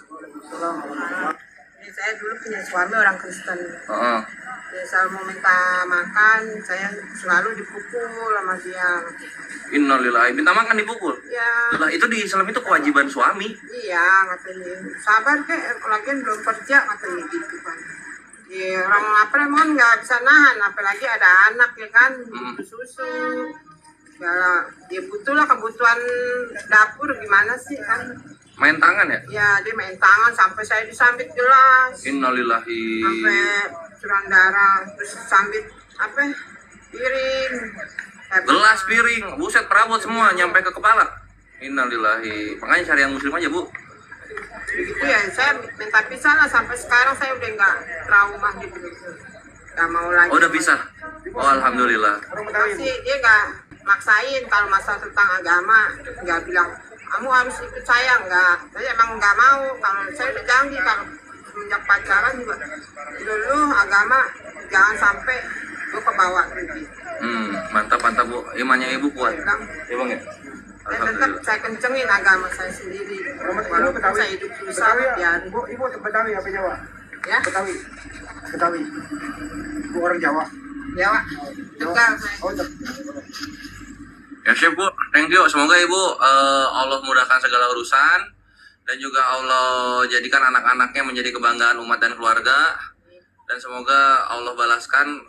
Saya dulu punya suami orang Kristen. Dia selalu mau minta makan, saya selalu dipukul sama dia. Innalillahi, minta makan dipukul? Ya. Lah itu di Islam itu kewajiban suami. Iya, katanya. Sabar kek, lagian belum kerja katanya gitu kan. Ya, orang apa emang nggak bisa nahan, apalagi ada anak ya kan, susu. Ya, dia butuh lah kebutuhan dapur gimana sih kan. Main tangan ya? Ya, dia main tangan sampai saya disambit gelas. Innalillahi. Sampai curang darah, terus sambit apa piring, Gelas, piring, buset perabot semua nyampe ke kepala. Innalillahi. Makanya cari yang muslim aja, Bu. begitu ya. Saya minta pisah lah, sampai sekarang saya udah nggak trauma gitu, nggak mau lagi. Oh, udah pisah. Oh, alhamdulillah. Masih dia nggak maksain kalau masalah tentang agama, nggak bilang kamu harus ikut saya, nggak. Saya emang nggak mau. Kalau saya udah janji kalau semenjak pacaran juga dulu agama jangan sampai gue kebawa gitu. Mantap Bu. Imannya Ibu kuat. Ya, Bang ya. Saya tetap saya kencengin agama saya sendiri. Walaupun saya hidup susah, ya. Ibu Betawi apa Jawa? Ya? Betawi. Ibu orang Jawa. Jawa. Tegal saya. Ya, Chef, Bu. Thank you. Semoga Ibu Allah mudahkan segala urusan dan juga Allah jadikan anak-anaknya menjadi kebanggaan umat dan keluarga. Dan semoga Allah balaskan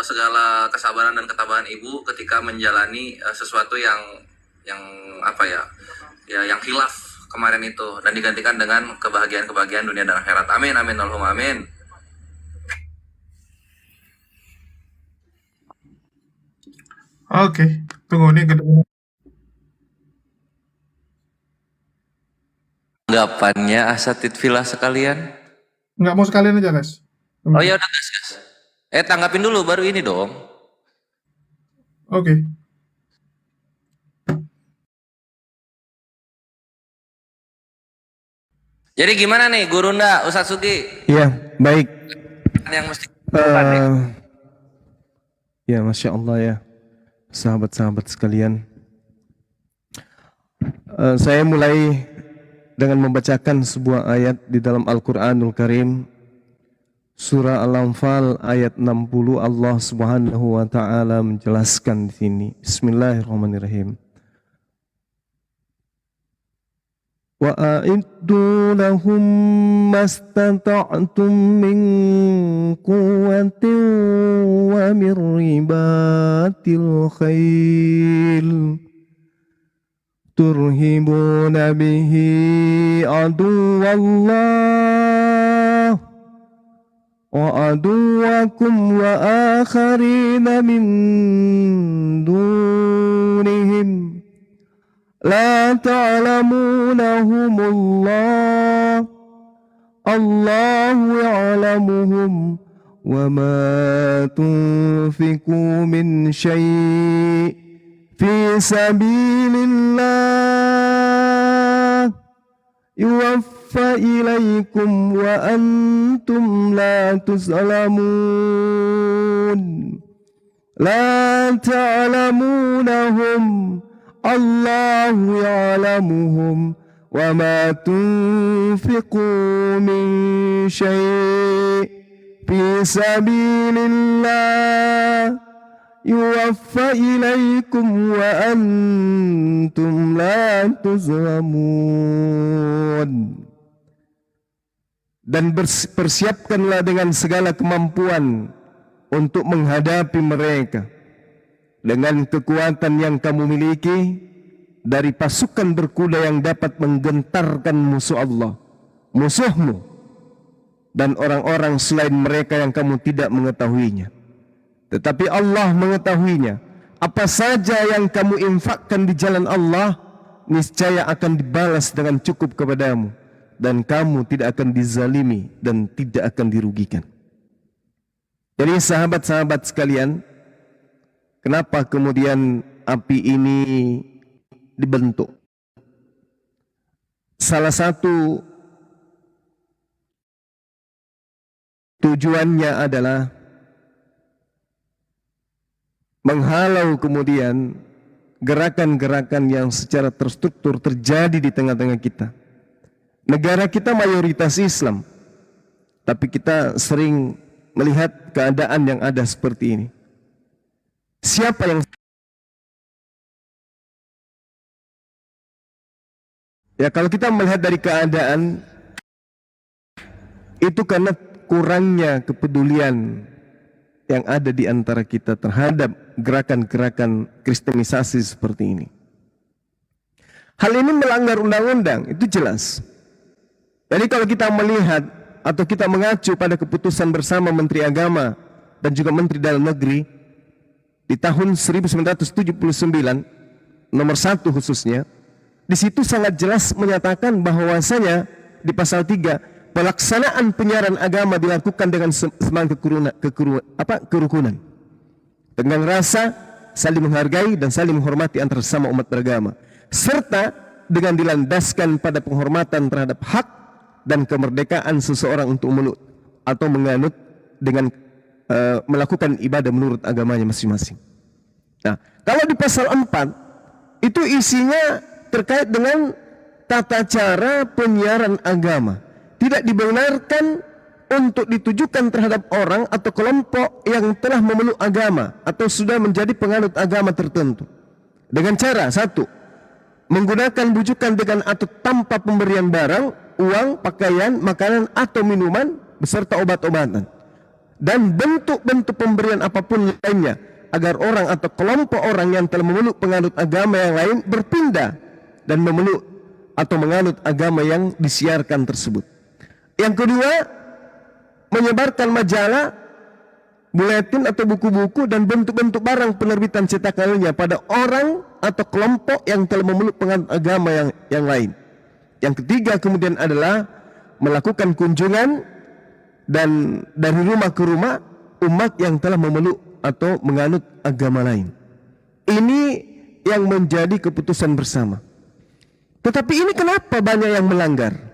segala kesabaran dan ketabahan Ibu ketika menjalani sesuatu yang apa ya, yang khilaf kemarin itu, dan digantikan dengan kebahagiaan dunia dan akhirat. Amin amin Allahumma amin. Oke, tunggu nih kedua. Anggapannya asatid filah sekalian. Nggak mau sekalian aja, guys. Oh ya udah gas. Tanggapin dulu baru ini dong. Oke. Jadi gimana nih Gurunda, Ustadz Sugi? Iya, baik. Yang mesti ya, Masya Allah ya, sahabat-sahabat sekalian. Saya mulai dengan membacakan sebuah ayat di dalam Al-Quranul Karim. Surah Al-Anfal ayat 60, Allah Subhanahu wa taala menjelaskan di sini. Bismillahirrahmanirrahim. Wa a'iddu lahum mastata'tum min quwwatin wa min ribatil khail turhibuna bihi aduwallah wa aduwakum wa akharina min dunihim la ta'lamunahumullah Allahu ya'lamuhum wa ma tunfiqu min syai' fi sabilillah yuwaffa ilaikum wa antum la tuzlamun la ta'lamunahum Allahu ya'lamuhum wa ma tunfiqu min syai' fi sabilillah yuwaffa ilaikum wa antum la tuzlamun. Dan persiapkanlah dengan segala kemampuan untuk menghadapi mereka dengan kekuatan yang kamu miliki dari pasukan berkuda yang dapat menggentarkan musuh Allah, musuhmu, dan orang-orang selain mereka yang kamu tidak mengetahuinya. Tetapi Allah mengetahuinya. Apa saja yang kamu infakkan di jalan Allah, niscaya akan dibalas dengan cukup kepadamu, dan kamu tidak akan dizalimi dan tidak akan dirugikan. Jadi sahabat-sahabat sekalian, kenapa kemudian api ini dibentuk? Salah satu tujuannya adalah menghalau kemudian gerakan-gerakan yang secara terstruktur terjadi di tengah-tengah kita. Negara kita mayoritas Islam, tapi kita sering melihat keadaan yang ada seperti ini. Siapa yang kalau kita melihat dari keadaan itu karena kurangnya kepedulian yang ada di antara kita terhadap gerakan-gerakan kristenisasi seperti ini. Hal ini melanggar undang-undang, itu jelas. Jadi kalau kita melihat atau kita mengacu pada keputusan bersama Menteri Agama dan juga Menteri Dalam Negeri di tahun 1979 nomor 1 khususnya, di situ sangat jelas menyatakan bahwasanya di pasal 3 pelaksanaan penyiaran agama dilakukan dengan semangat kerukunan, tenggang rasa, saling menghargai dan saling menghormati antara sesama umat beragama, serta dengan dilandaskan pada penghormatan terhadap hak dan kemerdekaan seseorang untuk memeluk atau menganut dengan melakukan ibadah menurut agamanya masing-masing. Nah, kalau di pasal 4 itu isinya terkait dengan tata cara penyiaran agama. Tidak dibenarkan untuk ditujukan terhadap orang atau kelompok yang telah memeluk agama atau sudah menjadi penganut agama tertentu. Dengan cara, 1, menggunakan bujukan dengan atau tanpa pemberian barang, uang, pakaian, makanan atau minuman beserta obat-obatan, dan bentuk-bentuk pemberian apapun lainnya agar orang atau kelompok orang yang telah memeluk penganut agama yang lain berpindah dan memeluk atau menganut agama yang disiarkan tersebut. Yang kedua, menyebarkan majalah, buletin atau buku-buku dan bentuk-bentuk barang penerbitan cetakannya pada orang atau kelompok yang telah memeluk penganut agama yang lain. Yang ketiga kemudian adalah melakukan kunjungan dan dari rumah ke rumah umat yang telah memeluk atau menganut agama lain. Ini yang menjadi keputusan bersama. Tetapi ini kenapa banyak yang melanggar?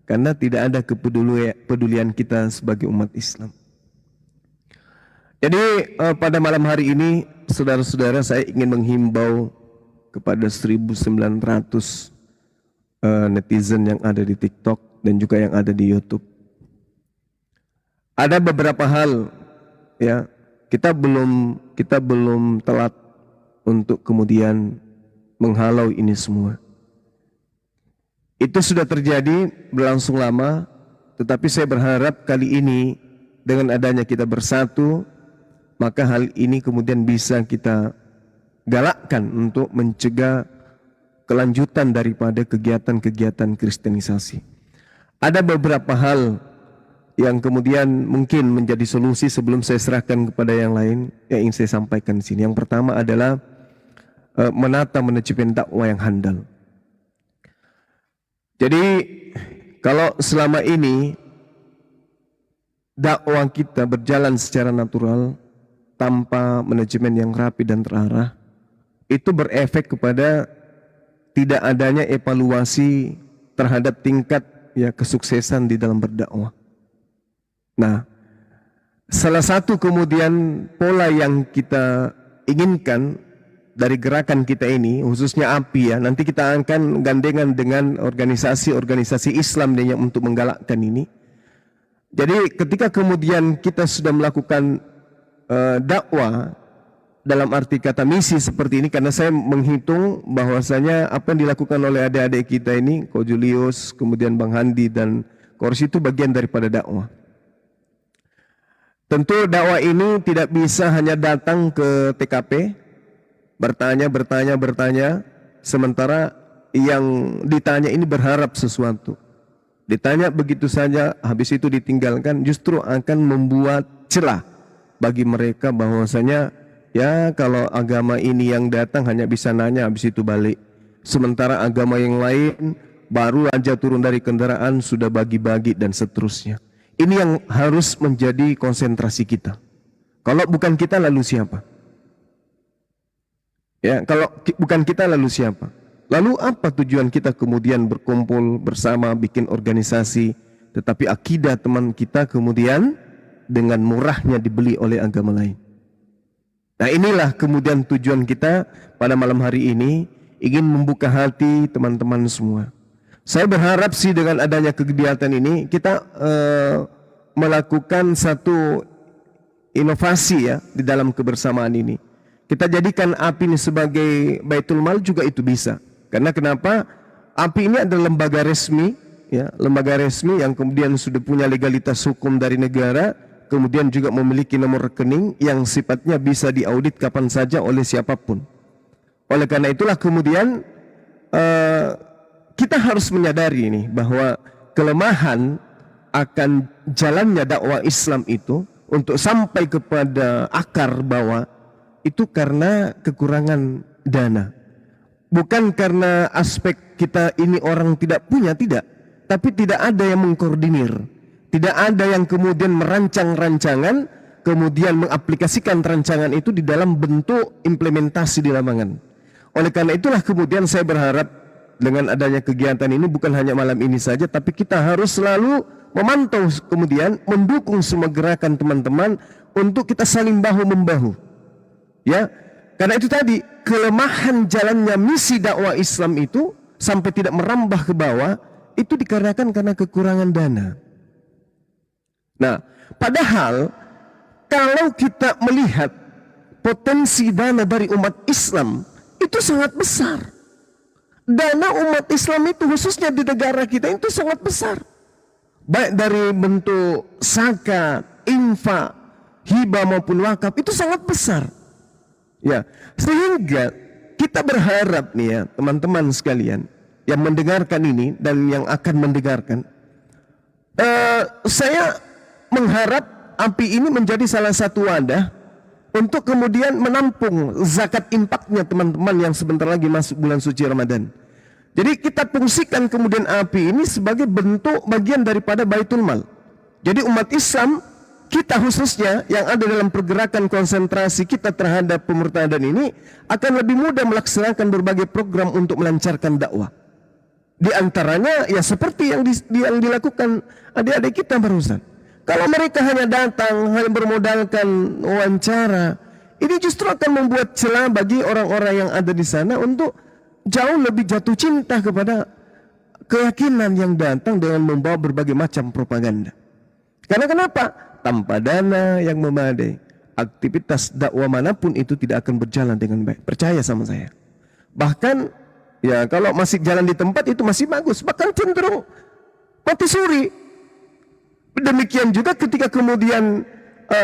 Karena tidak ada kepedulian kita sebagai umat Islam. Jadi pada malam hari ini saudara-saudara, saya ingin menghimbau kepada 1.900 netizen yang ada di TikTok dan juga yang ada di YouTube. Ada beberapa hal ya, kita belum telat untuk kemudian menghalau ini semua. Itu sudah terjadi berlangsung lama, tetapi saya berharap kali ini dengan adanya kita bersatu, maka hal ini kemudian bisa kita galakkan untuk mencegah kelanjutan daripada kegiatan-kegiatan kristenisasi. Ada beberapa hal yang kemudian mungkin menjadi solusi sebelum saya serahkan kepada yang lain yang ingin saya sampaikan di sini. Yang pertama adalah menata manajemen dakwah yang handal. Jadi kalau selama ini dakwah kita berjalan secara natural tanpa manajemen yang rapi dan terarah, itu berefek kepada tidak adanya evaluasi terhadap tingkat ya kesuksesan di dalam berdakwah. Nah, salah satu kemudian pola yang kita inginkan dari gerakan kita ini, khususnya API ya, nanti kita akan gandengan dengan organisasi-organisasi Islam yang untuk menggalakkan ini. Jadi ketika kemudian kita sudah melakukan dakwah dalam arti kata misi seperti ini, karena saya menghitung bahwasanya apa yang dilakukan oleh adik-adik kita ini, Ko Julius, kemudian Bang Handi dan Kors itu bagian daripada dakwah. Tentu dakwah ini tidak bisa hanya datang ke TKP, bertanya, sementara yang ditanya ini berharap sesuatu. Ditanya begitu saja, habis itu ditinggalkan, justru akan membuat celah bagi mereka bahwasanya ya kalau agama ini yang datang hanya bisa nanya, habis itu balik. Sementara agama yang lain baru aja turun dari kendaraan sudah bagi-bagi dan seterusnya. Ini yang harus menjadi konsentrasi kita. Kalau bukan kita lalu siapa? Ya, kalau bukan kita lalu siapa? Lalu apa tujuan kita kemudian berkumpul bersama bikin organisasi, tetapi akidah teman kita kemudian dengan murahnya dibeli oleh agama lain. Nah, inilah kemudian tujuan kita pada malam hari ini, ingin membuka hati teman-teman semua. Saya berharap sih dengan adanya kegiatan ini kita melakukan satu inovasi ya di dalam kebersamaan ini. Kita jadikan API ini sebagai Baitul Mal juga itu bisa. Karena kenapa? API ini adalah lembaga resmi ya, lembaga resmi yang kemudian sudah punya legalitas hukum dari negara, kemudian juga memiliki nomor rekening yang sifatnya bisa diaudit kapan saja oleh siapapun. Oleh karena itulah kemudian kita harus menyadari ini bahwa kelemahan akan jalannya dakwah Islam itu untuk sampai kepada akar bawah itu karena kekurangan dana. Bukan karena aspek kita ini orang tidak punya, tidak. Tapi tidak ada yang mengkoordinir. Tidak ada yang kemudian merancang rancangan, kemudian mengaplikasikan rancangan itu di dalam bentuk implementasi di lapangan. Oleh karena itulah kemudian saya berharap dengan adanya kegiatan ini bukan hanya malam ini saja, tapi kita harus selalu memantau, kemudian mendukung semua gerakan teman-teman untuk kita saling bahu-membahu. Ya, karena itu tadi kelemahan jalannya misi dakwah Islam itu sampai tidak merambah ke bawah itu dikarenakan karena kekurangan dana. Nah, padahal kalau kita melihat potensi dana dari umat Islam itu sangat besar. Dana umat Islam itu khususnya di negara kita itu sangat besar. Baik dari bentuk zakat, infak, hibah maupun wakaf itu sangat besar. Ya, sehingga kita berharap nih ya teman-teman sekalian yang mendengarkan ini dan yang akan mendengarkan, saya mengharap API ini menjadi salah satu wadah untuk kemudian menampung zakat infaknya teman-teman yang sebentar lagi masuk bulan suci Ramadan. Jadi kita fungsikan kemudian API ini sebagai bentuk bagian daripada Baitul Mal. Jadi umat Islam kita khususnya yang ada dalam pergerakan konsentrasi kita terhadap pemurtadan ini akan lebih mudah melaksanakan berbagai program untuk melancarkan dakwah. Di antaranya ya seperti yang dilakukan adik-adik kita barusan. Kalau mereka hanya datang, hanya bermodalkan wawancara, ini justru akan membuat celah bagi orang-orang yang ada di sana untuk jauh lebih jatuh cinta kepada keyakinan yang datang dengan membawa berbagai macam propaganda. Karena kenapa? Tanpa dana yang memadai, aktivitas dakwah manapun itu tidak akan berjalan dengan baik. Percaya sama saya. Bahkan ya kalau masih jalan di tempat itu masih bagus, bahkan cenderung mati suri. Demikian juga ketika kemudian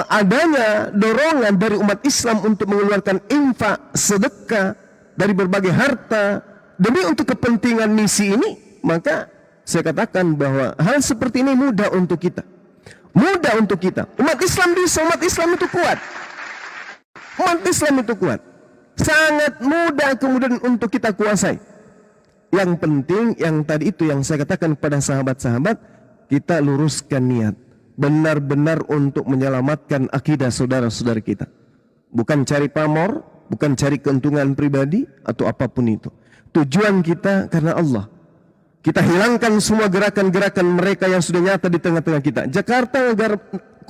adanya dorongan dari umat Islam untuk mengeluarkan infak, sedekah dari berbagai harta demi untuk kepentingan misi ini, maka saya katakan bahwa hal seperti ini mudah untuk kita. Mudah untuk kita. Umat Islam bisa, umat Islam itu kuat. Umat Islam itu kuat. Sangat mudah kemudian untuk kita kuasai. Yang penting yang tadi itu yang saya katakan kepada sahabat-sahabat, kita luruskan niat. Benar-benar untuk menyelamatkan akidah saudara-saudara kita. Bukan cari pamor, bukan cari keuntungan pribadi atau apapun itu. Tujuan kita karena Allah. Kita hilangkan semua gerakan-gerakan mereka yang sudah nyata di tengah-tengah kita. Jakarta negara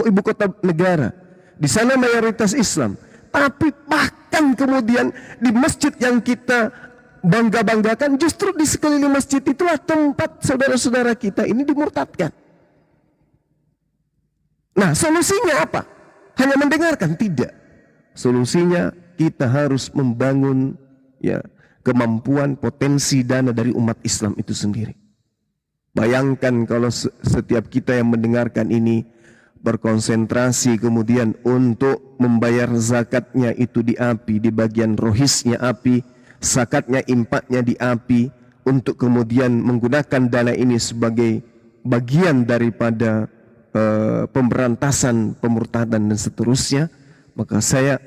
ibu kota negara. Di sana mayoritas Islam. Tapi bahkan kemudian di masjid yang kita bangga-banggakan, justru di sekeliling masjid itulah tempat saudara-saudara kita ini dimurtadkan. Nah, solusinya apa? Hanya mendengarkan? Tidak. Solusinya kita harus membangun ya kemampuan potensi dana dari umat Islam itu sendiri. Bayangkan kalau setiap kita yang mendengarkan ini berkonsentrasi kemudian untuk membayar zakatnya itu di API, di bagian rohisnya API, zakatnya impaknya di API, untuk kemudian menggunakan dana ini sebagai bagian daripada pemberantasan pemurtadan dan seterusnya, maka saya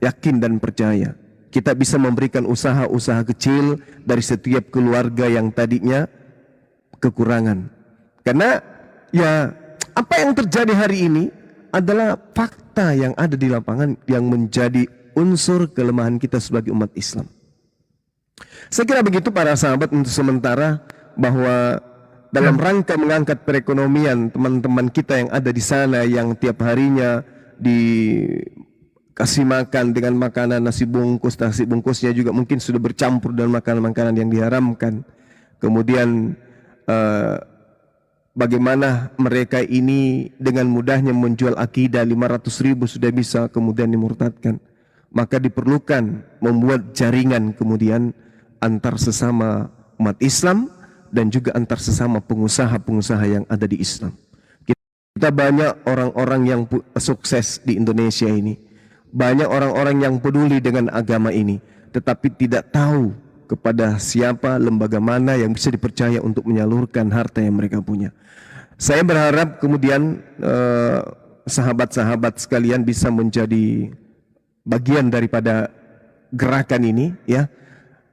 yakin dan percaya kita bisa memberikan usaha-usaha kecil dari setiap keluarga yang tadinya kekurangan. Karena ya apa yang terjadi hari ini adalah fakta yang ada di lapangan yang menjadi unsur kelemahan kita sebagai umat Islam. Saya kira begitu para sahabat untuk sementara, bahwa dalam rangka mengangkat perekonomian teman-teman kita yang ada di sana yang tiap harinya dikasih makan dengan makanan nasi bungkusnya juga mungkin sudah bercampur dengan makanan-makanan yang diharamkan. Kemudian bagaimana mereka ini dengan mudahnya menjual akidah 500.000 sudah bisa kemudian dimurtadkan. Maka diperlukan membuat jaringan kemudian antar sesama umat Islam dan juga antar sesama pengusaha-pengusaha yang ada di Islam. Kita banyak orang-orang yang sukses di Indonesia ini. Banyak orang-orang yang peduli dengan agama ini, tetapi tidak tahu kepada siapa, lembaga mana yang bisa dipercaya untuk menyalurkan harta yang mereka punya. Saya berharap kemudian sahabat-sahabat sekalian bisa menjadi bagian daripada gerakan ini ya,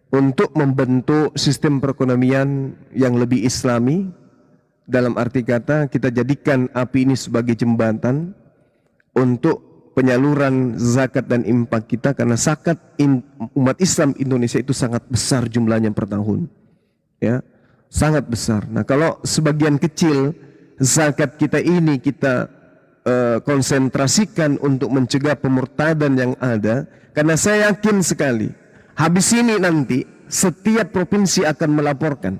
untuk membentuk sistem perekonomian yang lebih islami. Dalam arti kata kita jadikan API ini sebagai jembatan untuk penyaluran zakat dan infak kita, karena zakat umat Islam Indonesia itu sangat besar jumlahnya per tahun ya, sangat besar. Nah kalau sebagian kecil zakat kita ini kita konsentrasikan untuk mencegah pemurtadan yang ada, karena saya yakin sekali habis ini nanti setiap provinsi akan melaporkan,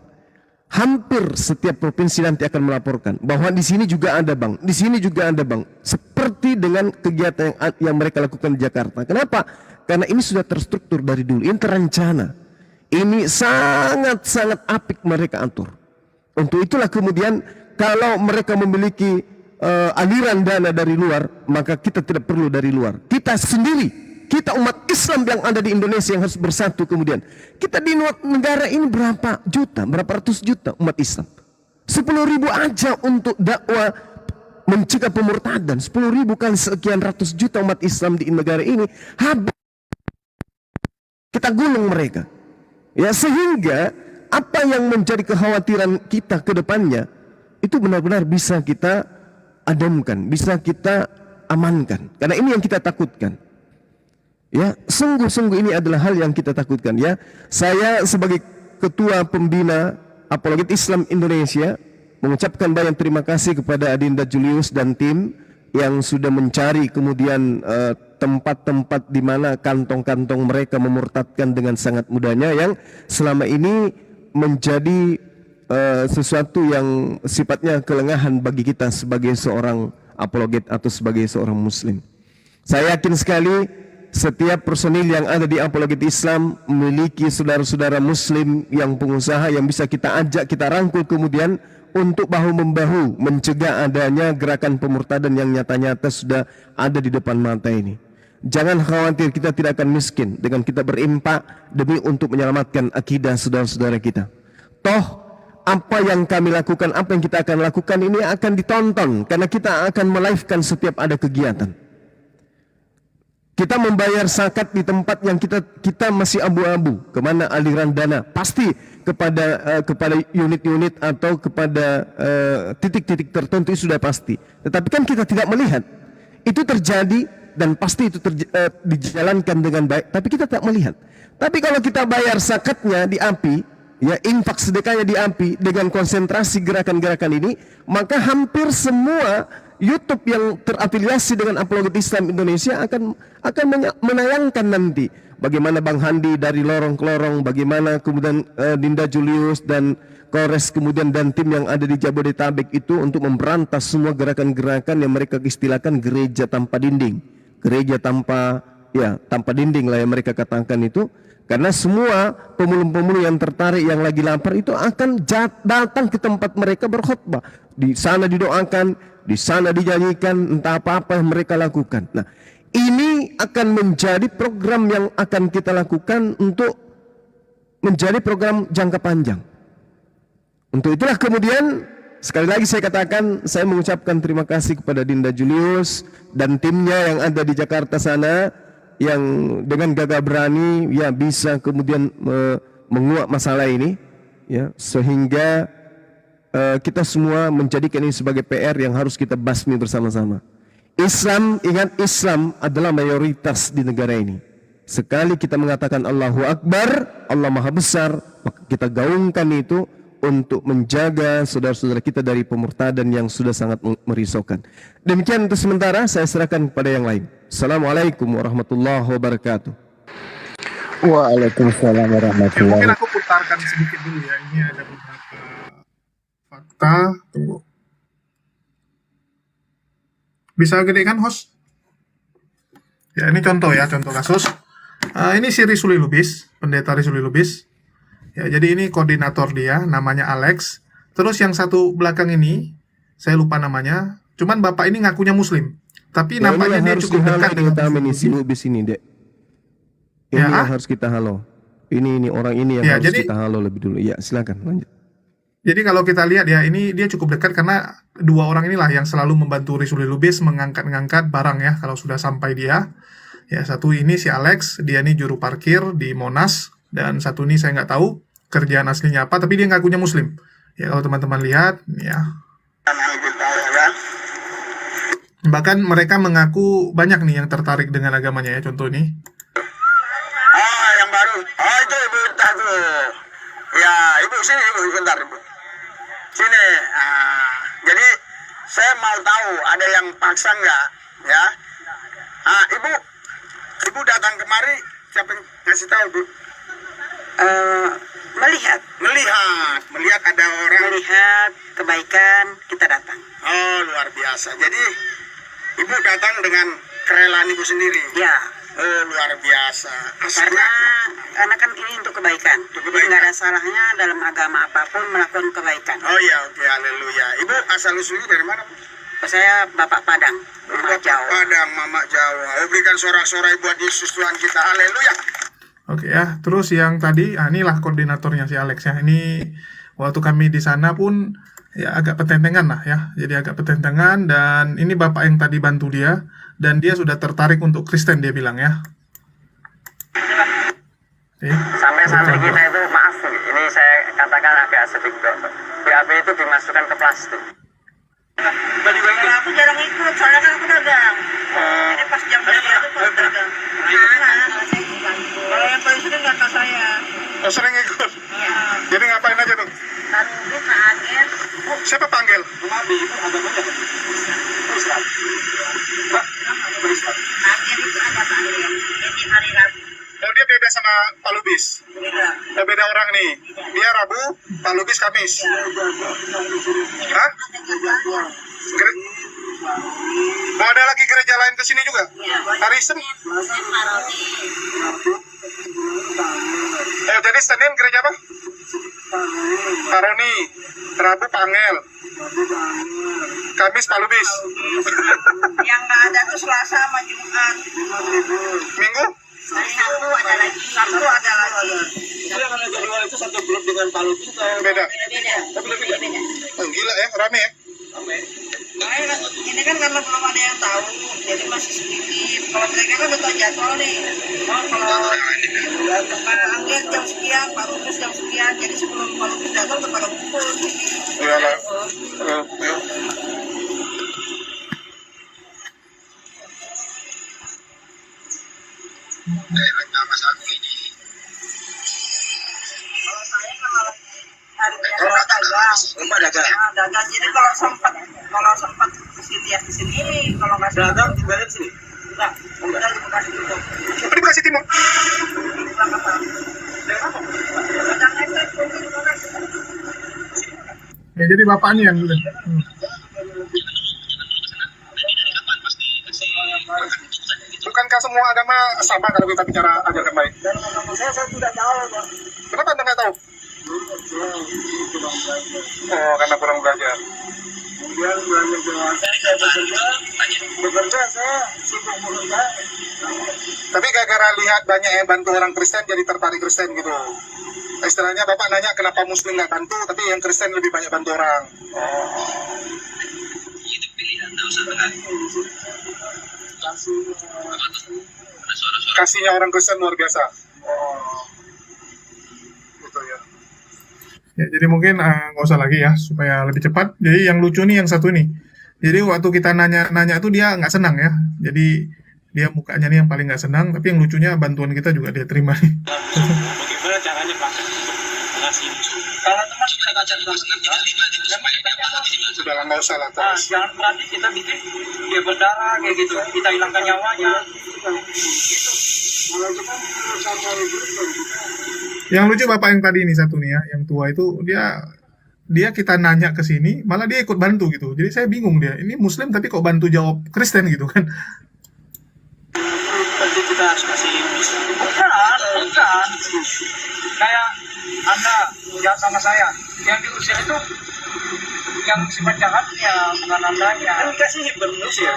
hampir setiap provinsi nanti akan melaporkan bahwa di sini juga ada bang, di sini juga ada bang, seperti dengan kegiatan yang mereka lakukan di Jakarta. Kenapa? Karena ini sudah terstruktur dari dulu, ini terencana, ini sangat-sangat apik mereka atur. Untuk itulah kemudian kalau mereka memiliki aliran dana dari luar, maka kita tidak perlu dari luar. Kita sendiri, kita umat Islam yang ada di Indonesia yang harus bersatu. Kemudian kita di negara ini berapa juta, berapa ratus juta umat Islam. 10.000 aja untuk dakwah mencegah pemurtadan, 10.000 kali sekian ratus juta umat Islam di negara ini, habis kita gulung mereka ya, sehingga apa yang menjadi kekhawatiran kita ke depannya itu benar-benar bisa kita adamkan, bisa kita amankan. Karena ini yang kita takutkan. Ya, sungguh-sungguh ini adalah hal yang kita takutkan ya. Saya sebagai ketua pembina Apologet Islam Indonesia mengucapkan banyak terima kasih kepada Adinda Julius dan tim yang sudah mencari kemudian tempat-tempat di mana kantong-kantong mereka memurtadkan dengan sangat mudahnya, yang selama ini menjadi sesuatu yang sifatnya kelengahan bagi kita sebagai seorang apologet atau sebagai seorang muslim. Saya yakin sekali setiap personil yang ada di Apologet Islam memiliki saudara-saudara muslim yang pengusaha yang bisa kita ajak, kita rangkul kemudian untuk bahu-membahu mencegah adanya gerakan pemurtadan yang nyata-nyata sudah ada di depan mata ini. Jangan khawatir, kita tidak akan miskin dengan kita berimpak demi untuk menyelamatkan akidah saudara-saudara kita. Toh apa yang kami lakukan, apa yang kita akan lakukan ini akan ditonton, karena kita akan melivekan setiap ada kegiatan. Kita membayar zakat di tempat yang kita masih abu-abu, kemana aliran dana, pasti kepada unit-unit atau kepada titik-titik tertentu sudah pasti. Tetapi kan kita tidak melihat itu terjadi, dan pasti itu dijalankan dengan baik, tapi kita tak melihat. Tapi kalau kita bayar zakatnya di API, ya, infak sedekahnya di API dengan konsentrasi gerakan-gerakan ini, maka hampir semua YouTube yang terafiliasi dengan Apologet Islam Indonesia akan menayangkan nanti bagaimana Bang Handi dari lorong ke lorong, bagaimana kemudian Dinda Julius dan Kores kemudian dan tim yang ada di Jabodetabek itu untuk memberantas semua gerakan-gerakan yang mereka istilahkan gereja tanpa dinding, gereja tanpa dinding lah yang mereka katakan itu. Karena semua pemulung-pemulung yang tertarik, yang lagi lapar itu akan datang ke tempat mereka berkhutbah. Di sana didoakan, di sana dinyanyikan, entah apa-apa yang mereka lakukan. Nah, ini akan menjadi program yang akan kita lakukan untuk menjadi program jangka panjang. Untuk itulah kemudian sekali lagi saya katakan, saya mengucapkan terima kasih kepada Dinda Julius dan timnya yang ada di Jakarta sana, yang dengan gagah berani ya bisa kemudian menguak masalah ini ya, sehingga kita semua menjadikan ini sebagai PR yang harus kita basmi bersama-sama. Islam, ingat, Islam adalah mayoritas di negara ini. Sekali kita mengatakan Allahu Akbar, Allah Maha Besar, maka kita gaungkan itu untuk menjaga saudara-saudara kita dari pemurtadan yang sudah sangat merisaukan. Demikian untuk sementara, saya serahkan kepada yang lain. Assalamualaikum warahmatullahi wabarakatuh. Waalaikumsalam warahmatullahi Mungkin aku putarkan sedikit dulu ya. Ini ada beberapa fakta. Tunggu. Bisa gedekan host? Ya, ini contoh ya, contoh kasus. Ini si Risuli Lubis, pendeta Risuli Lubis. Ya, jadi ini koordinator dia, namanya Alex. Terus yang satu belakang ini, saya lupa namanya. Cuman bapak ini ngakunya Muslim, tapi ya, nampaknya dia cukup dekat dengan si Lubis ini, Dek. Ini yang harus kita halo. Ini orang ini yang harus kita halo lebih dulu. Ya, silakan lanjut. Jadi kalau kita lihat ya, ini dia cukup dekat karena dua orang inilah yang selalu membantu Rizul Lubis mengangkat-ngangkat barang ya kalau sudah sampai dia. Ya, satu ini si Alex, dia ini juru parkir di Monas, dan satu ini saya nggak tahu kerjaan aslinya apa, tapi dia ngakunya Muslim. Ya kalau teman-teman lihat, ya. Bahkan mereka mengaku banyak nih yang tertarik dengan agamanya ya, contoh ini. Yang baru. Itu ibu entah tuh. Ya, ibu sini ibu, bentar ibu. Sini. Jadi saya mau tahu ada yang paksa nggak, ya? Ibu datang kemari, siapa yang ngasih tahu bu? Melihat ada orang. Melihat kebaikan kita datang. Oh luar biasa. Jadi ibu datang dengan kerelaan ibu sendiri. Ya. Oh luar biasa. Karena kan ini untuk kebaikan. Jadi nggak ada salahnya dalam agama apapun melakukan kebaikan. Oh iya, oke, haleluya. Ibu asal usulnya dari mana? Saya Bapak Padang, Mama Jawa. Padang, Mama Jawa. Berikan sorak-sorai buat Yesus Tuhan kita. Haleluya. Oke ya, terus yang tadi, inilah koordinatornya si Alex ya. Ini waktu kami di sana pun ya agak petentengan lah ya. Jadi agak petentengan, dan ini bapak yang tadi bantu dia, dan dia sudah tertarik untuk Kristen, dia bilang ya. Sampai kita itu, maaf, ini saya katakan agak sedikit. BAB itu dimasukkan ke plastik. Kalau aku jarang ikut, soalnya kan aku dagang. Jadi pas jam kerja itu pas dagang. Kalau yang paling sering kakak saya. Oh sering ikut? Iya. Jadi ngapain aja tuh? Taruh panggil. Siapa panggil? Nabi itu agamanya apa? Islam. Panggil itu ada panggil. Jadi hari Rabu. Oh dia beda sama Pak Lubis? Beda. Oh, beda orang nih. Dia Rabu, Pak Lubis Kamis. Hah? Mau ada lagi gereja lain ke sini juga? Hari Senin? Jadi Senin gereja apa? Paroni. Rabu Pangel. Kamis Pak Lubis. Yang nggak ada tuh Selasa sama Jumat. Minggu? Sabtu ada lagi. Sabtu ada lagi. Itu yang ada jadwal itu satu grup dengan Pak Lubis atau beda? Beda. Oh, gila ya, rame ya? Rame. Nah, ini kan karena belum ada yang tahu, jadi masih sedikit. Kalau mereka kan udah tahu jadwal nih. Kalau panggil jam sekian, Pak Lubis jam sekian, jadi sebelum Pak Lubis datang udah pada kumpul. Iyalah. Kalau saya kalau hari biasa dagang. Jadi kalau sempat kesini ini, kalau nggak dagang di balik sini. Enggak di Bekasi Timur. Di Bekasi Timur? Ya jadi bapak ini yang dulu. Bukankah semua agama sama kalau kita bicara ajarkan baik? Saya sudah tahu, Pak. Kenapa Anda nggak tahu? Oh, karena kurang belajar. Kemudian belajar saya bekerja, saya sibuk bekerja. Tapi gara-gara lihat banyak yang bantu orang Kristen jadi tertarik Kristen gitu. Istilahnya bapak nanya kenapa Muslim nggak bantu, tapi yang Kristen lebih banyak bantu orang. Kasihnya orang Kristen luar biasa. Gitu ya. Ya, jadi mungkin nggak usah lagi ya supaya lebih cepat. Jadi yang lucu nih yang satu nih. Jadi waktu kita nanya tuh dia nggak senang ya. Jadi dia mukanya nih yang paling nggak senang. Tapi yang lucunya bantuan kita juga dia terima nih. Bagaimana caranya Pak mengasihi musuh? Kalau teman sudah ngajar sudah nggak usah lah terus. Jangan berarti kita bikin dia berdarah kayak gitu. Kita hilangkan nyawanya. Yang lucu bapak yang tadi ini satu nih ya, yang tua itu dia kita nanya ke sini, malah dia ikut bantu gitu. Jadi saya bingung dia, ini Muslim tapi kok bantu jawab Kristen gitu kan? Berarti kita harus kasih bisa. Bukan. Kayak Anda ya sama saya, yang diusir itu yang sifat jahatnya, bukan andanya. Kan dikasihi bukan mengusir.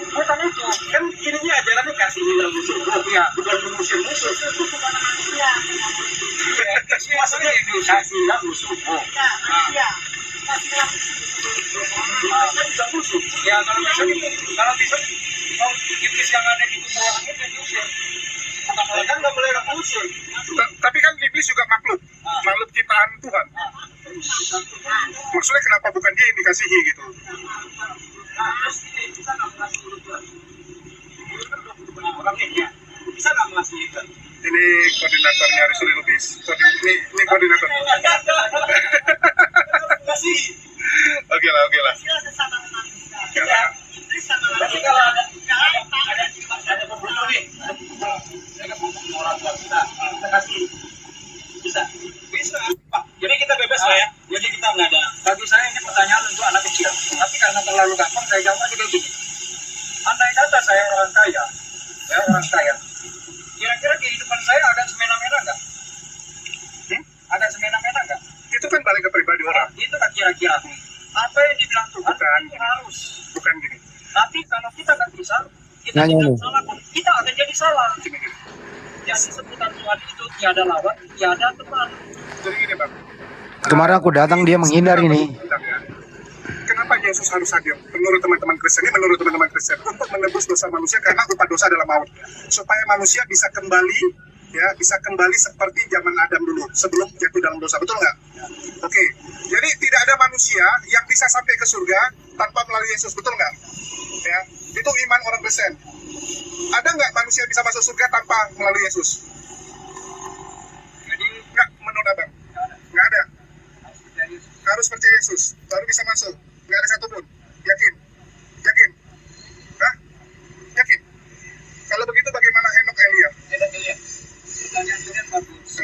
Bukan itu. Kan ininya ajarannya kasihilah musuhmu. Ya, bukan mengusir musuh. Itu bukan manusia. Maksudnya itu kasihilah musuhmu. Iya. Kita juga musuh. Ya kalau bisa kalau iblis yang ada di tubuh orang itu yang diusir. Kan nggak boleh mengusir. Tapi kan iblis juga makhluk ciptaan Tuhan. Maksudnya kenapa bukan dia yang dikasihi gitu? Bisa nggak mengasihi itu? Ini koordinatornya Risuli Lubis. Ini koordinator. Oke lah. Tapi kalau ada pembunuh nih, ada pembunuh orang tua kita kasih bisa. Pak. Jadi kita bebas lah ya. Jadi kita nggak ada. Bagi saya ini pertanyaan untuk anak kecil. Tapi karena terlalu gampang saya jawab aja kayak gini. Andai kata saya orang kaya, kira-kira kehidupan saya ada semena-mena nggak? Ada semena-mena nggak? Itu kan balik ke pribadi orang. Itu kan kira-kira. Apa yang dibilang Tuhan itu harus. Bukan gini. Tapi kalau kita nggak bisa, kita Nanya tidak nih. salah pun, kita akan jadi salah. Jadi sebutan Tuhan itu tiada lawan, tiada teman. Jadi gini Bang. Kemarin aku datang dia menghindar ini. Kenapa Yesus harus hadir? Menurut teman-teman Kristen untuk menebus dosa manusia karena upah dosa adalah maut. Supaya manusia bisa kembali seperti zaman Adam dulu sebelum jatuh dalam dosa. Betul nggak? Oke. Jadi tidak ada manusia yang bisa sampai ke surga tanpa melalui Yesus. Betul nggak? Ya. Itu iman orang Kristen. Ada nggak manusia bisa masuk surga tanpa melalui Yesus? Nggak, menurut Abang? Nggak ada. Harus percaya Yesus baru bisa masuk. Nggak ada satupun. Yakin? Hah? Yakin? Kalau begitu bagaimana Henok Elia? Pertanyaan bagus.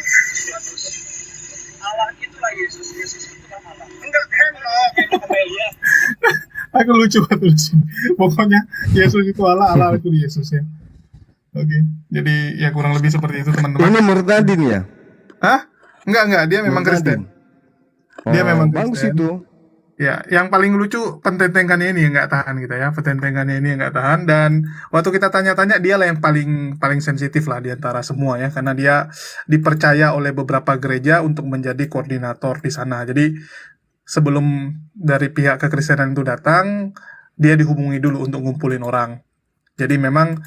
Allah itulah Yesus itulah Allah. Enggak, Henok. Elia. Aku lucu di sini. Pokoknya Yesus itu Allah itu Yesus ya. Oke. Jadi ya kurang lebih seperti itu teman-teman. Ini murtadin ya? Hah? Enggak, dia memang Kristen. Dia memang bagus Kristen. itu. Ya, yang paling lucu pententengannya ini yang nggak tahan kita ya, pententengannya ini yang nggak tahan, dan waktu kita tanya-tanya dia lah yang paling sensitif lah di antara semua ya, karena dia dipercaya oleh beberapa gereja untuk menjadi koordinator di sana. Jadi sebelum dari pihak kekristenan itu datang, dia dihubungi dulu untuk ngumpulin orang. Jadi memang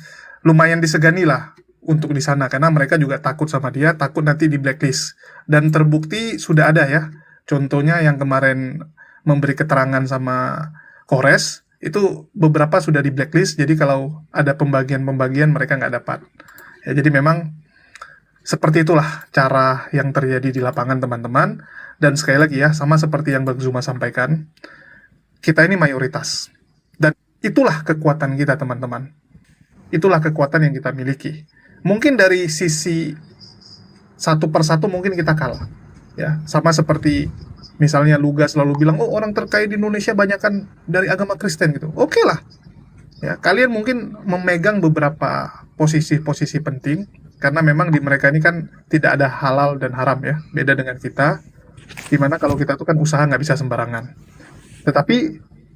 lumayan disegani lah untuk di sana karena mereka juga takut sama dia, takut nanti di blacklist. Dan terbukti sudah ada ya. Contohnya yang kemarin memberi keterangan sama Kores, itu beberapa sudah di blacklist, jadi kalau ada pembagian-pembagian mereka nggak dapat. Ya, jadi memang seperti itulah cara yang terjadi di lapangan teman-teman. Dan sekali lagi ya, sama seperti yang Bang Zuma sampaikan, kita ini mayoritas. Dan itulah kekuatan kita teman-teman. Itulah kekuatan yang kita miliki. Mungkin dari sisi satu persatu mungkin kita kalah. Ya, sama seperti misalnya Luga selalu bilang, oh orang terkaya di Indonesia banyak kan dari agama Kristen gitu. Oke lah. Ya, kalian mungkin memegang beberapa posisi-posisi penting karena memang di mereka ini kan tidak ada halal dan haram ya. Beda dengan kita, dimana kalau kita tuh kan usaha nggak bisa sembarangan. Tetapi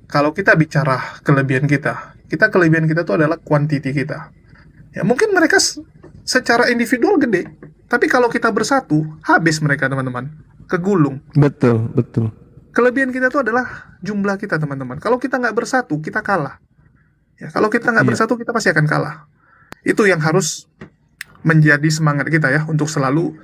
kalau kita bicara kelebihan kita kelebihan kita tuh adalah kuantiti kita. Ya mungkin mereka secara individual gede, tapi kalau kita bersatu habis mereka teman-teman, kegulung. Betul. Kelebihan kita tuh adalah jumlah kita teman-teman. Kalau kita nggak bersatu kita kalah. Ya kalau kita nggak bersatu kita pasti akan kalah. Itu yang harus menjadi semangat kita ya untuk selalu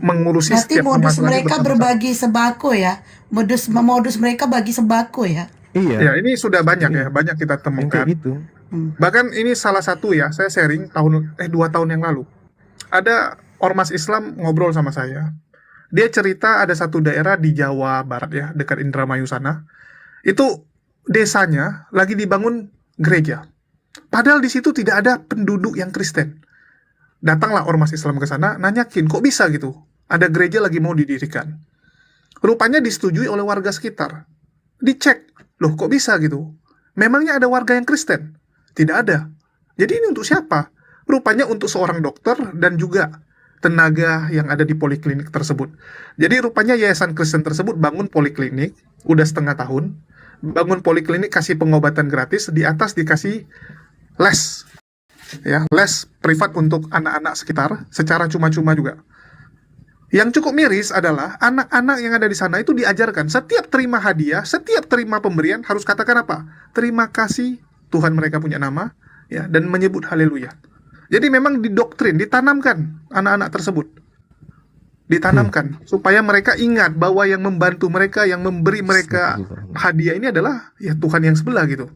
mengurusi Berarti setiap modus permasalahan mereka bersama-sama. berbagi sembako ya. Modus mereka bagi sembako ya. Iya. Ya, ini sudah banyak ya, banyak kita temukan. Gitu. Bahkan ini salah satu ya, saya sharing 2 tahun yang lalu. Ada ormas Islam ngobrol sama saya. Dia cerita ada satu daerah di Jawa Barat ya, dekat Indramayu sana. Itu desanya lagi dibangun gereja. Padahal di situ tidak ada penduduk yang Kristen. Datanglah ormas Islam ke sana, nanyakin, kok bisa gitu? Ada gereja lagi mau didirikan. Rupanya disetujui oleh warga sekitar. Dicek, loh kok bisa gitu? Memangnya ada warga yang Kristen? Tidak ada. Jadi ini untuk siapa? Rupanya untuk seorang dokter dan juga tenaga yang ada di poliklinik tersebut. Jadi rupanya yayasan Kristen tersebut bangun poliklinik, udah setengah tahun, bangun poliklinik kasih pengobatan gratis, di atas dikasih les, ya les privat untuk anak-anak sekitar secara cuma-cuma juga. Yang cukup miris adalah anak-anak yang ada di sana itu diajarkan setiap terima hadiah, setiap terima pemberian harus katakan apa? Terima kasih Tuhan mereka punya nama, ya, dan menyebut haleluya. Jadi memang didoktrin, ditanamkan anak-anak tersebut. Ditanamkan supaya mereka ingat bahwa yang membantu mereka, yang memberi mereka hadiah ini adalah ya Tuhan yang sebelah gitu.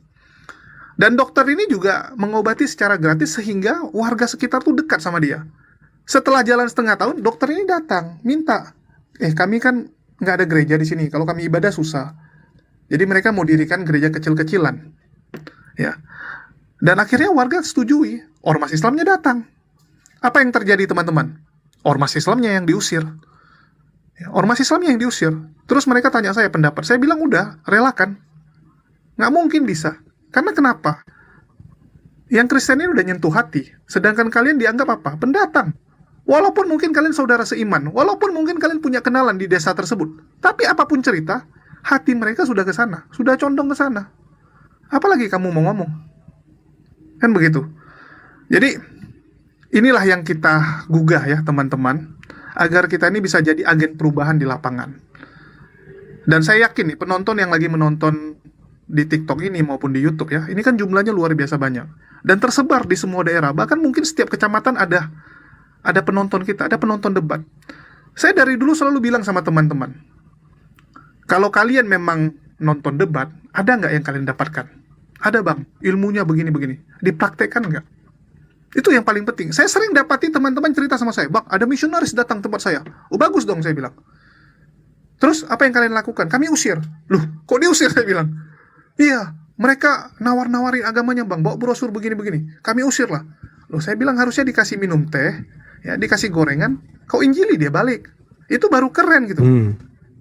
Dan dokter ini juga mengobati secara gratis sehingga warga sekitar tuh dekat sama dia. Setelah jalan setengah tahun, dokter ini datang, minta, kami kan nggak ada gereja di sini, kalau kami ibadah susah. Jadi mereka mau dirikan gereja kecil-kecilan, ya. Dan akhirnya warga setujui, ormas Islamnya datang. Apa yang terjadi teman-teman? Ormas Islamnya yang diusir. Ya, ormas Islamnya yang diusir. Terus mereka tanya saya pendapat, saya bilang udah, relakan. Nggak mungkin bisa. Karena kenapa? Yang Kristen ini udah nyentuh hati, sedangkan kalian dianggap apa? Pendatang. Walaupun mungkin kalian saudara seiman, walaupun mungkin kalian punya kenalan di desa tersebut, tapi apapun cerita, hati mereka sudah ke sana, sudah condong ke sana. Apalagi kamu mau ngomong? Kan begitu. Jadi, inilah yang kita gugah ya teman-teman, agar kita ini bisa jadi agen perubahan di lapangan. Dan saya yakin nih, penonton yang lagi menonton di TikTok ini maupun di YouTube ya, ini kan jumlahnya luar biasa banyak. Dan tersebar di semua daerah, bahkan mungkin setiap kecamatan ada penonton kita, ada penonton debat. Saya dari dulu selalu bilang sama teman-teman, kalau kalian memang nonton debat, ada nggak yang kalian dapatkan? Ada bang, ilmunya begini-begini. Dipraktekkan nggak? Itu yang paling penting. Saya sering dapati teman-teman cerita sama saya, bang, ada misionaris datang tempat saya. Oh bagus dong, saya bilang. Terus apa yang kalian lakukan? Kami usir. Loh, kok diusir? Saya bilang. Iya, mereka nawar-nawarin agamanya bang, bawa brosur begini-begini. Kami usir lah. Loh, saya bilang harusnya dikasih minum teh, ya dikasih gorengan, kau injili dia balik. Itu baru keren gitu.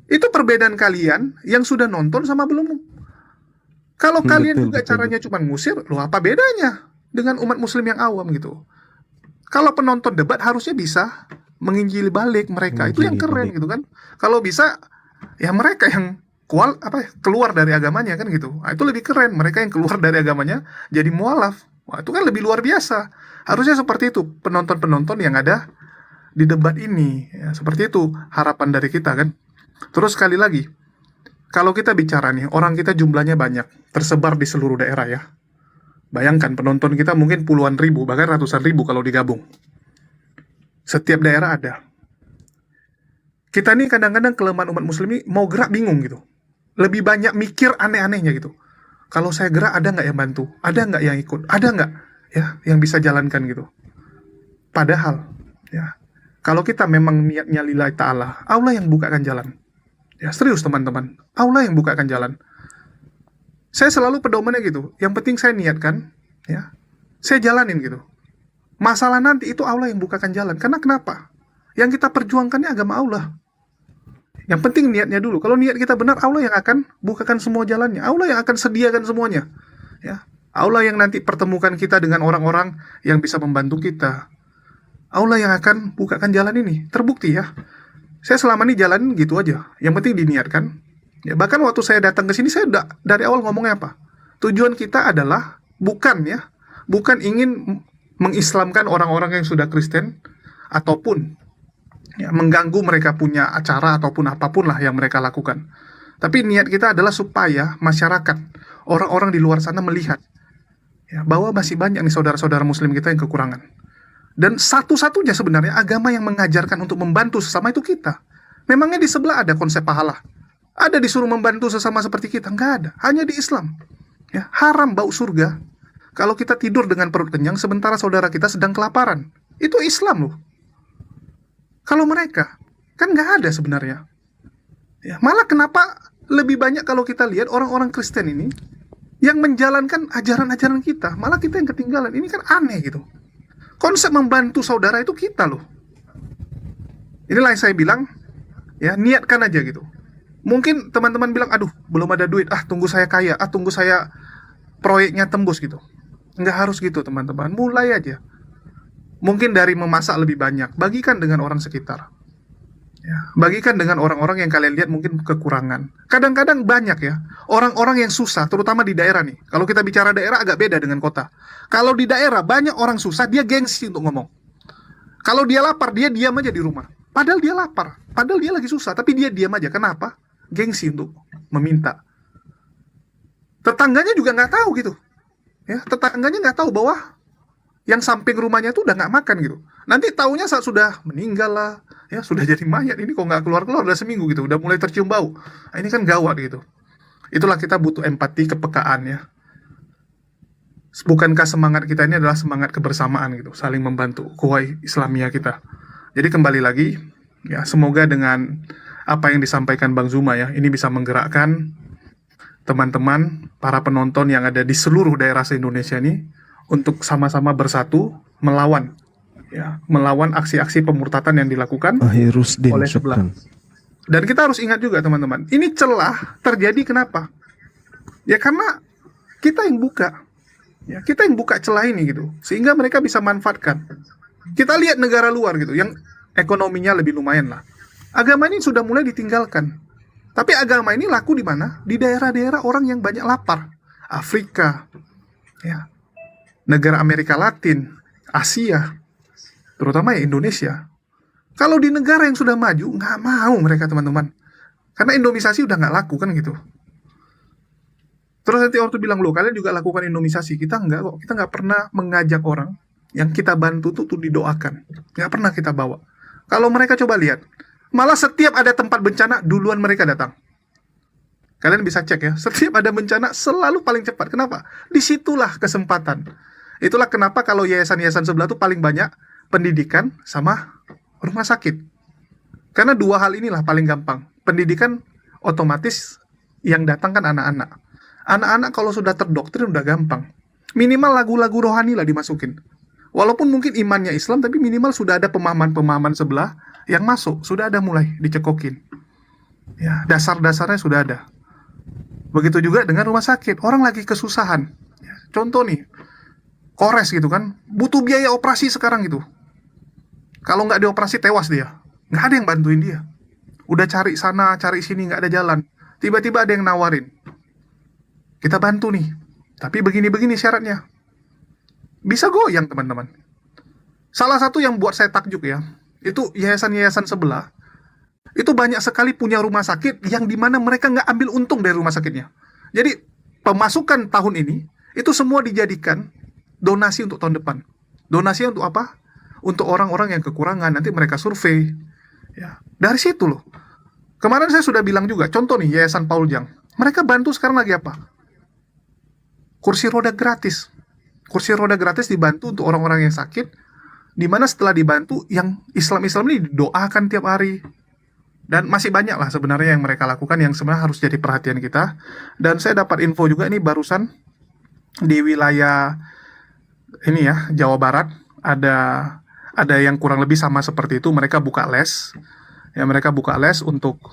Itu perbedaan kalian yang sudah nonton sama belum. Kalau kalian juga caranya cuma ngusir, loh apa bedanya dengan umat muslim yang awam gitu. Kalau penonton debat harusnya bisa menginjili balik mereka, itu yang keren gitu kan. Kalau bisa ya mereka yang keluar dari agamanya kan gitu. Nah, itu lebih keren, mereka yang keluar dari agamanya jadi mualaf. Wah, itu kan lebih luar biasa. Harusnya seperti itu penonton-penonton yang ada di debat ini. Ya, seperti itu harapan dari kita kan. Terus sekali lagi, kalau kita bicara nih, orang kita jumlahnya banyak, tersebar di seluruh daerah ya. Bayangkan penonton kita mungkin puluhan ribu, bahkan ratusan ribu kalau digabung. Setiap daerah ada. Kita nih kadang-kadang kelemahan umat muslim ini mau gerak bingung gitu. Lebih banyak mikir aneh-anehnya gitu. Kalau saya gerak ada nggak yang bantu? Ada nggak yang ikut? Ada nggak ya yang bisa jalankan gitu? Padahal ya kalau kita memang niatnya lillahi ta'ala, Allah yang bukakan jalan. Ya serius teman-teman, Allah yang bukakan jalan. Saya selalu pedomannya gitu. Yang penting saya niatkan, ya saya jalanin gitu. Masalah nanti itu Allah yang bukakan jalan. Karena kenapa? Yang kita perjuangkannya agama Allah. Yang penting niatnya dulu. Kalau niat kita benar, Allah yang akan bukakan semua jalannya. Allah yang akan sediakan semuanya. Ya, Allah yang nanti pertemukan kita dengan orang-orang yang bisa membantu kita. Allah yang akan bukakan jalan ini. Terbukti ya. Saya selama ini jalanin gitu aja. Yang penting diniatkan. Ya, bahkan waktu saya datang ke sini, saya dari awal ngomongnya apa? Tujuan kita adalah bukan ingin mengislamkan orang-orang yang sudah Kristen ataupun ya, mengganggu mereka punya acara ataupun apapun lah yang mereka lakukan. Tapi niat kita adalah supaya masyarakat, orang-orang di luar sana melihat ya, bahwa masih banyak nih saudara-saudara muslim kita yang kekurangan. Dan satu-satunya sebenarnya agama yang mengajarkan untuk membantu sesama itu kita. Memangnya di sebelah ada konsep pahala? Ada disuruh membantu sesama seperti kita? Enggak ada. Hanya di Islam. Ya, haram bau surga kalau kita tidur dengan perut kenyang sementara saudara kita sedang kelaparan. Itu Islam loh. Kalau mereka, kan nggak ada sebenarnya. Ya, malah kenapa lebih banyak kalau kita lihat orang-orang Kristen ini yang menjalankan ajaran-ajaran kita, malah kita yang ketinggalan. Ini kan aneh gitu. Konsep membantu saudara itu kita loh. Inilah yang saya bilang, ya niatkan aja gitu. Mungkin teman-teman bilang, aduh belum ada duit, tunggu saya kaya, tunggu saya proyeknya tembus gitu. Nggak harus gitu teman-teman, mulai aja. Mungkin dari memasak lebih banyak, bagikan dengan orang sekitar. Ya, bagikan dengan orang-orang yang kalian lihat mungkin kekurangan. Kadang-kadang banyak ya, orang-orang yang susah, terutama di daerah nih. Kalau kita bicara daerah agak beda dengan kota. Kalau di daerah banyak orang susah, dia gengsi untuk ngomong. Kalau dia lapar, dia diam aja di rumah. Padahal dia lapar, padahal dia lagi susah, tapi dia diam aja. Kenapa? Gengsi untuk meminta. Tetangganya juga nggak tahu gitu. Ya, tetangganya nggak tahu bahwa yang samping rumahnya tuh udah nggak makan gitu. Nanti taunya saat sudah meninggal lah, ya sudah jadi mayat. Ini kok nggak keluar-keluar udah seminggu gitu, udah mulai tercium bau. Nah, ini kan gawat gitu. Itulah kita butuh empati, kepekaan ya. Bukankah semangat kita ini adalah semangat kebersamaan gitu, saling membantu, ukhuwah Islamiyah kita. Jadi kembali lagi, ya semoga dengan apa yang disampaikan Bang Zuma ya, ini bisa menggerakkan teman-teman, para penonton yang ada di seluruh daerah se-Indonesia ini untuk sama-sama bersatu melawan aksi-aksi pemurtatan yang dilakukan oleh sebelah. Dan kita harus ingat juga teman-teman, ini celah terjadi kenapa? Ya karena kita yang buka. Ya, kita yang buka celah ini gitu, sehingga mereka bisa manfaatkan. Kita lihat negara luar gitu, yang ekonominya lebih lumayan lah. Agama ini sudah mulai ditinggalkan. Tapi agama ini laku di mana? Di daerah-daerah orang yang banyak lapar. Afrika, ya, negara Amerika Latin, Asia, terutama ya Indonesia. Kalau di negara yang sudah maju, nggak mau mereka teman-teman. Karena Indomisasi udah nggak laku kan gitu. Terus nanti orang tuh bilang, loh kalian juga lakukan Indomisasi. Kita nggak kok, kita nggak pernah mengajak orang yang kita bantu tuh didoakan. Nggak pernah kita bawa. Kalau mereka coba lihat, malah setiap ada tempat bencana, duluan mereka datang. Kalian bisa cek ya, setiap ada bencana selalu paling cepat. Kenapa? Disitulah kesempatan. Itulah kenapa kalau yayasan-yayasan sebelah tuh paling banyak pendidikan sama rumah sakit. Karena dua hal inilah paling gampang. Pendidikan otomatis yang datang kan anak-anak. Anak-anak kalau sudah terdoktrin udah gampang. Minimal lagu-lagu rohani lah dimasukin. Walaupun mungkin imannya Islam, tapi minimal sudah ada pemahaman-pemahaman sebelah yang masuk. Sudah ada mulai dicekokin. Ya, dasar-dasarnya sudah ada. Begitu juga dengan rumah sakit. Orang lagi kesusahan. Ya, contoh nih, kores gitu kan, butuh biaya operasi sekarang gitu. Kalau nggak dioperasi tewas dia. Nggak ada yang bantuin dia. Udah cari sana, cari sini, nggak ada jalan. Tiba-tiba ada yang nawarin. Kita bantu nih. Tapi begini-begini syaratnya. Bisa goyang teman-teman. Salah satu yang buat saya takjub ya, itu yayasan-yayasan sebelah. Itu banyak sekali punya rumah sakit yang dimana mereka nggak ambil untung dari rumah sakitnya. Jadi pemasukan tahun ini, itu semua dijadikan donasi untuk tahun depan. Donasi untuk apa? Untuk orang-orang yang kekurangan, nanti mereka survei. Ya, dari situ loh. Kemarin saya sudah bilang juga, contoh nih Yayasan Paul Jang. Mereka bantu sekarang lagi apa? Kursi roda gratis. Kursi roda gratis dibantu untuk orang-orang yang sakit, di mana setelah dibantu, yang Islam-Islam ini didoakan tiap hari. Dan masih banyak lah sebenarnya yang mereka lakukan yang sebenarnya harus jadi perhatian kita. Dan saya dapat info juga ini barusan di wilayah ini ya, Jawa Barat, ada yang kurang lebih sama seperti itu. Mereka buka les. Ya, mereka buka les untuk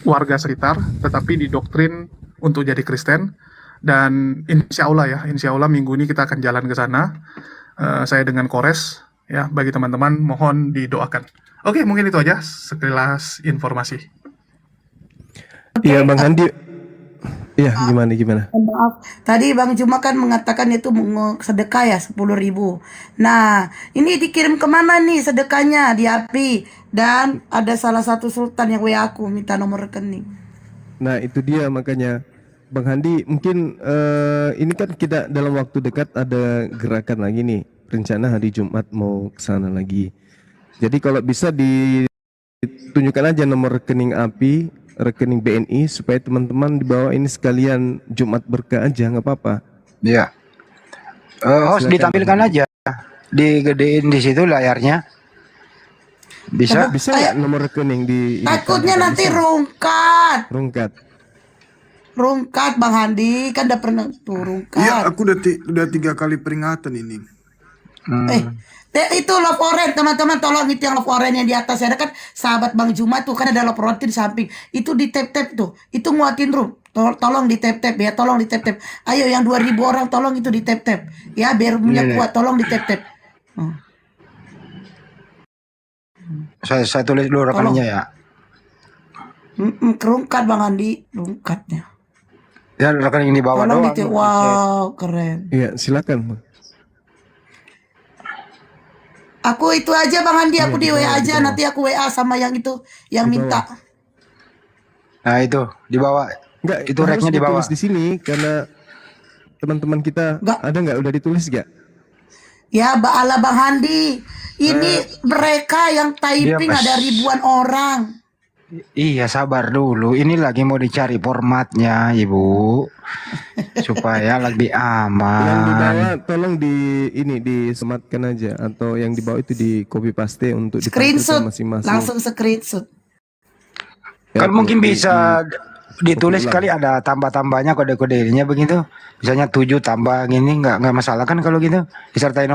warga sekitar, tetapi didoktrin untuk jadi Kristen. Dan insya Allah minggu ini kita akan jalan ke sana. Saya dengan Kores, ya, bagi teman-teman mohon didoakan. Oke, mungkin itu aja sekilas informasi. Iya, Bang Handi. Iya, gimana? Maaf, tadi Bang Juma kan mengatakan itu sedekah ya 10.000. Nah, ini dikirim kemana nih sedekahnya? Di API. Dan ada salah satu sultan yang WA aku minta nomor rekening. Nah, itu dia makanya Bang Handi, mungkin ini kan kita dalam waktu dekat ada gerakan lagi nih. Rencana hari Jumat mau ke sana lagi. Jadi kalau bisa ditunjukkan aja nomor rekening API, rekening BNI, supaya teman-teman dibawa ini sekalian Jumat berkah aja, nggak apa-apa. Iya. Host ditampilkan aja, digedein di situ layarnya. Bisa nggak nomor rekening di? Takutnya nanti bisa. Rungkat Bang Handi, kan udah pernah tuh rungkat. Iya, aku udah 3 kali peringatan ini. Itu love orange teman-teman, tolong itu yang love orange yang di atas ada kan sahabat Bang Juma tuh kan ada love orange di samping. Itu di tap-tap tuh. Itu nguatin Rum. Tolong di tap-tap ya, tolong di tap-tap. Ayo yang 2.000 orang tolong itu di tap-tap. Ya biar punya kuat, tolong di tap-tap. Saya tulis dulu rekeningnya ya. Kerungkat Bang Andi, kerungkatnya. Ya rekening di bawah Tolong doang. wow, keren. Iya, silakan, Bang. Aku itu aja Bang Andi, aku Iya, di di bawah, WA di aja, bawah. nanti aku WA sama yang itu, yang Di minta. Nah itu di bawah. Enggak, Itu harus reknya di bawah. ditulis di sini karena teman-teman kita ada nggak udah ditulis nggak? Ya, ala Bang Handi, ini mereka yang typing Mas. ada ribuan orang. Iya sabar dulu. Ini lagi mau dicari formatnya Ibu. Supaya lebih Yang di aman. bawah tolong disematkan aja atau yang di bawah itu di copy paste untuk Screenshot, ditampilkan masing-masing. langsung screenshot. Ya, Kan mungkin bisa ditulis ulang. kali ada tambah-tambahnya kode-kodenya begitu. Misalnya 7 tambah gini nggak masalah kan kalau gitu. Disertai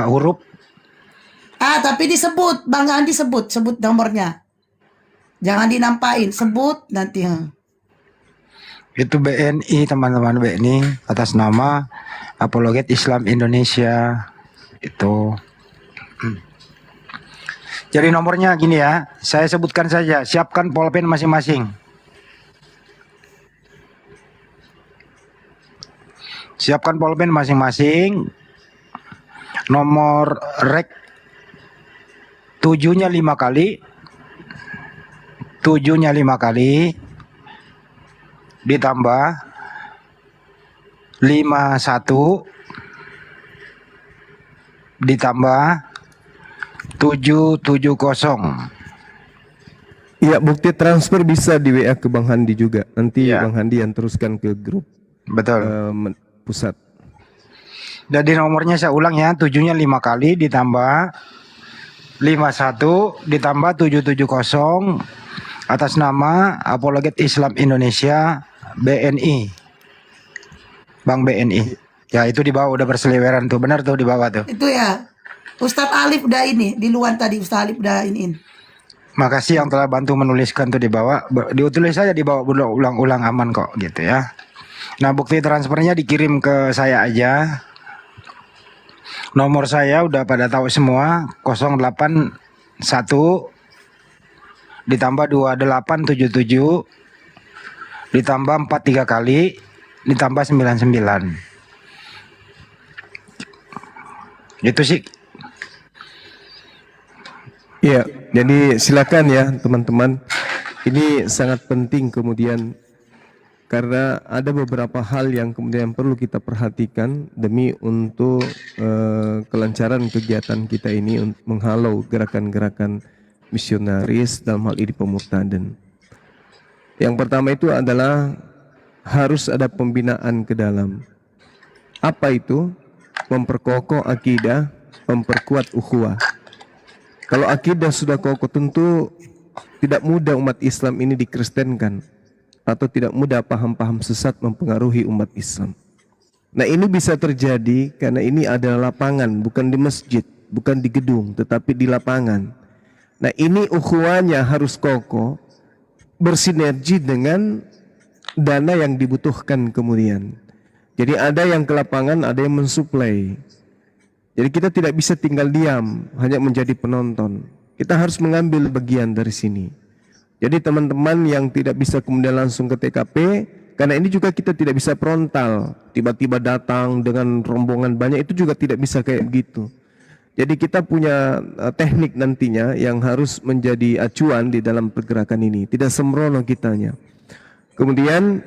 huruf. Tapi disebut, Bang Andi sebut nomornya. Jangan dinampain, sebut nanti. Itu BNI teman-teman, BNI atas nama Apologet Islam Indonesia itu. Jadi nomornya gini ya, saya sebutkan saja. Siapkan pulpen masing-masing. Siapkan pulpen masing-masing. Nomor rek 7-nya 5 kali. 7-nya 5 kali. Ditambah 51 ditambah 770. Iya, bukti transfer bisa di WA ke Bang Handi juga. Nanti Bang Handi yang teruskan ke grup. Betul. Pusat. Jadi nomornya saya ulang ya, 7-nya 5 kali ditambah 51 ditambah 770 atas nama Apologet Islam Indonesia BNI. Bang BNI. Ya itu di bawah udah berseliweran tuh, benar tuh di bawah tuh. Itu ya. Ustadz Alif udah ini, di luar tadi Ustadz Alif udah iniin. Makasih yang telah bantu menuliskan tuh di bawah. Ditulis saja di bawah, ulang-ulang aman kok gitu ya. Nah bukti transfernya dikirim ke saya aja. Nomor saya udah pada tahu semua, 081 ditambah 2877 ditambah 43 kali ditambah 99. Itu sih. Iya, jadi silakan ya teman-teman. Ini sangat penting kemudian karena ada beberapa hal yang kemudian perlu kita perhatikan demi untuk kelancaran kegiatan kita ini untuk menghalau gerakan-gerakan misionaris dalam hal ini pemurtadan. Yang pertama itu adalah harus ada pembinaan ke dalam. Apa itu? Memperkokoh akidah, memperkuat ukhuwah. Kalau akidah sudah kokoh tentu tidak mudah umat Islam ini dikristenkan atau tidak mudah paham-paham sesat mempengaruhi umat Islam. Nah ini bisa terjadi karena ini adalah lapangan, bukan di masjid, bukan di gedung, tetapi di lapangan. Nah ini ukhuwahnya harus kokoh, bersinergi dengan dana yang dibutuhkan kemudian. Jadi ada yang ke lapangan, ada yang mensuplai. Jadi kita tidak bisa tinggal diam, hanya menjadi penonton. Kita harus mengambil bagian dari sini. Jadi teman-teman yang tidak bisa kemudian langsung ke TKP, karena ini juga kita tidak bisa frontal, tiba-tiba datang dengan rombongan banyak, itu juga tidak bisa kayak begitu. Jadi kita punya teknik nantinya yang harus menjadi acuan di dalam pergerakan ini, tidak sembrono kitanya. Kemudian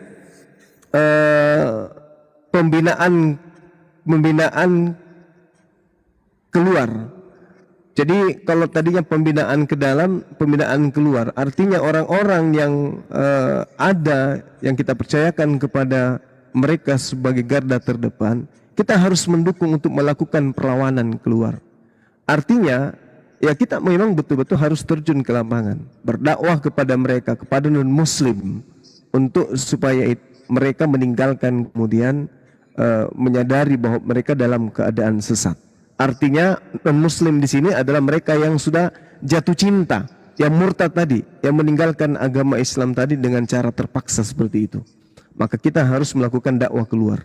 pembinaan keluar. Jadi kalau tadinya pembinaan ke dalam, pembinaan keluar, artinya orang-orang yang ada yang kita percayakan kepada mereka sebagai garda terdepan, kita harus mendukung untuk melakukan perlawanan keluar. Artinya ya kita memang betul-betul harus terjun ke lapangan, berdakwah kepada mereka, kepada non-muslim, untuk supaya mereka meninggalkan kemudian menyadari bahwa mereka dalam keadaan sesat. Artinya non-muslim di sini adalah mereka yang sudah jatuh cinta, yang murtad tadi, yang meninggalkan agama Islam tadi dengan cara terpaksa seperti itu. Maka kita harus melakukan dakwah keluar,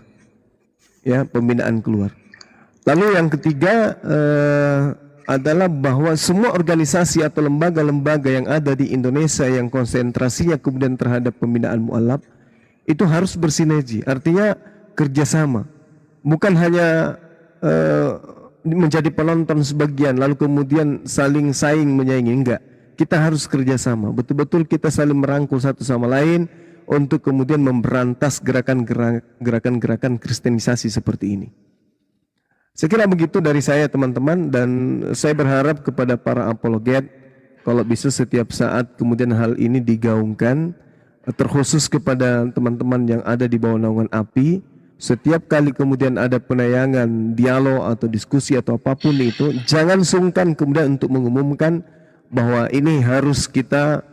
ya, pembinaan keluar. Lalu yang ketiga adalah bahwa semua organisasi atau lembaga-lembaga yang ada di Indonesia yang konsentrasinya kemudian terhadap pembinaan mu'alaf itu harus bersinergi, artinya kerjasama, bukan hanya menjadi penonton sebagian lalu kemudian saling saing menyaingi, enggak. Kita harus kerjasama, betul-betul kita saling merangkul satu sama lain untuk kemudian memberantas gerakan-gerakan kristenisasi seperti ini. Saya kira begitu dari saya teman-teman, dan saya berharap kepada para apologet kalau bisa setiap saat kemudian hal ini digaungkan, terkhusus kepada teman-teman yang ada di bawah naungan API. Setiap kali kemudian ada penayangan dialog atau diskusi atau apapun itu, jangan sungkan kemudian untuk mengumumkan bahwa ini harus kita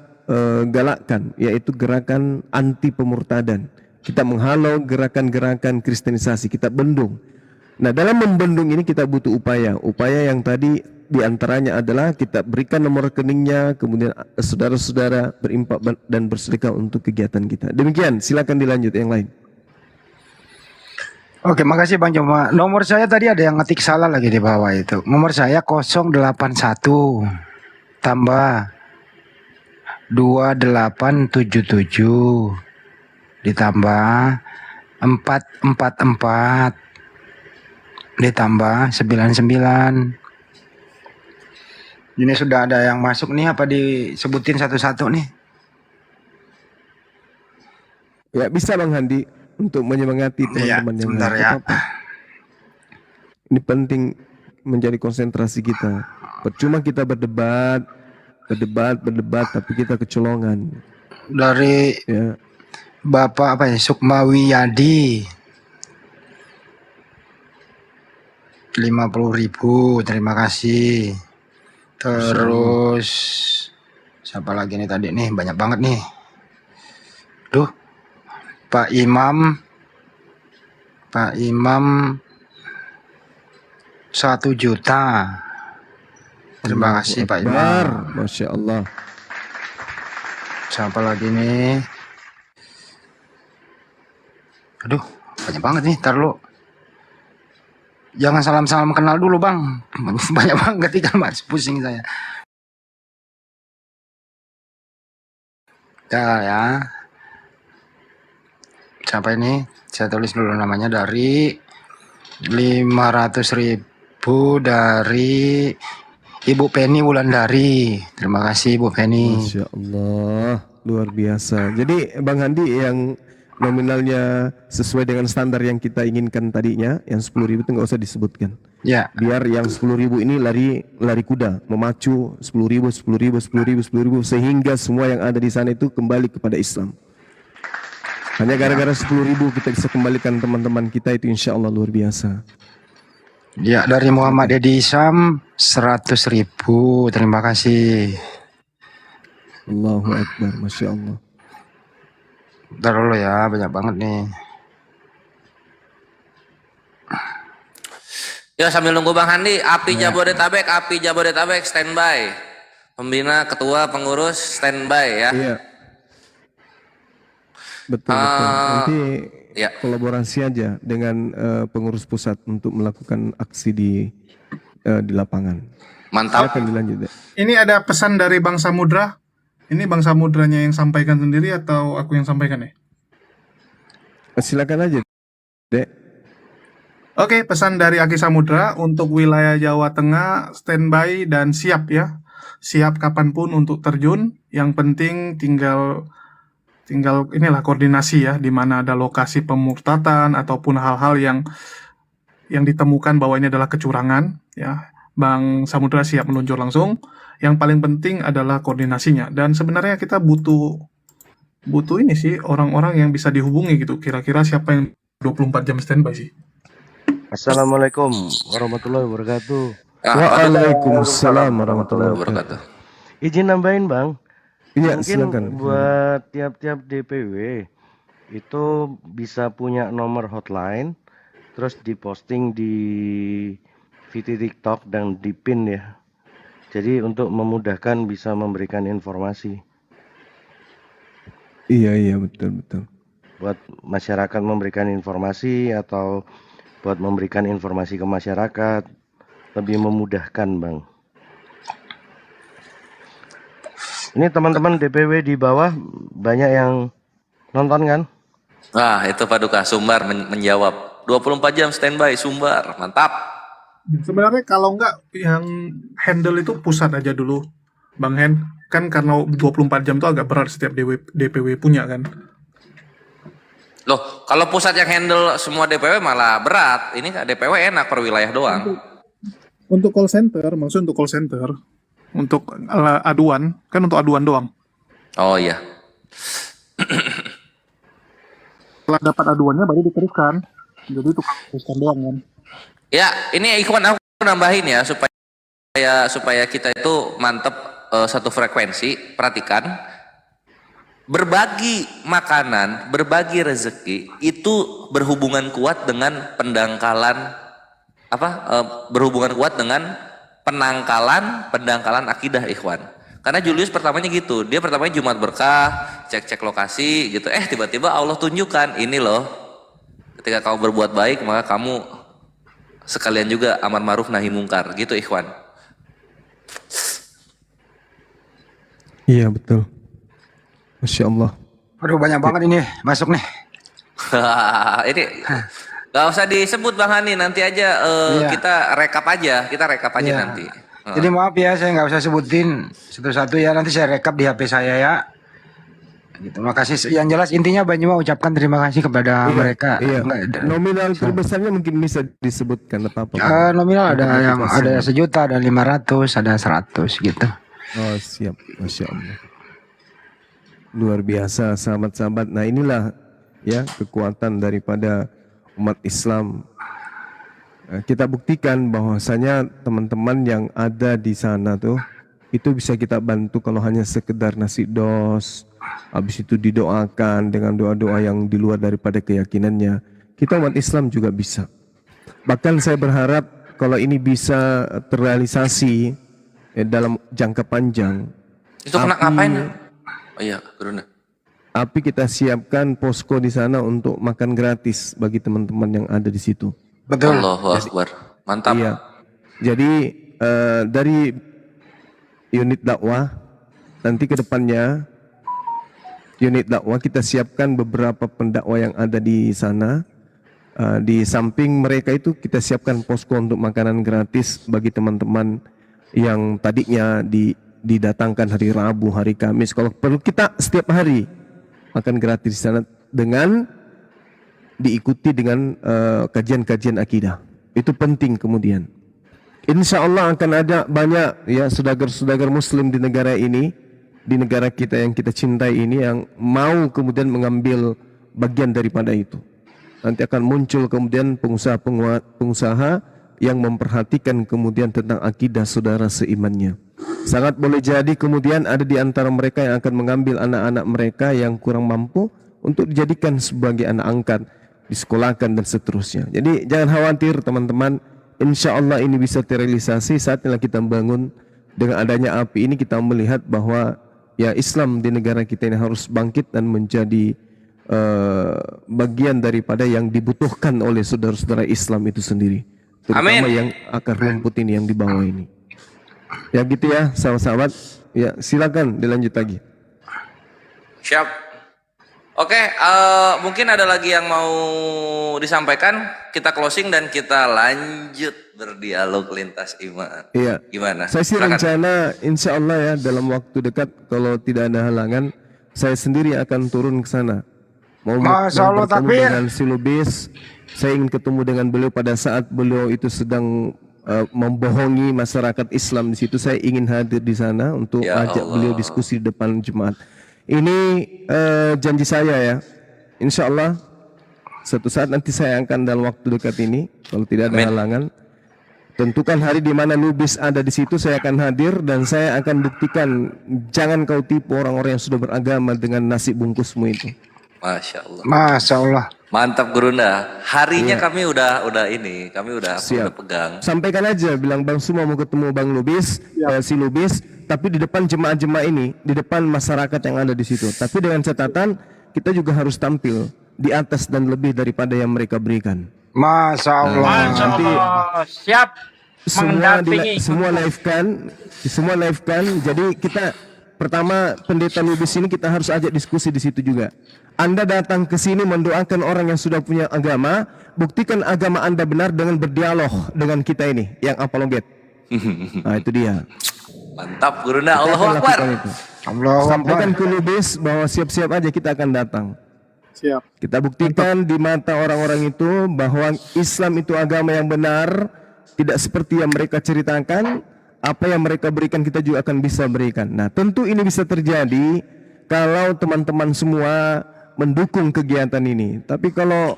galakkan, yaitu gerakan anti pemurtadan. Kita menghalau gerakan-gerakan kristenisasi, kita bendung. Nah, dalam membendung ini kita butuh upaya yang tadi diantaranya adalah kita berikan nomor rekeningnya, kemudian saudara-saudara berimpak dan bersedekah untuk kegiatan kita. Demikian, silakan dilanjut yang lain. Oke, makasih Bang Joma. Nomor saya tadi ada yang ngetik salah lagi di bawah itu. Nomor saya 081 tambah 2877 ditambah 444 ditambah 99. Ini sudah ada yang masuk nih, apa disebutin satu-satu nih? Ya, bisa Bang Handi untuk menyemangati teman-teman yang sebentar ya. Ini penting menjadi konsentrasi kita. Percuma kita berdebat tapi kita kecolongan. Dari Bapak apa ya, Sukmawi Yadi 50.000, terima kasih. Terus siapa lagi nih tadi nih, banyak banget nih. Duh, Pak Imam 1 juta. Terima kasih Pak Imam. Masya Allah. Siapa lagi nih? Aduh, banyak banget nih, ntar lu. Jangan salam-salam kenal dulu Bang. Banyak banget ikan mas, pusing saya. Ya. Siapa ini? Saya tulis dulu namanya. Dari 500.000 dari Ibu Penny Wulandari. Terima kasih Ibu Penny. Masya Allah, luar biasa. Jadi Bang Handi yang nominalnya sesuai dengan standar yang kita inginkan tadinya, yang 10.000 itu nggak usah disebutkan. Ya. Biar yang 10.000 ini lari kuda, memacu 10.000 sehingga semua yang ada di sana itu kembali kepada Islam. Hanya gara-gara 10.000 kita bisa kembalikan teman-teman kita, itu insya Allah luar biasa. Ya, dari Muhammad Edi Isam 100.000, terima kasih. Allahu Akbar, Masya Allah. Bentar dulu ya, banyak banget nih. Ya, sambil nunggu Bang Handi, API Jabodetabek standby. Pembina, ketua, pengurus standby ya. Iya. Betul. Nanti kolaborasi aja dengan pengurus pusat untuk melakukan aksi di lapangan. Mantap. Akan dilanjut ya. Ini ada pesan dari Bang Samudra. Ini Bang Samudranya yang sampaikan sendiri atau aku yang sampaikan ya? Silakan aja, Dek. Oke, pesan dari Aki Samudra untuk wilayah Jawa Tengah standby dan siap ya. Siap kapanpun untuk terjun. Yang penting tinggal inilah koordinasi ya, di mana ada lokasi pemurtatan ataupun hal-hal yang ditemukan bahwa ini adalah kecurangan ya. Bang Samudra siap meluncur langsung. Yang paling penting adalah koordinasinya, dan sebenarnya kita butuh ini sih, orang-orang yang bisa dihubungi gitu. Kira-kira siapa yang 24 jam standby sih? Assalamualaikum warahmatullahi wabarakatuh. Waalaikumsalam warahmatullahi wabarakatuh. Izin nambahin Bang. Iya, Mungkin silakan. buat tiap-tiap DPW itu bisa punya nomor hotline, terus diposting di VT TikTok dan di pin ya. Jadi untuk memudahkan bisa memberikan informasi. Iya betul. Buat masyarakat memberikan informasi atau buat memberikan informasi ke masyarakat lebih memudahkan Bang. Ini teman-teman DPW di bawah banyak yang nonton kan? Nah, itu Paduka Sumbar menjawab. 24 jam standby Sumbar. Mantap. Sebenarnya kalau enggak yang handle itu pusat aja dulu, Bang Hen. Kan karena 24 jam itu agak berat setiap DPW punya kan. Loh, kalau pusat yang handle semua DPW malah berat. Ini DPW enak per wilayah doang. Untuk call center, maksudnya untuk call center, untuk aduan, kan untuk aduan doang. Oh iya. Setelah dapat aduannya baru diteruskan. Jadi tukang teruskan doang kan. Ya, ini Ikhwan aku nambahin ya supaya kita itu mantep satu frekuensi. Perhatikan, berbagi makanan, berbagi rezeki itu berhubungan kuat dengan pendangkalan berhubungan kuat dengan pendangkalan akidah, Ikhwan. Karena Julius pertamanya gitu, dia pertamanya Jumat Berkah, cek lokasi gitu, tiba-tiba Allah tunjukkan, ini loh, ketika kamu berbuat baik maka kamu sekalian juga amar ma'ruf nahi mungkar, gitu Ikhwan. Iya betul. Masya Allah. Aduh banyak banget ini masuk nih. Ini gak usah disebut Bang Hani, nanti aja kita rekap aja nanti. Jadi maaf ya, saya nggak usah sebutin satu-satu ya, nanti saya rekap di HP saya ya. Gitu. Makasih. Yang jelas intinya Banyuma ucapkan terima kasih kepada mereka. Iya. Nominal terbesarnya mungkin bisa disebutkan apa-apa. Nominal ada yang ada 1 juta, ada 500, ada 100 gitu. Oh siap, Masya Allah. Luar biasa sahabat-sahabat. Nah inilah ya kekuatan daripada umat Islam. Kita buktikan bahwasanya teman-teman yang ada di sana tuh itu bisa kita bantu kalau hanya sekedar nasi dos, habis itu didoakan dengan doa-doa yang di luar daripada keyakinannya. Kita umat Islam juga bisa. Bahkan saya berharap kalau ini bisa terrealisasi dalam jangka panjang. Itu kena ngapain? Oh iya, Gurunda. Tapi kita siapkan posko di sana untuk makan gratis bagi teman-teman yang ada di situ. Betul. Allahu Akbar. Mantap. Iya. Jadi dari unit dakwah nanti ke depannya unit dakwah kita siapkan beberapa pendakwah yang ada di sana. Di samping mereka itu kita siapkan posko untuk makanan gratis bagi teman-teman yang tadinya didatangkan hari Rabu, hari Kamis. Kalau perlu kita setiap hari makan gratis di sana dengan diikuti dengan kajian-kajian akidah. Itu penting kemudian. Insya Allah akan ada banyak ya saudagar-saudagar muslim di negara ini, di negara kita yang kita cintai ini, yang mau kemudian mengambil bagian daripada itu. Nanti akan muncul kemudian pengusaha yang memperhatikan kemudian tentang akidah saudara seimannya. Sangat boleh jadi kemudian ada di antara mereka yang akan mengambil anak-anak mereka yang kurang mampu untuk dijadikan sebagai anak angkat, disekolahkan dan seterusnya. Jadi jangan khawatir teman-teman, insya Allah ini bisa terrealisasi saatnya kita bangun. Dengan adanya api ini kita melihat bahwa ya Islam di negara kita ini harus bangkit dan menjadi bagian daripada yang dibutuhkan oleh saudara-saudara Islam itu sendiri, terutama yang akar rumput ini yang di bawah ini. Ya gitu ya sahabat-sahabat. Ya silakan dilanjut lagi. Siap. Oke, mungkin ada lagi yang mau disampaikan, kita closing dan kita lanjut berdialog lintas iman. Iya. Gimana? Saya sih rencana insya Allah ya dalam waktu dekat kalau tidak ada halangan, saya sendiri akan turun ke sana. Mau bertemu dengan si Lubis, saya ingin ketemu dengan beliau pada saat beliau itu sedang membohongi masyarakat Islam di situ. Saya ingin hadir di sana untuk ajak beliau diskusi di depan jemaat. Ini janji saya ya, insya Allah suatu saat nanti saya akan dalam waktu dekat ini, kalau tidak ada halangan, tentukan hari di mana Lubis ada di situ, saya akan hadir dan saya akan buktikan, jangan kau tipu orang-orang yang sudah beragama dengan nasi bungkusmu itu. Masya Allah. Masya Allah. Mantap Gurunda. Harinya kami udah pegang. Sampaikan aja, bilang Bang Suma mau ketemu Bang Lubis, si Lubis, tapi di depan jemaah-jemaah ini, di depan masyarakat yang ada di situ. Tapi dengan catatan kita juga harus tampil di atas dan lebih daripada yang mereka berikan. Masya Allah. Nanti siap semua live kan. Jadi kita pertama pendeta Lubis ini kita harus ajak diskusi di situ juga. Anda datang ke sini mendoakan orang yang sudah punya agama, buktikan agama Anda benar dengan berdialog dengan kita ini yang apologet. Nah, itu dia. Mantap Gurunda, Allahu Akbar. Sampaikan ke Lubis bahwa siap-siap aja kita akan datang. Siap. Kita buktikan di mata orang-orang itu bahwa Islam itu agama yang benar, tidak seperti yang mereka ceritakan. Apa yang mereka berikan kita juga akan bisa berikan. Nah, tentu ini bisa terjadi kalau teman-teman semua mendukung kegiatan ini. Tapi kalau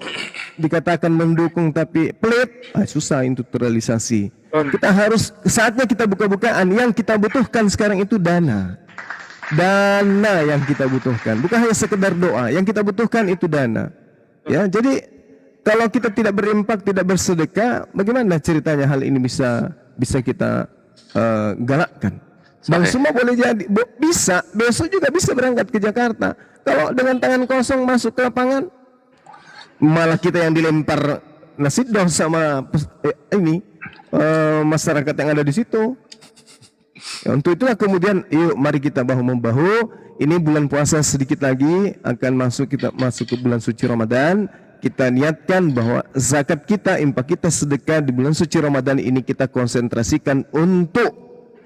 dikatakan mendukung tapi pelit, susah untuk terrealisasi. Kita harus, saatnya kita buka-bukaan. Yang kita butuhkan sekarang itu dana. Dana yang kita butuhkan, bukan hanya sekedar doa. Yang kita butuhkan itu dana. Ya, jadi kalau kita tidak berimpak, tidak bersedekah, bagaimana ceritanya hal ini bisa kita galakkan? Bang semua boleh jadi, bisa, besok juga bisa berangkat ke Jakarta. Kalau dengan tangan kosong masuk ke lapangan, malah kita yang dilempar nasi dong sama masyarakat yang ada di situ. Ya, untuk itulah kemudian, yuk mari kita bahu-membahu. Ini bulan puasa sedikit lagi akan kita masuk ke bulan suci Ramadan. Kita niatkan bahwa zakat kita, infak kita, sedekah di bulan suci Ramadan ini kita konsentrasikan untuk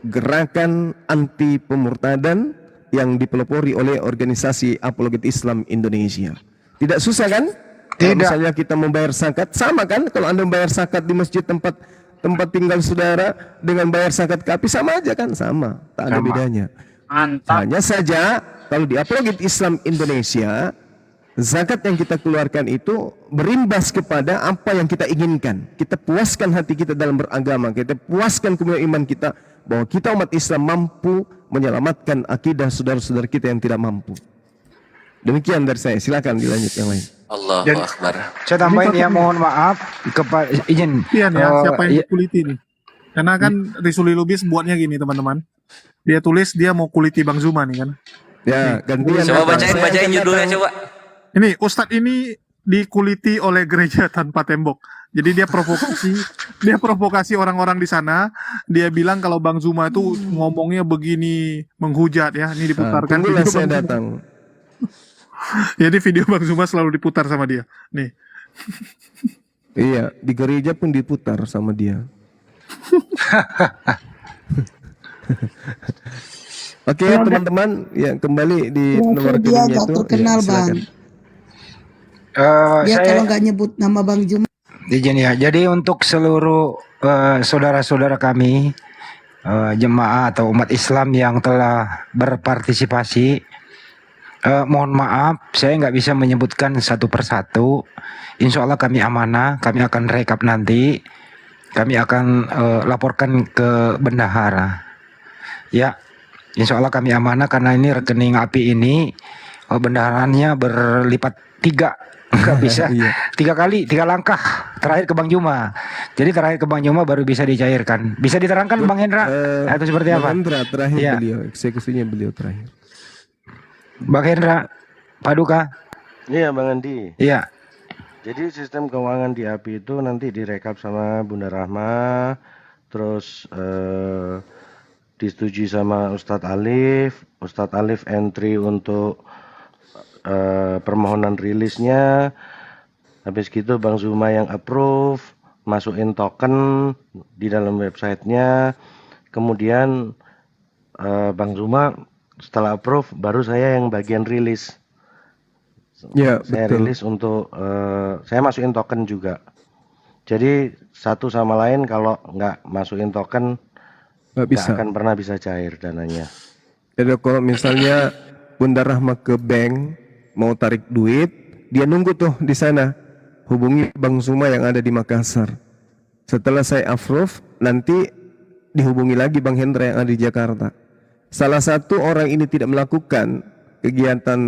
gerakan anti pemurtadan yang dipelopori oleh organisasi Apologet Islam Indonesia. Tidak susah kan? Kalau misalnya kita membayar zakat, sama kan? Kalau Anda membayar zakat di masjid tempat tinggal saudara dengan bayar zakat ke API, sama aja kan? Sama, tak ada bedanya. Hanya saja kalau di Apologet Islam Indonesia, zakat yang kita keluarkan itu berimbas kepada apa yang kita inginkan. Kita puaskan hati kita dalam beragama, kita puaskan kemudian iman kita bahwa kita umat Islam mampu menyelamatkan akidah saudara-saudara kita yang tidak mampu. Demikian dari saya, silakan dilanjut yang lain. Allahu Akbar. Saya tambahin ya, mohon maaf kepada izin. Iya ya, siapa yang kuliti nih? Karena kan Risuli Lubis buatnya gini teman-teman. Dia tulis dia mau kuliti Bang Zuma nih kan. Ya, gantian. Coba bacain judulnya coba. Ini Ustadz ini dikuliti oleh gereja tanpa tembok. Jadi dia provokasi orang-orang di sana. Dia bilang kalau Bang Zuma itu ngomongnya begini, menghujat ya. Ini diputarkan video saya Bang datang. Jadi video Bang Zuma selalu diputar sama dia. Nih. Iya, di gereja pun diputar sama dia. Oke, teman-teman, ya kembali di nomor rekeningnya itu. Terkenal ya, Bang. Dia Saya kalau nggak nyebut nama Bang Juma. izin ya. Jadi untuk seluruh saudara-saudara kami, jemaah atau umat Islam yang telah berpartisipasi, mohon maaf, saya nggak bisa menyebutkan satu persatu. Insya Allah kami amanah, kami akan rekap nanti, kami akan laporkan ke bendahara. Ya, insya Allah kami amanah karena ini rekening API ini bendaharanya berlipat 3. Nggak bisa 3 langkah terakhir ke Bang Juma. Jadi terakhir ke Bang Juma baru bisa dicairkan. Bisa diterangkan Bang Hendra atau seperti apa? Bang Hendra terakhir Ya. beliau, eksekusinya beliau terakhir. Bang Hendra, Paduka. Iya Bang Andi. Iya. Jadi sistem keuangan di API itu nanti direkap sama Bunda Rahma, terus disetujui sama Ustadz Alif entry untuk permohonan rilisnya. Habis gitu Bang Zuma yang approve, masukin token di dalam websitenya. Kemudian Bang Zuma setelah approve, baru saya yang bagian rilis. Ya, Saya betul. rilis untuk saya masukin token juga. Jadi satu sama lain kalau nggak masukin token Nggak bisa. nggak akan pernah bisa cair dananya. Jadi kalau misalnya Bunda Rahma ke bank mau tarik duit, dia nunggu tuh di sana. Hubungi Bang Zuma yang ada di Makassar. Setelah saya approve, nanti dihubungi lagi Bang Hendra yang ada di Jakarta. Salah satu orang ini tidak melakukan kegiatan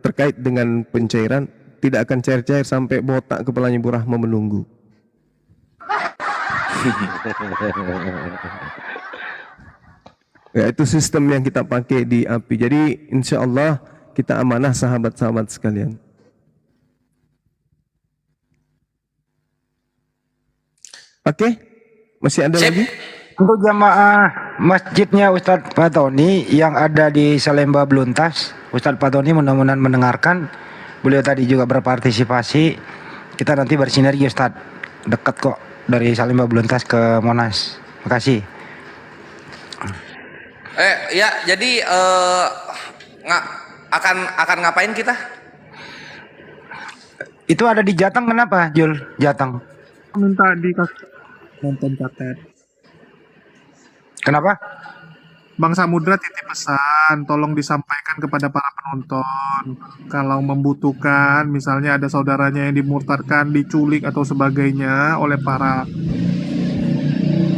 terkait dengan pencairan, tidak akan cair-cair sampai botak kepalanya Bu Rahma menunggu. Ya, itu sistem yang kita pakai di API. Jadi insya Allah kita amanah sahabat-sahabat sekalian. Oke, masih ada lagi? Untuk jamaah masjidnya Ustadz Fatoni yang ada di Salemba Beluntas. Ustadz Fatoni mudah-mudahan mendengarkan. Beliau tadi juga berpartisipasi. Kita nanti bersinergi Ustadz. Dekat kok dari Salemba Beluntas ke Monas. Makasih. Ya, jadi akan ngapain kita? Itu ada di Jateng kenapa, Jul? Jateng. Minta dikasih nonton catet. Kenapa? Bang Samudra titip pesan, tolong disampaikan kepada para penonton. Kalau membutuhkan, misalnya ada saudaranya yang dimurtadkan, diculik atau sebagainya oleh para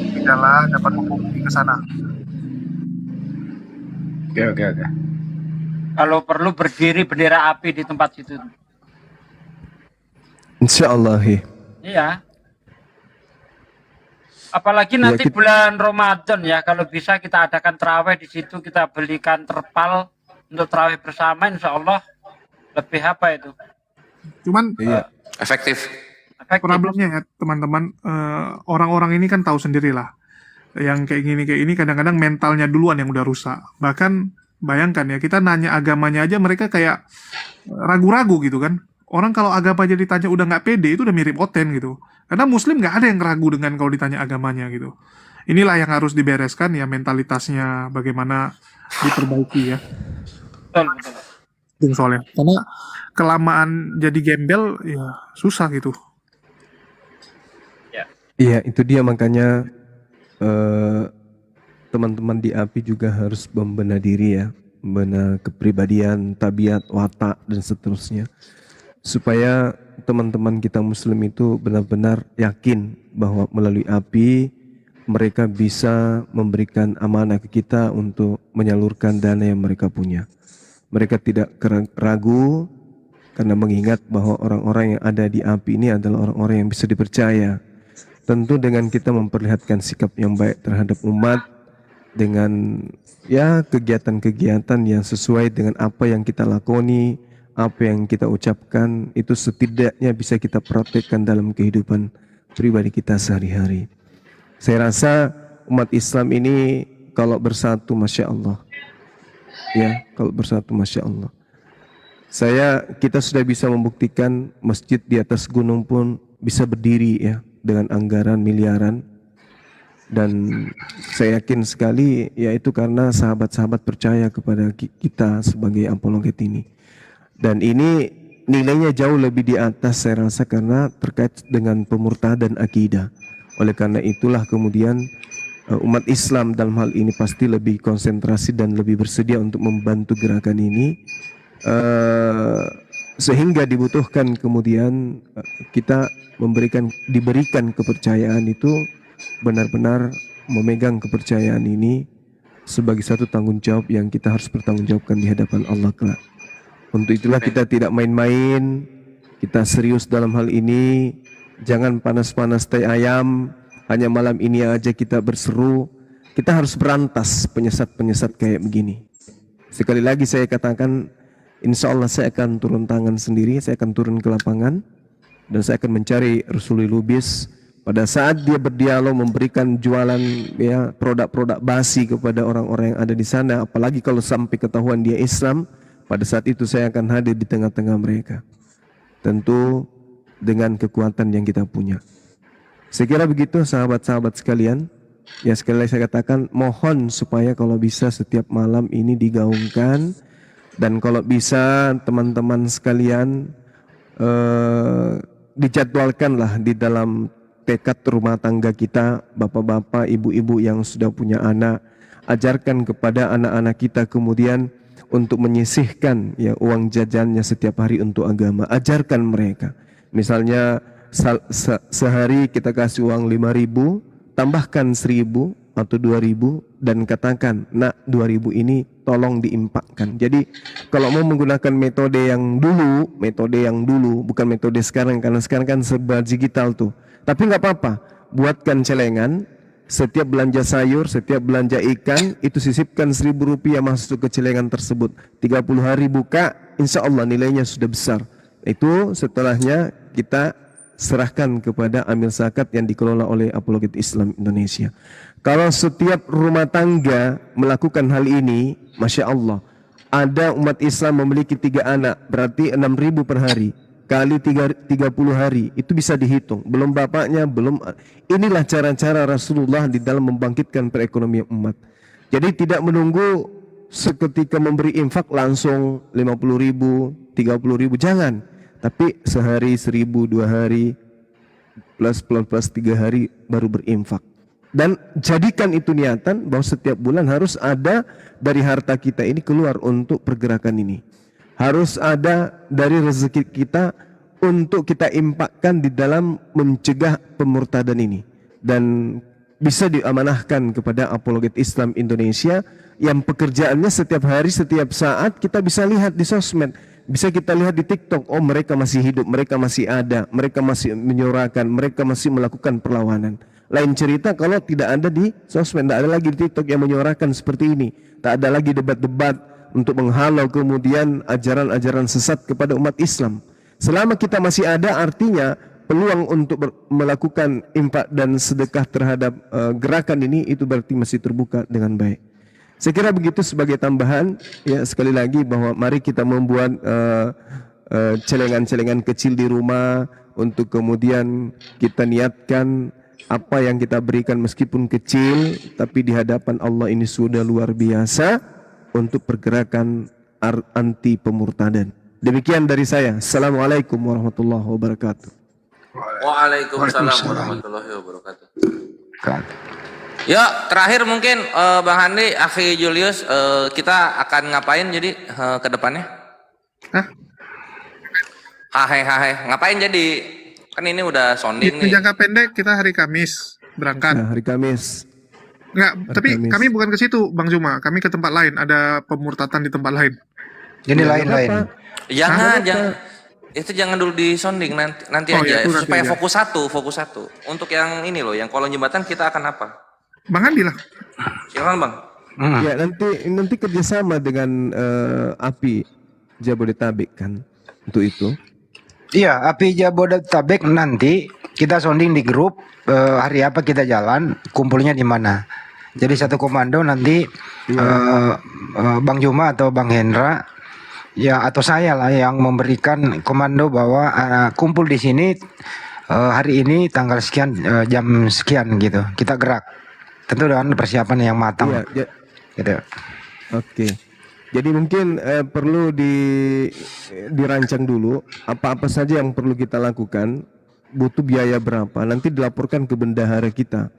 serigala, dapat menghubungi ke sana. Oke. Kalau perlu berdiri bendera api di tempat situ. Insyaallah. Iya. Apalagi nanti bulan Ramadan ya, kalau bisa kita adakan terawih di situ, kita belikan terpal untuk terawih bersama, insya Allah lebih apa itu? Cuman efektif. Problemnya ya teman-teman, orang-orang ini kan tahu sendiri lah, yang kayak gini kadang-kadang mentalnya duluan yang udah rusak. Bahkan bayangkan ya, kita nanya agamanya aja mereka kayak ragu-ragu gitu kan. Orang kalau agama aja ditanya udah nggak pede, itu udah mirip Oten gitu. Karena Muslim nggak ada yang ragu dengan kalau ditanya agamanya gitu. Inilah yang harus dibereskan ya, mentalitasnya bagaimana diperbaiki ya. Betul. Soalnya karena kelamaan jadi gembel ya susah gitu. Iya, itu dia makanya teman-teman di API juga harus membenahi diri ya, membenahi kepribadian, tabiat, watak dan seterusnya. Supaya teman-teman kita Muslim itu benar-benar yakin bahwa melalui API mereka bisa memberikan amanah ke kita untuk menyalurkan dana yang mereka punya. Mereka tidak ragu karena mengingat bahwa orang-orang yang ada di API ini adalah orang-orang yang bisa dipercaya. Tentu dengan kita memperlihatkan sikap yang baik terhadap umat dengan ya kegiatan-kegiatan yang sesuai dengan apa yang kita lakoni, apa yang kita ucapkan, itu setidaknya bisa kita praktekkan dalam kehidupan pribadi kita sehari-hari. Saya rasa umat Islam ini kalau bersatu, Masya Allah. Ya, kalau bersatu, Masya Allah. Kita sudah bisa membuktikan masjid di atas gunung pun bisa berdiri ya, dengan anggaran miliaran. Dan saya yakin sekali, yaitu karena sahabat-sahabat percaya kepada kita sebagai apologet ini. Dan ini nilainya jauh lebih di atas saya rasa karena terkait dengan pemurtadan akidah. Oleh karena itulah kemudian umat Islam dalam hal ini pasti lebih konsentrasi dan lebih bersedia untuk membantu gerakan ini. Sehingga dibutuhkan kemudian kita diberikan kepercayaan itu benar-benar memegang kepercayaan ini sebagai satu tanggung jawab yang kita harus bertanggungjawabkan di hadapan Allah kelak. Untuk itulah kita tidak main-main, kita serius dalam hal ini. Jangan panas-panas tai ayam, hanya malam ini aja kita berseru. Kita harus berantas penyesat-penyesat kayak begini. Sekali lagi saya katakan, insya Allah saya akan turun tangan sendiri, saya akan turun ke lapangan, dan saya akan mencari Rasulul Lubis. Pada saat dia berdialog memberikan jualan ya produk-produk basi kepada orang-orang yang ada di sana, apalagi kalau sampai ketahuan dia Islam, pada saat itu saya akan hadir di tengah-tengah mereka. Tentu dengan kekuatan yang kita punya. Saya kira begitu sahabat-sahabat sekalian. Ya sekali lagi saya katakan mohon supaya kalau bisa setiap malam ini digaungkan. Dan kalau bisa teman-teman sekalian dijadwalkanlah di dalam tekad rumah tangga kita, bapak-bapak, ibu-ibu yang sudah punya anak, ajarkan kepada anak-anak kita kemudian untuk menyisihkan ya uang jajannya setiap hari untuk agama. Ajarkan mereka. Misalnya sehari kita kasih uang 5.000, tambahkan 1.000 atau 2.000 dan katakan, nak 2.000 ini tolong diimpakkan. Jadi kalau mau menggunakan metode yang dulu, bukan metode sekarang, karena sekarang kan serba digital tuh. Tapi nggak apa-apa, buatkan celengan. Setiap belanja sayur, setiap belanja ikan, itu sisipkan 1.000 rupiah masuk ke celengan tersebut. 30 hari buka, insya Allah nilainya sudah besar. Itu setelahnya kita serahkan kepada amil zakat yang dikelola oleh Apologet Islam Indonesia. Kalau setiap rumah tangga melakukan hal ini, Masya Allah, ada umat Islam memiliki 3 anak, berarti 6.000 per hari, kali 30 hari, itu bisa dihitung. Belum bapaknya, belum. Inilah cara-cara Rasulullah di dalam membangkitkan perekonomian umat. Jadi tidak menunggu seketika memberi infak langsung 50.000, 30.000, jangan. Tapi sehari 1.000, 2 hari, plus 3 hari baru berinfak. Dan jadikan itu niatan bahwa setiap bulan harus ada dari harta kita ini keluar untuk pergerakan ini. Harus ada dari rezeki kita untuk kita impakkan di dalam mencegah pemurtadan ini. Dan bisa diamanahkan kepada Apologet Islam Indonesia yang pekerjaannya setiap hari, setiap saat kita bisa lihat di sosmed. Bisa kita lihat di TikTok, oh mereka masih hidup, mereka masih ada, mereka masih menyuarakan, mereka masih melakukan perlawanan. Lain cerita kalau tidak ada di sosmed, tidak ada lagi di TikTok yang menyuarakan seperti ini. Tak ada lagi debat-debat untuk menghalau kemudian ajaran-ajaran sesat kepada umat Islam. Selama kita masih ada, artinya peluang untuk melakukan infak dan sedekah terhadap gerakan ini itu berarti masih terbuka dengan baik. Saya kira begitu sebagai tambahan, ya sekali lagi bahwa mari kita membuat celengan-celengan kecil di rumah untuk kemudian kita niatkan apa yang kita berikan meskipun kecil, tapi di hadapan Allah ini sudah luar biasa untuk pergerakan anti pemurtadan. Demikian dari saya. Assalamualaikum warahmatullahi wabarakatuh. Waalaikumsalam warahmatullahi wabarakatuh. Ya, terakhir mungkin Bang Handi, Akhi Julius, kita akan ngapain jadi ke depannya? Hahe, ngapain jadi? Kan ini udah sounding nih. Jangka pendek kita hari Kamis berangkat. Nah, hari Kamis. Enggak, tapi kami bukan ke situ, Bang Zuma. Kami ke tempat lain. Ada pemurtatan di tempat lain. Jadi lain-lain. Jangan. Itu jangan dulu di sounding nanti aja itu supaya aja. fokus satu. Untuk yang ini loh, yang kolong jembatan kita akan apa? Bang Andi lah. Silakan Bang. Ya nanti kerjasama dengan API Jabodetabek kan untuk itu. Iya, API Jabodetabek nanti kita sounding di grup hari apa kita jalan, kumpulnya di mana. Jadi satu komando nanti Bang Juma atau Bang Hendra ya atau saya lah yang memberikan komando bahwa kumpul di sini hari ini tanggal sekian jam sekian gitu. Kita gerak. Tentu dengan persiapan yang matang. Iya, gitu. Oke. Jadi mungkin perlu dirancang dulu apa-apa saja yang perlu kita lakukan, butuh biaya berapa, nanti dilaporkan ke bendahara kita.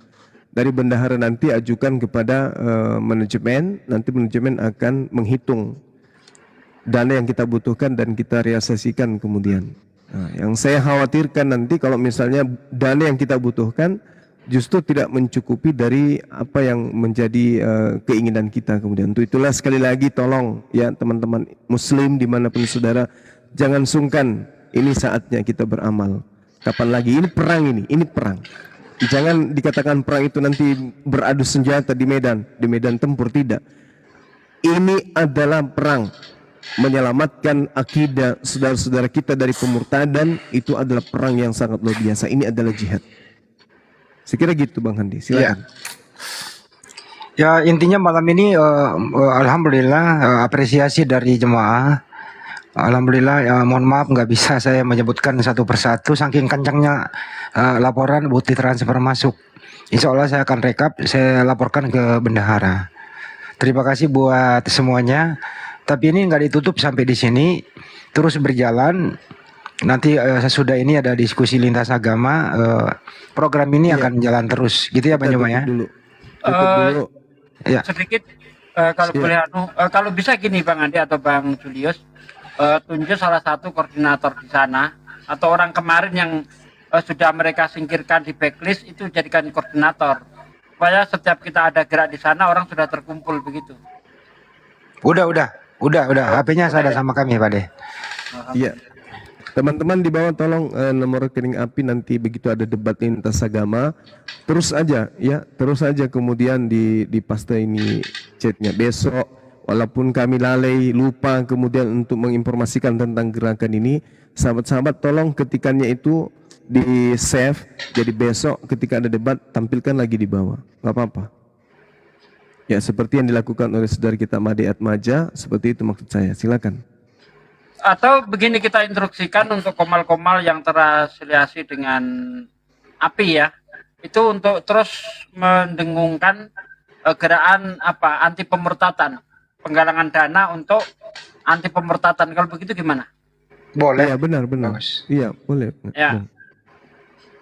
Dari bendahara nanti ajukan kepada manajemen, nanti manajemen akan menghitung dana yang kita butuhkan dan kita realisasikan kemudian. Nah, yang saya khawatirkan nanti kalau misalnya dana yang kita butuhkan justru tidak mencukupi dari apa yang menjadi keinginan kita kemudian. Untuk itulah sekali lagi tolong ya teman-teman muslim dimanapun saudara, jangan sungkan, ini saatnya kita beramal. Kapan lagi? Ini perang. Jangan dikatakan perang itu nanti beradu senjata di medan tempur, tidak. Ini adalah perang menyelamatkan akidah saudara-saudara kita dari pemurtadan, itu adalah perang yang sangat luar biasa. Ini adalah jihad. Saya kira gitu Bang Handi, silakan. Ya intinya malam ini alhamdulillah apresiasi dari jemaah. Alhamdulillah mohon maaf nggak bisa saya menyebutkan satu persatu saking kencangnya laporan bukti transfer masuk. Insya Allah saya akan rekap, saya laporkan ke bendahara. Terima kasih buat semuanya. Tapi ini nggak ditutup sampai di sini, terus berjalan. Nanti sesudah ini ada diskusi lintas agama. Program ini akan jalan terus, gitu ya Bang Juma ya. Sedikit kalau boleh kalau bisa gini Bang Andi atau Bang Julius, tunjuk salah satu koordinator di sana atau orang kemarin yang sudah mereka singkirkan di backlist itu jadikan koordinator supaya setiap kita ada gerak di sana orang sudah terkumpul begitu. Udah. HP-nya saya ada sama kami Pak De. Iya. Teman-teman di bawah tolong nomor rekening API nanti begitu ada debat lintas agama terus aja kemudian di paste ini chatnya besok, walaupun kami lalai lupa kemudian untuk menginformasikan tentang gerakan ini, sahabat-sahabat tolong ketikannya itu di save, jadi besok ketika ada debat tampilkan lagi di bawah, nggak apa-apa. Ya seperti yang dilakukan oleh saudara kita Made Atmaja, seperti itu maksud saya. Silakan. Atau begini kita instruksikan untuk komal-komal yang terafiliasi dengan API ya, itu untuk terus mendengungkan gerakan anti pemurtatan, penggalangan dana untuk anti pemurtatan. Kalau begitu gimana? Boleh. Ya benar. Iya boleh. Ya.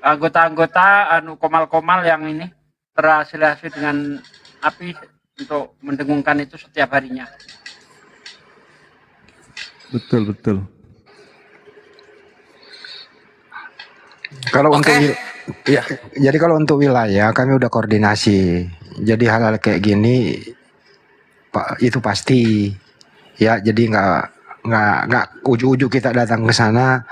Anggota-anggota komal-komal yang ini terafiliasi dengan API untuk mendengungkan itu setiap harinya. Betul. Kalau untuk ya, jadi kalau untuk wilayah kami udah koordinasi. Jadi hal-hal kayak gini Pak itu pasti ya. Jadi nggak ujuk-ujuk kita datang ke sana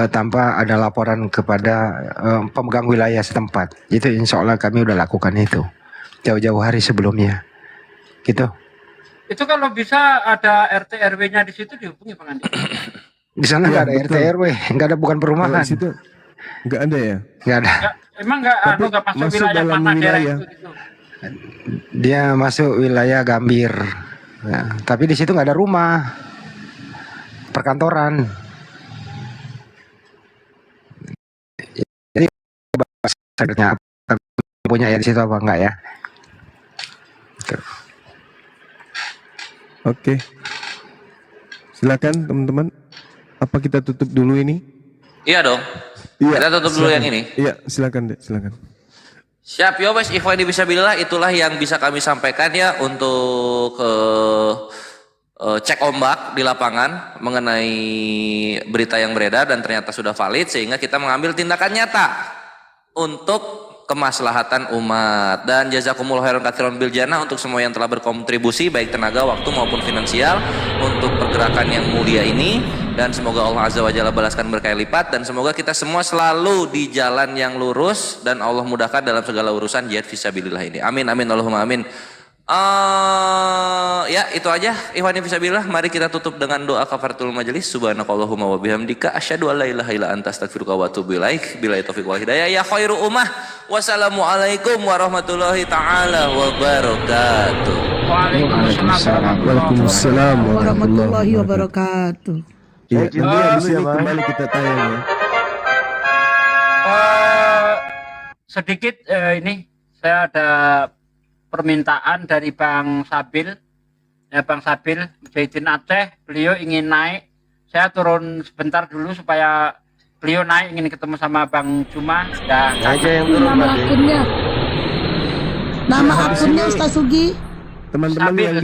tanpa ada laporan kepada pemegang wilayah setempat. Itu insya Allah kami udah lakukan itu jauh-jauh hari sebelumnya. Gitu. Itu kalau bisa ada RT RW-nya di situ dihubungi Bang Andi. Di sana nggak ada RT RW, nggak ada, bukan perumahan. Di situ nggak ada ya? Nggak ada. Ya, emang nggak masuk wilayah mana daerah itu gitu. Dia masuk wilayah Gambir. Ya, tapi di situ nggak ada rumah, perkantoran. Jadi sebenarnya punya ya di situ apa enggak ya? Oke. Silakan teman-teman. Apa kita tutup dulu ini? Iya dong. Iya. Kita tutup dulu yang ini. Iya, silakan Dek, silakan. Siap, yo wes, ikhwani fisabilillah, itulah yang bisa kami sampaikan ya untuk cek ombak di lapangan mengenai berita yang beredar dan ternyata sudah valid, sehingga kita mengambil tindakan nyata untuk kemaslahatan umat. Dan jazakumullah khairan katsiran bil jannah untuk semua yang telah berkontribusi baik tenaga, waktu maupun finansial untuk pergerakan yang mulia ini, dan semoga Allah azza wa jalla balaskan berkali lipat, dan semoga kita semua selalu di jalan yang lurus dan Allah mudahkan dalam segala urusan jihad fisabilillah ini. Amin amin Allahumma amin. Ya itu aja ikhwani fisabilillah. Mari kita tutup dengan doa kafaratul majelis. Subhanakallahumma wa bihamdika asyhadu an la ilaha illa anta astaghfiruka wa atubu ilaik. Billahi taufiq wal hidayah. Ya khairu ummah. Wassalamualaikum warahmatullahi taala wabarakatuh. Waalaikumsalam warahmatullahi wabarakatuh. Iya, nanti ini kembali kita tayang ya. Sedikit ini saya ada permintaan dari Bang Sabil, ya Bang Sabil Mujahidin Aceh. Beliau ingin naik, saya turun sebentar dulu supaya beliau naik, ingin ketemu sama Bang Juma. Dan nama akunnya Ustaz Sugi. Teman-teman yang